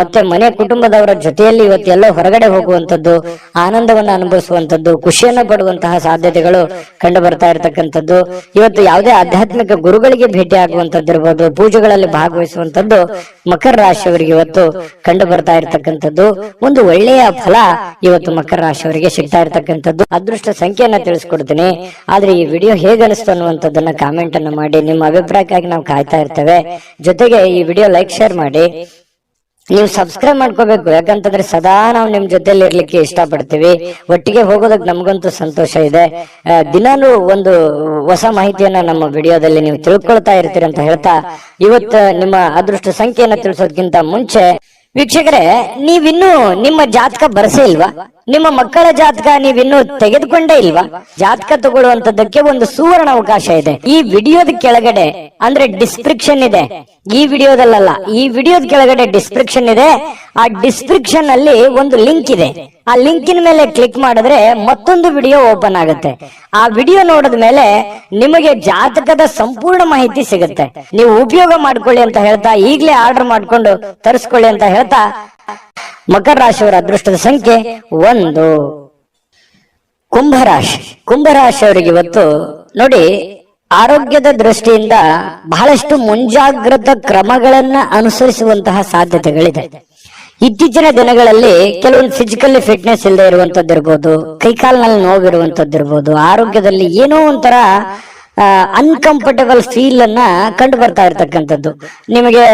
ಮತ್ತೆ ಮನೆ ಕುಟುಂಬದವರ ಜೊತೆಯಲ್ಲಿ ಇವತ್ತು ಎಲ್ಲೋ ಹೊರಗಡೆ ಹೋಗುವಂತದ್ದು, ಆನಂದವನ್ನು ಅನುಭವಿಸುವಂತದ್ದು, ಖುಷಿಯನ್ನು ಪಡುವಂತಹ ಸಾಧ್ಯತೆಗಳು ಕಂಡು ಬರ್ತಾ ಇರತಕ್ಕಂಥದ್ದು. ಇವತ್ತು ಯಾವುದೇ ಆಧ್ಯಾತ್ಮಿಕ ಗುರುಗಳಿಗೆ ಭೇಟಿ ಆಗುವಂತದ್ದಿರ್ಬೋದು, ಪೂಜೆಗಳಲ್ಲಿ ಭಾಗವಹಿಸುವಂತದ್ದು ಮಕರ ರಾಶಿಯವರಿಗೆ ಇವತ್ತು ಕಂಡು ಬರ್ತಾ ಇರತಕ್ಕಂಥದ್ದು. ಒಂದು ಒಳ್ಳೆಯ ಫಲ ಇವತ್ತು ಮಕರ ರಾಶಿಯವರಿಗೆ ಸಿಗ್ತಾ ಇರತಕ್ಕಂಥದ್ದು. ಅದೃಷ್ಟ ಸಂಖ್ಯೆಯನ್ನ ತಿಳಿಸ್ಕೊಡ್ತೀನಿ. ಆದ್ರೆ ಈ ವಿಡಿಯೋ ಹೇಗೆ ಅನಿಸ್ತು ಅನ್ನುವಂಥದ್ದನ್ನ ಕಾಮೆಂಟ್ ಅನ್ನು ಮಾಡಿ. ನಿಮ್ಮ ಅಭಿಪ್ರಾಯಕ್ಕಾಗಿ ನಾವು ಕಾಯ್ತಾ ಇರ್ತೇವೆ. ಜೊತೆಗೆ ಈ ವಿಡಿಯೋ ಲೈಕ್, ಶೇರ್ ಮಾಡಿ. ನೀವು ಸಬ್ಸ್ಕ್ರೈಬ್ ಮಾಡ್ಕೋಬೇಕು. ಯಾಕಂತಂದ್ರೆ ಸದಾ ನಾವು ನಿಮ್ ಜೊತೆಲಿ ಇರ್ಲಿಕ್ಕೆ ಇಷ್ಟಪಡ್ತೀವಿ. ಒಟ್ಟಿಗೆ ಹೋಗೋದಕ್ಕೆ ನಮಗಂತೂ ಸಂತೋಷ ಇದೆ. ದಿನಾನು ಒಂದು ಹೊಸ ಮಾಹಿತಿಯನ್ನ ನಮ್ಮ ವಿಡಿಯೋದಲ್ಲಿ ನೀವು ತಿಳ್ಕೊಳ್ತಾ ಇರ್ತೀರಿ ಅಂತ ಹೇಳ್ತಾ, ಇವತ್ತು ನಿಮ್ಮ ಅದೃಷ್ಟ ಸಂಖ್ಯೆಯನ್ನ ತಿಳಿಸೋದಕ್ಕಿಂತ ಮುಂಚೆ ವೀಕ್ಷಕರೇ, ನೀವಿನ್ನೂ ನಿಮ್ಮ ಜಾತಕ ಬರಸೇ ಇಲ್ವಾ? ನಿಮ್ಮ ಮಕ್ಕಳ ಜಾತಕ ನೀವಿನ್ನೂ ತೆಗೆದುಕೊಂಡೇ ಇಲ್ವಾ? ಜಾತಕ ತಗೊಳ್ಳುವಂತದ್ದಕ್ಕೆ ಒಂದು ಸುವರ್ಣ ಅವಕಾಶ ಇದೆ. ಈ ವಿಡಿಯೋದ ಕೆಳಗಡೆ ಅಂದ್ರೆ ಡಿಸ್ಕ್ರಿಪ್ಷನ್ ಇದೆ. ಈ ವಿಡಿಯೋದಲ್ಲ, ಈ ವಿಡಿಯೋದ ಕೆಳಗಡೆ ಡಿಸ್ಕ್ರಿಪ್ಷನ್ ಇದೆ. ಆ ಡಿಸ್ಕ್ರಿಪ್ಷನ್ ಅಲ್ಲಿ ಒಂದು ಲಿಂಕ್ ಇದೆ. ಆ ಲಿಂಕಿನ ಮೇಲೆ ಕ್ಲಿಕ್ ಮಾಡಿದ್ರೆ ಮತ್ತೊಂದು ವಿಡಿಯೋ ಓಪನ್ ಆಗುತ್ತೆ. ಆ ವಿಡಿಯೋ ನೋಡಿದ ಮೇಲೆ ನಿಮಗೆ ಜಾತಕದ ಸಂಪೂರ್ಣ ಮಾಹಿತಿ ಸಿಗುತ್ತೆ. ನೀವು ಉಪಯೋಗ ಮಾಡ್ಕೊಳ್ಳಿ ಅಂತ ಹೇಳ್ತಾ, ಈಗಲೇ ಆರ್ಡರ್ ಮಾಡ್ಕೊಂಡು ತರಿಸ್ಕೊಳ್ಳಿ ಅಂತ ಹೇಳ್ತಾ, ಮಕರ ರಾಶಿಯವರ ಅದೃಷ್ಟದ ಸಂಖ್ಯೆ 1. ಕುಂಭರಾಶಿ. ಕುಂಭರಾಶಿಯವರಿಗೆ ಇವತ್ತು ನೋಡಿ, ಆರೋಗ್ಯದ ದೃಷ್ಟಿಯಿಂದ ಬಹಳಷ್ಟು ಮುಂಜಾಗ್ರತಾ ಕ್ರಮಗಳನ್ನ ಅನುಸರಿಸುವಂತಹ ಸಾಧ್ಯತೆಗಳಿದೆ. ಇತ್ತೀಚಿನ ದಿನಗಳಲ್ಲಿ ಕೆಲವೊಂದು ಫಿಸಿಕಲಿ ಫಿಟ್ನೆಸ್ ಇಲ್ಲದೆ ಇರುವಂತದ್ದಿರ್ಬೋದು, ಕೈಕಾಲಿನಲ್ಲಿ ನೋವಿರುವಂತದ್ದಿರ್ಬೋದು, ಆರೋಗ್ಯದಲ್ಲಿ ಏನೋ ಒಂಥರ ಅನ್ಕಂಫರ್ಟೇಬಲ್ ಫೀಲ್ ಅನ್ನ ಕಂಡು ಬರ್ತಾ ಇರ್ತಕ್ಕಂಥದ್ದು. ನಿಮಗೆ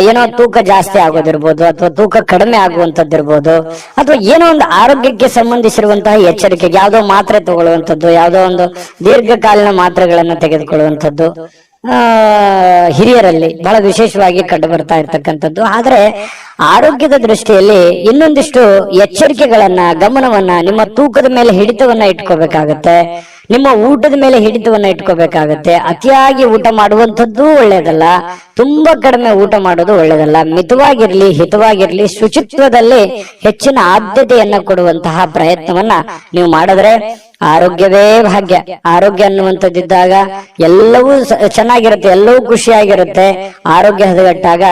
ಏನೋ ತೂಕ ಜಾಸ್ತಿ ಆಗೋದಿರ್ಬೋದು, ಅಥವಾ ತೂಕ ಕಡಿಮೆ ಆಗುವಂತದ್ದಿರ್ಬೋದು, ಅಥವಾ ಏನೋ ಒಂದು ಆರೋಗ್ಯಕ್ಕೆ ಸಂಬಂಧಿಸಿರುವಂತಹ ಎಚ್ಚರಿಕೆಗೆ ಯಾವುದೋ ಮಾತ್ರೆ ತಗೊಳ್ಳುವಂಥದ್ದು, ಯಾವುದೋ ಒಂದು ದೀರ್ಘಕಾಲೀನ ಮಾತ್ರೆಗಳನ್ನ ತೆಗೆದುಕೊಳ್ಳುವಂಥದ್ದು ಹಿರಿಯರಲ್ಲಿ ಬಹಳ ವಿಶೇಷವಾಗಿ ಕಂಡು ಬರ್ತಾ ಇರ್ತಕ್ಕಂಥದ್ದು. ಆದ್ರೆ ಆರೋಗ್ಯದ ದೃಷ್ಟಿಯಲ್ಲಿ ಇನ್ನೊಂದಿಷ್ಟು ಎಚ್ಚರಿಕೆಗಳನ್ನ, ಗಮನವನ್ನ, ನಿಮ್ಮ ತೂಕದ ಮೇಲೆ ಹಿಡಿತವನ್ನ ಇಟ್ಕೋಬೇಕಾಗತ್ತೆ. ನಿಮ್ಮ ಊಟದ ಮೇಲೆ ಹಿಡಿತವನ್ನ ಇಟ್ಕೋಬೇಕಾಗತ್ತೆ. ಅತಿಯಾಗಿ ಊಟ ಮಾಡುವಂಥದ್ದು ಒಳ್ಳೇದಲ್ಲ, ತುಂಬಾ ಕಡಿಮೆ ಊಟ ಮಾಡೋದು ಒಳ್ಳೇದಲ್ಲ. ಮಿತವಾಗಿರ್ಲಿ, ಹಿತವಾಗಿರ್ಲಿ, ಶುಚಿತ್ವದಲ್ಲಿ ಹೆಚ್ಚಿನ ಆದ್ಯತೆಯನ್ನ ಕೊಡುವಂತಹ ಪ್ರಯತ್ನವನ್ನ ನೀವು ಮಾಡಿದ್ರೆ ಆರೋಗ್ಯವೇ ಭಾಗ್ಯ. ಆರೋಗ್ಯ ಅನ್ನುವಂಥದ್ದಿದ್ದಾಗ ಎಲ್ಲವೂ ಚೆನ್ನಾಗಿರುತ್ತೆ, ಎಲ್ಲವೂ ಖುಷಿಯಾಗಿರುತ್ತೆ. ಆರೋಗ್ಯ ಹದಗೆಟ್ಟಾಗ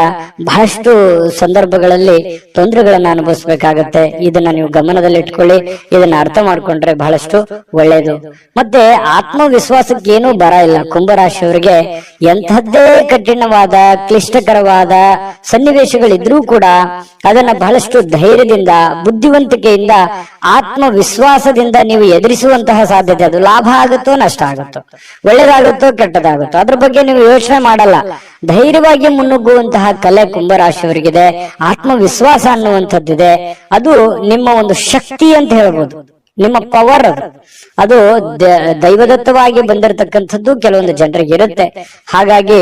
ಬಹಳಷ್ಟು ಸಂದರ್ಭಗಳಲ್ಲಿ ತೊಂದರೆಗಳನ್ನ ಅನುಭವಿಸ್ಬೇಕಾಗತ್ತೆ. ಇದನ್ನ ನೀವು ಗಮನದಲ್ಲಿ ಇಟ್ಕೊಳ್ಳಿ. ಇದನ್ನ ಅರ್ಥ ಮಾಡ್ಕೊಂಡ್ರೆ ಬಹಳಷ್ಟು ಒಳ್ಳೇದು. ಮತ್ತೆ ಆತ್ಮವಿಶ್ವಾಸಕ್ಕೆ ಏನೂ ಬರ ಇಲ್ಲ. ಕುಂಭರಾಶಿಯವರಿಗೆ ಎಂಥದ್ದೇ ಕಠಿಣವಾದ, ಕ್ಲಿಷ್ಟಕರವಾದ ಸನ್ನಿವೇಶಗಳಿದ್ರೂ ಕೂಡ ಅದನ್ನ ಬಹಳಷ್ಟು ಧೈರ್ಯದಿಂದ, ಬುದ್ಧಿವಂತಿಕೆಯಿಂದ, ಆತ್ಮವಿಶ್ವಾಸದಿಂದ ನೀವು ಎದುರಿಸುವಂತಹ ಸಾಧ್ಯತೆ. ಅದು ಲಾಭ ಆಗುತ್ತೋ ನಷ್ಟ ಆಗುತ್ತೋ, ಒಳ್ಳೇದಾಗುತ್ತೋ ಕೆಟ್ಟದಾಗುತ್ತೋ, ಅದ್ರ ಬಗ್ಗೆ ನೀವು ಯೋಚನೆ ಮಾಡಲ್ಲ. ಧೈರ್ಯವಾಗಿ ಮುನ್ನುಗ್ಗುವಂತಹ ಕಲೆ ಕುಂಭರಾಶಿಯವರಿಗಿದೆ. ಆತ್ಮವಿಶ್ವಾಸ ಅನ್ನುವಂಥದ್ದಿದೆ. ಅದು ನಿಮ್ಮ ಒಂದು ಶಕ್ತಿ ಅಂತ ಹೇಳ್ಬೋದು, ನಿಮ್ಮ ಪವರ್. ಅದು ದೈವದತ್ತವಾಗಿ ಬಂದಿರತಕ್ಕಂಥದ್ದು ಕೆಲವೊಂದು ಜನರಿಗೆ ಇರುತ್ತೆ. ಹಾಗಾಗಿ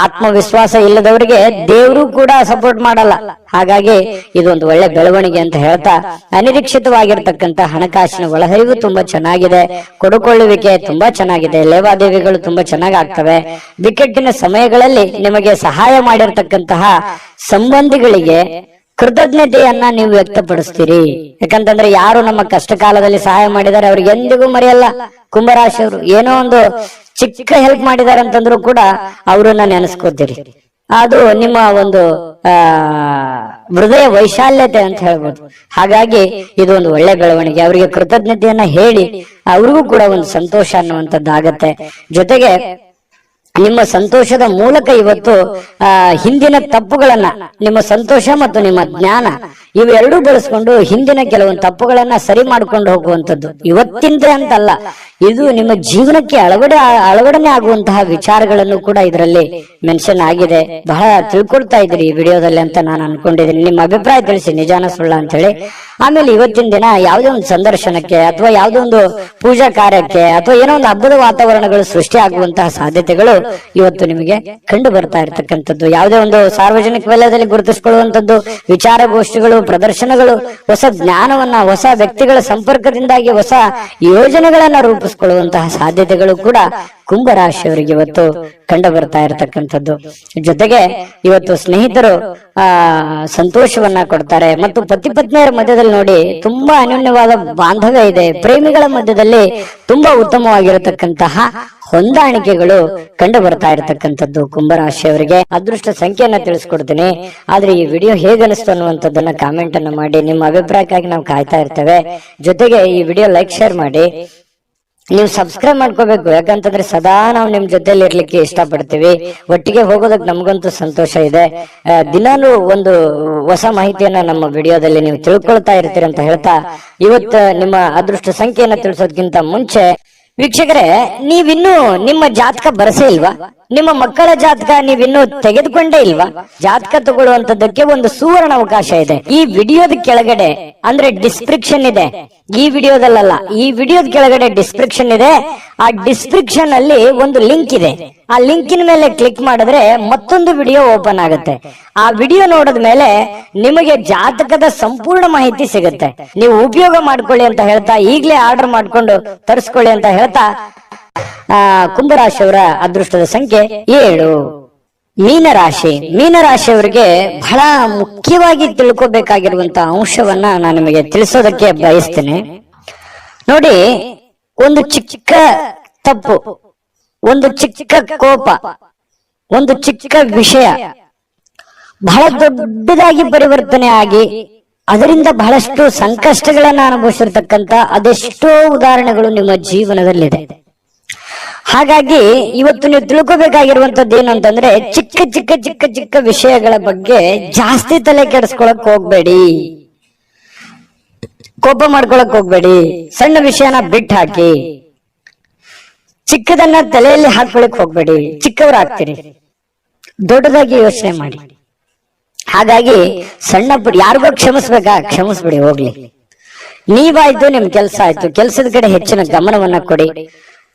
ಆತ್ಮವಿಶ್ವಾಸ ಇಲ್ಲದವರಿಗೆ ದೇವರು ಕೂಡ ಸಪೋರ್ಟ್ ಮಾಡಲ್ಲ. ಹಾಗಾಗಿ ಇದೊಂದು ಒಳ್ಳೆ ಬೆಳವಣಿಗೆ ಅಂತ ಹೇಳ್ತಾ, ಅನಿರೀಕ್ಷಿತವಾಗಿರ್ತಕ್ಕಂಥ ಹಣಕಾಸಿನ ಒಳಹರಿವು ತುಂಬಾ ಚೆನ್ನಾಗಿದೆ. ಕೊಡುಕೊಳ್ಳುವಿಕೆ ತುಂಬಾ ಚೆನ್ನಾಗಿದೆ. ಲೇವಾದೇವಿಗಳು ತುಂಬಾ ಚೆನ್ನಾಗಿ ಆಗ್ತವೆ. ಬಿಕ್ಕಟ್ಟಿನ ಸಮಯಗಳಲ್ಲಿ ನಿಮಗೆ ಸಹಾಯ ಮಾಡಿರ್ತಕ್ಕಂತಹ ಸಂಬಂಧಿಗಳಿಗೆ ಕೃತಜ್ಞತೆಯನ್ನ ನೀವು ವ್ಯಕ್ತಪಡಿಸ್ತೀರಿ. ಯಾಕಂತಂದ್ರೆ ಯಾರು ನಮ್ಮ ಕಷ್ಟ ಕಾಲದಲ್ಲಿ ಸಹಾಯ ಮಾಡಿದ್ದಾರೆ ಅವ್ರಿಗೆ ಎಂದಿಗೂ ಮರೆಯಲ್ಲ. ಕುಂಭರಾಶಿಯವರು ಏನೋ ಒಂದು ಚಿಕ್ಕ ಹೆಲ್ಪ್ ಮಾಡಿದ್ದಾರೆ ಅಂತಂದ್ರು ಕೂಡ ಅವರನ್ನ ನೆನೆಸ್ಕೋತೀರಿ. ಅದು ನಿಮ್ಮ ಒಂದು ಹೃದಯ ವೈಶಾಲ್ಯತೆ ಅಂತ ಹೇಳ್ಬೋದು. ಹಾಗಾಗಿ ಇದು ಒಂದು ಒಳ್ಳೆ ಬೆಳವಣಿಗೆ. ಅವರಿಗೆ ಕೃತಜ್ಞತೆಯನ್ನ ಹೇಳಿ ಅವ್ರಿಗೂ ಕೂಡ ಒಂದು ಸಂತೋಷ ಅನ್ನುವಂಥದ್ದಾಗತ್ತೆ. ಜೊತೆಗೆ ನಿಮ್ಮ ಸಂತೋಷದ ಮೂಲಕ ಇವತ್ತು ಹಿಂದಿನ ತಪ್ಪುಗಳನ್ನ, ನಿಮ್ಮ ಸಂತೋಷ ಮತ್ತು ನಿಮ್ಮ ಜ್ಞಾನ ಇವೆರಡೂ ಬೆಳೆಸ್ಕೊಂಡು ಹಿಂದಿನ ಕೆಲವೊಂದು ತಪ್ಪುಗಳನ್ನ ಸರಿ ಮಾಡ್ಕೊಂಡು ಹೋಗುವಂಥದ್ದು. ಇವತ್ತಿಂದ ಅಂತಲ್ಲ, ಇದು ನಿಮ್ಮ ಜೀವನಕ್ಕೆ ಅಳವಡನೆ ಆಗುವಂತಹ ವಿಚಾರಗಳನ್ನು ಕೂಡ ಇದರಲ್ಲಿ ಮೆನ್ಷನ್ ಆಗಿದೆ. ಬಹಳ ತಿಳ್ಕೊಳ್ತಾ ಇದ್ರಿ ಈ ವಿಡಿಯೋದಲ್ಲಿ ಅಂತ ನಾನು ಅನ್ಕೊಂಡಿದ್ದೀನಿ. ನಿಮ್ಮ ಅಭಿಪ್ರಾಯ ತಿಳಿಸಿ, ನಿಜಾನ ಸುಳ್ಳ ಅಂತ ಹೇಳಿ. ಆಮೇಲೆ ಇವತ್ತಿನ ದಿನ ಯಾವುದೇ ಒಂದು ಸಂದರ್ಶನಕ್ಕೆ ಅಥವಾ ಯಾವುದೋ ಒಂದು ಪೂಜಾ ಕಾರ್ಯಕ್ಕೆ ಅಥವಾ ಏನೋ ಒಂದು ಹಬ್ಬದ ವಾತಾವರಣಗಳು ಸೃಷ್ಟಿ ಆಗುವಂತಹ ಸಾಧ್ಯತೆಗಳು ಇವತ್ತು ನಿಮಗೆ ಕಂಡು ಬರ್ತಾ ಇರತಕ್ಕಂಥದ್ದು. ಯಾವುದೇ ಒಂದು ಸಾರ್ವಜನಿಕ ವಲಯದಲ್ಲಿ ಗುರುತಿಸಿಕೊಳ್ಳುವಂತದ್ದು, ವಿಚಾರಗೋಷ್ಠಿಗಳು, ಪ್ರದರ್ಶನಗಳು, ಹೊಸ ಜ್ಞಾನವನ್ನ, ಹೊಸ ವ್ಯಕ್ತಿಗಳ ಸಂಪರ್ಕದಿಂದಾಗಿ ಹೊಸ ಯೋಜನೆಗಳನ್ನ ರೂಪಿಸಿಕೊಳ್ಳುವಂತಹ ಸಾಧ್ಯತೆಗಳು ಕೂಡ ಕುಂಭರಾಶಿಯವರಿಗೆ ಇವತ್ತು ಕಂಡು ಬರ್ತಾ ಇರತಕ್ಕಂಥದ್ದು. ಜೊತೆಗೆ ಇವತ್ತು ಸ್ನೇಹಿತರು ಸಂತೋಷವನ್ನ ಕೊಡ್ತಾರೆ ಮತ್ತು ಪತಿ ಪತ್ನಿಯರ ಮಧ್ಯದಲ್ಲಿ ನೋಡಿ ತುಂಬಾ ಅನ್ಯೋನ್ಯವಾದ ಬಾಂಧವ್ಯ ಇದೆ. ಪ್ರೇಮಿಗಳ ಮಧ್ಯದಲ್ಲಿ ತುಂಬಾ ಉತ್ತಮವಾಗಿರತಕ್ಕಂತಹ ಹೊಂದಾಣಿಕೆಗಳು ಕಂಡು ಬರ್ತಾ ಇರತಕ್ಕಂಥದ್ದು ಕುಂಭರಾಶಿಯವರಿಗೆ. ಅದೃಷ್ಟ ಸಂಖ್ಯೆಯನ್ನ ತಿಳಿಸ್ಕೊಡ್ತೀನಿ, ಆದ್ರೆ ಈ ವಿಡಿಯೋ ಹೇಗನಿಸ್ತು ಅನ್ನುವಂಥದ್ದನ್ನ ಕಾಮೆಂಟ್ ಅನ್ನು ಮಾಡಿ. ನಿಮ್ಮ ಅಭಿಪ್ರಾಯಕ್ಕಾಗಿ ನಾವು ಕಾಯ್ತಾ ಇರ್ತೇವೆ. ಜೊತೆಗೆ ಈ ವಿಡಿಯೋ ಲೈಕ್, ಶೇರ್ ಮಾಡಿ. ನೀವು ಸಬ್ಸ್ಕ್ರೈಬ್ ಮಾಡ್ಕೋಬೇಕು, ಯಾಕಂತಂದ್ರೆ ಸದಾ ನಾವು ನಿಮ್ ಜೊತೆಲಿ ಇರ್ಲಿಕ್ಕೆ ಇಷ್ಟಪಡ್ತೀವಿ. ಒಟ್ಟಿಗೆ ಹೋಗೋದಕ್ಕೆ ನಮಗಂತೂ ಸಂತೋಷ ಇದೆ. ದಿನಾಲೂ ಒಂದು ಹೊಸ ಮಾಹಿತಿಯನ್ನ ನಮ್ಮ ವಿಡಿಯೋದಲ್ಲಿ ನೀವು ತಿಳ್ಕೊಳ್ತಾ ಇರ್ತೀರಿ ಅಂತ ಹೇಳ್ತಾ, ಇವತ್ತು ನಿಮ್ಮ ಅದೃಷ್ಟ ಸಂಖ್ಯೆಯನ್ನ ತಿಳಿಸೋದಕ್ಕಿಂತ ಮುಂಚೆ ವೀಕ್ಷಕರೇ, ನೀವಿನ್ನೂ ನಿಮ್ಮ ಜಾತಕ ಬರಸೇ ಇಲ್ವಾ? ನಿಮ್ಮ ಮಕ್ಕಳ ಜಾತಕ ನೀವಿನ್ನೂ ತೆಗೆದುಕೊಂಡೇ ಇಲ್ವಾ? ಜಾತಕ ತಗೊಳ್ಳುವಂತದ್ದಕ್ಕೆ ಒಂದು ಸುವರ್ಣ ಅವಕಾಶ ಇದೆ. ಈ ವಿಡಿಯೋದ ಕೆಳಗಡೆ ಅಂದ್ರೆ ಡಿಸ್ಕ್ರಿಪ್ಷನ್ ಇದೆ, ಈ ವಿಡಿಯೋದಲ್ಲ, ಈ ವಿಡಿಯೋದ ಕೆಳಗಡೆ ಡಿಸ್ಕ್ರಿಪ್ಷನ್ ಇದೆ. ಆ ಡಿಸ್ಕ್ರಿಪ್ಷನ್ ಅಲ್ಲಿ ಒಂದು ಲಿಂಕ್ ಇದೆ. ಆ ಲಿಂಕಿನ ಮೇಲೆ ಕ್ಲಿಕ್ ಮಾಡಿದ್ರೆ ಮತ್ತೊಂದು ವಿಡಿಯೋ ಓಪನ್ ಆಗುತ್ತೆ. ಆ ವಿಡಿಯೋ ನೋಡಿದ ಮೇಲೆ ನಿಮಗೆ ಜಾತಕದ ಸಂಪೂರ್ಣ ಮಾಹಿತಿ ಸಿಗುತ್ತೆ. ನೀವು ಉಪಯೋಗ ಮಾಡ್ಕೊಳ್ಳಿ ಅಂತ ಹೇಳ್ತಾ, ಈಗಲೇ ಆರ್ಡರ್ ಮಾಡ್ಕೊಂಡು ತರಿಸ್ಕೊಳ್ಳಿ ಅಂತ ಹೇಳ್ತಾ, ಕುಂಭರಾಶಿಯವರ ಅದೃಷ್ಟದ ಸಂಖ್ಯೆ 7. ಮೀನರಾಶಿ. ಮೀನರಾಶಿಯವರಿಗೆ ಬಹಳ ಮುಖ್ಯವಾಗಿ ತಿಳ್ಕೋಬೇಕಾಗಿರುವಂತಹ ಅಂಶವನ್ನ ನಾನು ನಿಮಗೆ ತಿಳಿಸೋದಕ್ಕೆ ಬಯಸ್ತೇನೆ. ನೋಡಿ, ಒಂದು ಚಿಕ್ಕ ತಪ್ಪು, ಒಂದು ಚಿಕ್ಕ ಕೋಪ, ಒಂದು ಚಿಕ್ಕ ವಿಷಯ ಬಹಳ ದೊಡ್ಡದಾಗಿ ಪರಿವರ್ತನೆ ಆಗಿ ಅದರಿಂದ ಬಹಳಷ್ಟು ಸಂಕಷ್ಟಗಳನ್ನ ಅನುಭವಿಸಿರ್ತಕ್ಕಂಥ ಅದೆಷ್ಟೋ ಉದಾಹರಣೆಗಳು ನಿಮ್ಮ ಜೀವನದಲ್ಲಿದೆ. ಹಾಗಾಗಿ ಇವತ್ತು ನೀವು ತಿಳ್ಕೋಬೇಕಾಗಿರುವಂತದ್ದು ಏನು ಅಂತಂದ್ರೆ, ಚಿಕ್ಕ ಚಿಕ್ಕ ಚಿಕ್ಕ ಚಿಕ್ಕ ವಿಷಯಗಳ ಬಗ್ಗೆ ಜಾಸ್ತಿ ತಲೆ ಕೆಡಿಸ್ಕೊಳಕ್ ಹೋಗ್ಬೇಡಿ, ಕೋಪ ಮಾಡ್ಕೊಳಕ್ ಹೋಗ್ಬೇಡಿ. ಸಣ್ಣ ವಿಷಯನ ಬಿಟ್ಟು ಹಾಕಿ, ಚಿಕ್ಕದನ್ನ ತಲೆಯಲ್ಲಿ ಹಾಕೊಳಕ್ ಹೋಗ್ಬೇಡಿ. ಚಿಕ್ಕವರಾಗ್ತೀರಿ, ದೊಡ್ಡದಾಗಿ ಯೋಚನೆ ಮಾಡಿ. ಹಾಗಾಗಿ ಸಣ್ಣ ಪುಟ್ಟ ಯಾರಿಗೋ ಕ್ಷಮಿಸ್ಬೇಕಾ, ಕ್ಷಮಿಸ್ಬಿಡಿ, ಹೋಗ್ಲಿ. ನೀವಾಯ್ತು, ನಿಮ್ ಕೆಲಸ ಆಯ್ತು, ಕೆಲಸದ ಕಡೆ ಹೆಚ್ಚಿನ ಗಮನವನ್ನ ಕೊಡಿ.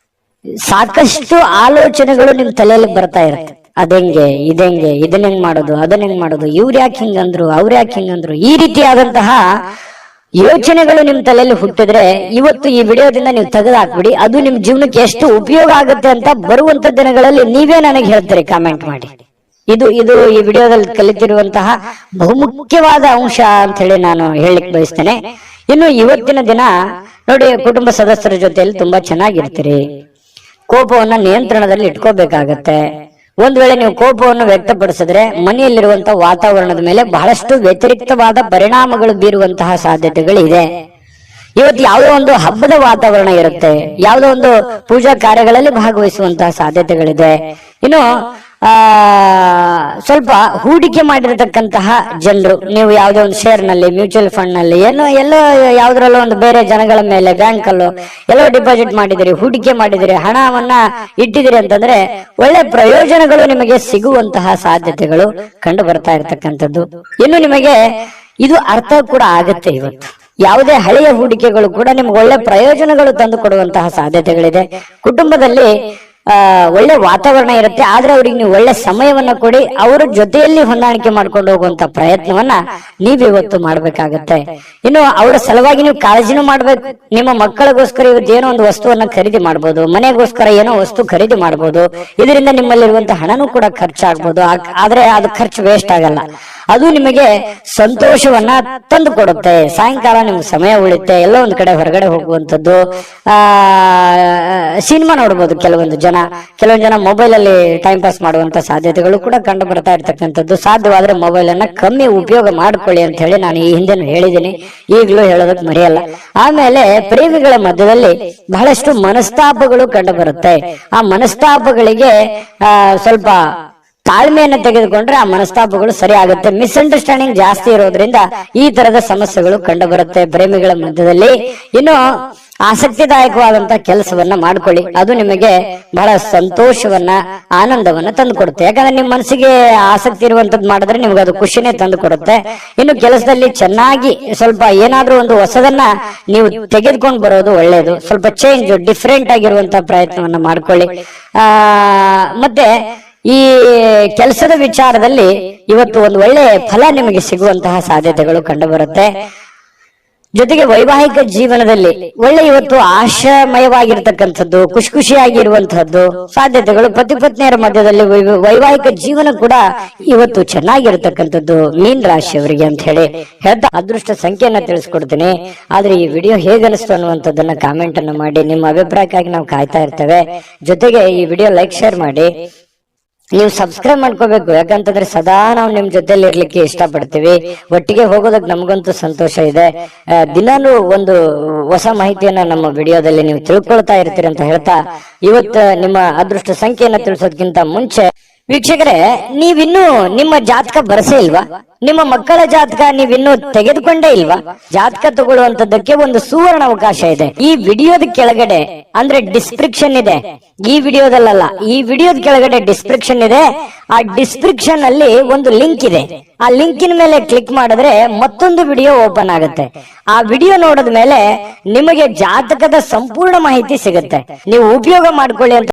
ಸಾಕಷ್ಟು ಆಲೋಚನೆಗಳು ನಿಮ್ ತಲೆಯಲ್ಲಿ ಬರ್ತಾ ಇರುತ್ತೆ. ಅದಂಗೆ, ಇದಂಗೆ, ಇದನ್ನ ಹೆಂಗ್ ಮಾಡೋದು, ಅದನ್ನ ಹೆಂಗ್ ಮಾಡೋದು, ಇವ್ರು ಯಾಕೆ ಹಿಂಗಂದ್ರು, ಅವ್ರು ಯಾಕೆ ಹಿಂಗಂದ್ರು, ಈ ರೀತಿಯಾದಂತಹ ಯೋಚನೆಗಳು ನಿಮ್ ತಲೆಯಲ್ಲಿ ಹುಟ್ಟಿದ್ರೆ ಇವತ್ತು ಈ ವಿಡಿಯೋದಿಂದ ನೀವು ತೆಗೆದು ಹಾಕ್ಬಿಡಿ. ಅದು ನಿಮ್ ಜೀವನಕ್ಕೆ ಎಷ್ಟು ಉಪಯೋಗ ಆಗುತ್ತೆ ಅಂತ ಬರುವಂತ ದಿನಗಳಲ್ಲಿ ನೀವೇ ನನಗೆ ಹೇಳ್ತೀರಿ, ಕಾಮೆಂಟ್ ಮಾಡಿ. ಇದು ಈ ವಿಡಿಯೋದಲ್ಲಿ ಕಲಿತಿರುವಂತಹ ಬಹುಮುಖ್ಯವಾದ ಅಂಶ ಅಂತ ಹೇಳಿ ನಾನು ಹೇಳಲಿಕ್ಕೆ ಬಯಸ್ತೇನೆ. ಇನ್ನು ಇವತ್ತಿನ ದಿನ ನೋಡಿ, ಕುಟುಂಬ ಸದಸ್ಯರ ಜೊತೆಯಲ್ಲಿ ತುಂಬಾ ಚೆನ್ನಾಗಿರ್ತೀರಿ. ಕೋಪವನ್ನ ನಿಯಂತ್ರಣದಲ್ಲಿ ಇಟ್ಕೋಬೇಕಾಗತ್ತೆ. ಒಂದ್ ವೇಳೆ ನೀವು ಕೋಪವನ್ನು ವ್ಯಕ್ತಪಡಿಸಿದ್ರೆ ಮನೆಯಲ್ಲಿರುವಂತಹ ವಾತಾವರಣದ ಮೇಲೆ ಬಹಳಷ್ಟು ವ್ಯತಿರಿಕ್ತವಾದ ಪರಿಣಾಮಗಳು ಬೀರುವಂತಹ ಸಾಧ್ಯತೆಗಳಿದೆ. ಇವತ್ತು ಯಾವುದೋ ಒಂದು ಹಬ್ಬದ ವಾತಾವರಣ ಇರುತ್ತೆ, ಯಾವುದೋ ಒಂದು ಪೂಜಾ ಕಾರ್ಯಗಳಲ್ಲಿ ಭಾಗವಹಿಸುವಂತಹ ಸಾಧ್ಯತೆಗಳಿದೆ. ಇನ್ನು ಸ್ವಲ್ಪ ಹೂಡಿಕೆ ಮಾಡಿರತಕ್ಕಂತಹ ಜನರು, ನೀವು ಯಾವುದೋ ಒಂದು ಶೇರ್ ನಲ್ಲಿ, ಮ್ಯೂಚುವಲ್ ಫಂಡ್ ನಲ್ಲಿ, ಎಲ್ಲೋ ಯಾವ್ದ್ರಲ್ಲೋ ಒಂದು ಬೇರೆ ಜನಗಳ ಮೇಲೆ, ಬ್ಯಾಂಕ್ ಅಲ್ಲೋ ಎಲ್ಲೋ ಡಿಪಾಸಿಟ್ ಮಾಡಿದಿರಿ, ಹೂಡಿಕೆ ಮಾಡಿದಿರಿ, ಹಣವನ್ನ ಇಟ್ಟಿದಿರಿ ಅಂತಂದ್ರೆ ಒಳ್ಳೆ ಪ್ರಯೋಜನಗಳು ನಿಮಗೆ ಸಿಗುವಂತಹ ಸಾಧ್ಯತೆಗಳು ಕಂಡು ಬರ್ತಾ ಇರತಕ್ಕಂಥದ್ದು. ಇನ್ನು ನಿಮಗೆ ಇದು ಅರ್ಥ ಕೂಡ ಆಗುತ್ತೆ. ಇವತ್ತು ಯಾವುದೇ ಹಳೆಯ ಹೂಡಿಕೆಗಳು ಕೂಡ ನಿಮ್ಗೆ ಒಳ್ಳೆ ಪ್ರಯೋಜನಗಳು ತಂದು ಕೊಡುವಂತಹ ಸಾಧ್ಯತೆಗಳಿದೆ. ಕುಟುಂಬದಲ್ಲಿ ಒಳ್ಳೆ ವಾತಾವರಣ ಇರುತ್ತೆ, ಆದ್ರೆ ಅವ್ರಿಗೆ ನೀವು ಒಳ್ಳೆ ಸಮಯವನ್ನ ಕೊಡಿ. ಅವರ ಜೊತೆಯಲ್ಲಿ ಹೊಂದಾಣಿಕೆ ಮಾಡ್ಕೊಂಡು ಹೋಗುವಂತ ಪ್ರಯತ್ನವನ್ನ ನೀವು ಇವತ್ತು ಮಾಡ್ಬೇಕಾಗತ್ತೆ. ಇನ್ನು ಅವರ ಸಲುವಾಗಿ ನೀವು ಕಾಳಜಿನೂ ಮಾಡ್ಬೇಕು. ನಿಮ್ಮ ಮಕ್ಕಳಿಗೋಸ್ಕರ ಇವತ್ತು ಏನೋ ಒಂದು ವಸ್ತುವನ್ನ ಖರೀದಿ ಮಾಡ್ಬೋದು, ಮನೆಗೋಸ್ಕರ ಏನೋ ವಸ್ತು ಖರೀದಿ ಮಾಡ್ಬೋದು. ಇದರಿಂದ ನಿಮ್ಮಲ್ಲಿರುವಂತಹ ಹಣನೂ ಕೂಡ ಖರ್ಚಾಗ್ಬೋದು. ಆದ್ರೆ ಅದು ಖರ್ಚು ವೇಸ್ಟ್ ಆಗಲ್ಲ, ಅದು ನಿಮಗೆ ಸಂತೋಷವನ್ನ ತಂದು ಕೊಡುತ್ತೆ. ಸಾಯಂಕಾಲ ನಿಮ್ಗೆ ಸಮಯ ಉಳಿತೆ, ಎಲ್ಲೋ ಒಂದ್ ಕಡೆ ಹೊರಗಡೆ ಹೋಗುವಂತದ್ದು, ಸಿನಿಮಾ ನೋಡ್ಬೋದು. ಕೆಲವೊಂದು ಜನ ಮೊಬೈಲ್ ಅಲ್ಲಿ ಟೈಮ್ ಪಾಸ್ ಮಾಡುವಂತ ಸಾಧ್ಯತೆಗಳು ಕೂಡ ಕಂಡು ಬರ್ತಾ ಇರ್ತಕ್ಕಂಥದ್ದು. ಸಾಧ್ಯವಾದ್ರೆ ಮೊಬೈಲ್ ಅನ್ನ ಕಮ್ಮಿ ಉಪಯೋಗ ಮಾಡ್ಕೊಳ್ಳಿ ಅಂತ ಹೇಳಿ ನಾನು ಈ ಹಿಂದೆ ಹೇಳಿದ್ದೀನಿ, ಈಗಲೂ ಹೇಳೋದಕ್ಕೆ ಮರೆಯಲ್ಲ. ಆಮೇಲೆ ಪ್ರೇಮಿಗಳ ಮಧ್ಯದಲ್ಲಿ ಬಹಳಷ್ಟು ಮನಸ್ತಾಪಗಳು ಕಂಡು ಬರುತ್ತೆ. ಆ ಮನಸ್ತಾಪಗಳಿಗೆ ಸ್ವಲ್ಪ ತಾಳ್ಮೆಯನ್ನು ತೆಗೆದುಕೊಂಡ್ರೆ ಆ ಮನಸ್ತಾಪಗಳು ಸರಿ ಆಗುತ್ತೆ. ಮಿಸ್ಅಂಡರ್ಸ್ಟ್ಯಾಂಡಿಂಗ್ ಜಾಸ್ತಿ ಇರೋದ್ರಿಂದ ಈ ತರದ ಸಮಸ್ಯೆಗಳು ಕಂಡು ಬರುತ್ತೆ ಪ್ರೇಮಿಗಳ ಮಧ್ಯದಲ್ಲಿ. ಇನ್ನು ಆಸಕ್ತಿದಾಯಕವಾದಂತ ಕೆಲಸವನ್ನ ಮಾಡ್ಕೊಳ್ಳಿ, ಅದು ನಿಮಗೆ ಬಹಳ ಸಂತೋಷವನ್ನ ಆನಂದವನ್ನ ತಂದು ಕೊಡುತ್ತೆ. ಯಾಕಂದ್ರೆ ನಿಮ್ಮ ಮನಸ್ಸಿಗೆ ಆಸಕ್ತಿ ಇರುವಂತದ್ದು ಮಾಡಿದ್ರೆ ನಿಮ್ಗೆ ಅದು ಖುಷಿನೇ ತಂದು ಕೊಡುತ್ತೆ. ಇನ್ನು ಕೆಲಸದಲ್ಲಿ ಚೆನ್ನಾಗಿ ಸ್ವಲ್ಪ ಏನಾದ್ರೂ ಒಂದು ಹೊಸದನ್ನ ನೀವು ತೆಗೆದುಕೊಂಡು ಬರೋದು ಒಳ್ಳೆಯದು. ಸ್ವಲ್ಪ ಚೇಂಜ್ ಡಿಫ್ರೆಂಟ್ ಆಗಿರುವಂತ ಪ್ರಯತ್ನವನ್ನ ಮಾಡ್ಕೊಳ್ಳಿ. ಮತ್ತೆ ಈ ಕೆಲಸದ ವಿಚಾರದಲ್ಲಿ ಇವತ್ತು ಒಂದು ಒಳ್ಳೆ ಫಲ ನಿಮಗೆ ಸಿಗುವಂತಹ ಸಾಧ್ಯತೆಗಳು ಕಂಡು ಬರುತ್ತೆ. ಜೊತೆಗೆ ವೈವಾಹಿಕ ಜೀವನದಲ್ಲಿ ಒಳ್ಳೆ ಇವತ್ತು ಆಶಾಮಯವಾಗಿರ್ತಕ್ಕಂಥದ್ದು, ಖುಷಿಯಾಗಿರುವಂತಹದ್ದು ಸಾಧ್ಯತೆಗಳು ಪತಿ ಪತ್ನಿಯರ ಮಧ್ಯದಲ್ಲಿ ವೈವಾಹಿಕ ಜೀವನ ಕೂಡ ಇವತ್ತು ಚೆನ್ನಾಗಿರ್ತಕ್ಕಂಥದ್ದು ಮೀನ್ ರಾಶಿಯವರಿಗೆ ಅಂತ ಹೇಳಿ ಹೇಳ್ತಾ ಅದೃಷ್ಟ ಸಂಖ್ಯೆಯನ್ನ ತಿಳಿಸ್ಕೊಡ್ತೀನಿ. ಆದ್ರೆ ಈ ವಿಡಿಯೋ ಹೇಗನಿಸ್ತು ಅನ್ನುವಂಥದ್ದನ್ನ ಕಾಮೆಂಟ್ ಅನ್ನು ಮಾಡಿ, ನಿಮ್ಮ ಅಭಿಪ್ರಾಯಕ್ಕಾಗಿ ನಾವು ಕಾಯ್ತಾ ಇರ್ತೇವೆ. ಜೊತೆಗೆ ಈ ವಿಡಿಯೋ ಲೈಕ್ ಶೇರ್ ಮಾಡಿ, ನೀವು ಸಬ್ಸ್ಕ್ರೈಬ್ ಮಾಡ್ಕೋಬೇಕು. ಯಾಕಂತಂದ್ರೆ ಸದಾ ನಾವು ನಿಮ್ ಜೊತೆಲಿ ಇರ್ಲಿಕ್ಕೆ ಇಷ್ಟಪಡ್ತೀವಿ. ಒಟ್ಟಿಗೆ ಹೋಗೋದಕ್ಕೆ ನಮಗಂತೂ ಸಂತೋಷ ಇದೆ. ದಿನಾನು ಒಂದು ಹೊಸ ಮಾಹಿತಿಯನ್ನ ನಮ್ಮ ವಿಡಿಯೋದಲ್ಲಿ ನೀವು ತಿಳ್ಕೊಳ್ತಾ ಇರ್ತೀರಿ ಅಂತ ಹೇಳ್ತಾ, ಇವತ್ತು ನಿಮ್ಮ ಅದೃಷ್ಟ ಸಂಖ್ಯೆಯನ್ನ ತಿಳಿಸೋದಕ್ಕಿಂತ ಮುಂಚೆ ವೀಕ್ಷಕರೇ, ನೀವಿನ್ನೂ ನಿಮ್ಮ ಜಾತಕ ಬರಸೇ ಇಲ್ವಾ? ನಿಮ್ಮ ಮಕ್ಕಳ ಜಾತಕ ನೀವಿನ್ನೂ ತೆಗೆದುಕೊಂಡೇ ಇಲ್ವಾ? ಜಾತಕ ತಗೊಳ್ಳುವಂತದ್ದಕ್ಕೆ ಒಂದು ಸುವರ್ಣ ಅವಕಾಶ ಇದೆ. ಈ ವಿಡಿಯೋದ ಕೆಳಗಡೆ ಅಂದ್ರೆ ಡಿಸ್ಕ್ರಿಪ್ಷನ್ ಇದೆ, ಈ ವಿಡಿಯೋದಲ್ಲ, ಈ ವಿಡಿಯೋದ ಕೆಳಗಡೆ ಡಿಸ್ಕ್ರಿಪ್ಷನ್ ಇದೆ. ಆ ಡಿಸ್ಕ್ರಿಪ್ಷನ್ ಅಲ್ಲಿ ಒಂದು ಲಿಂಕ್ ಇದೆ. ಆ ಲಿಂಕಿನ ಮೇಲೆ ಕ್ಲಿಕ್ ಮಾಡಿದ್ರೆ ಮತ್ತೊಂದು ವಿಡಿಯೋ ಓಪನ್ ಆಗುತ್ತೆ. ಆ ವಿಡಿಯೋ ನೋಡಿದ ಮೇಲೆ ನಿಮಗೆ ಜಾತಕದ ಸಂಪೂರ್ಣ ಮಾಹಿತಿ ಸಿಗುತ್ತೆ. ನೀವು ಉಪಯೋಗ ಮಾಡ್ಕೊಳ್ಳಿ ಅಂತ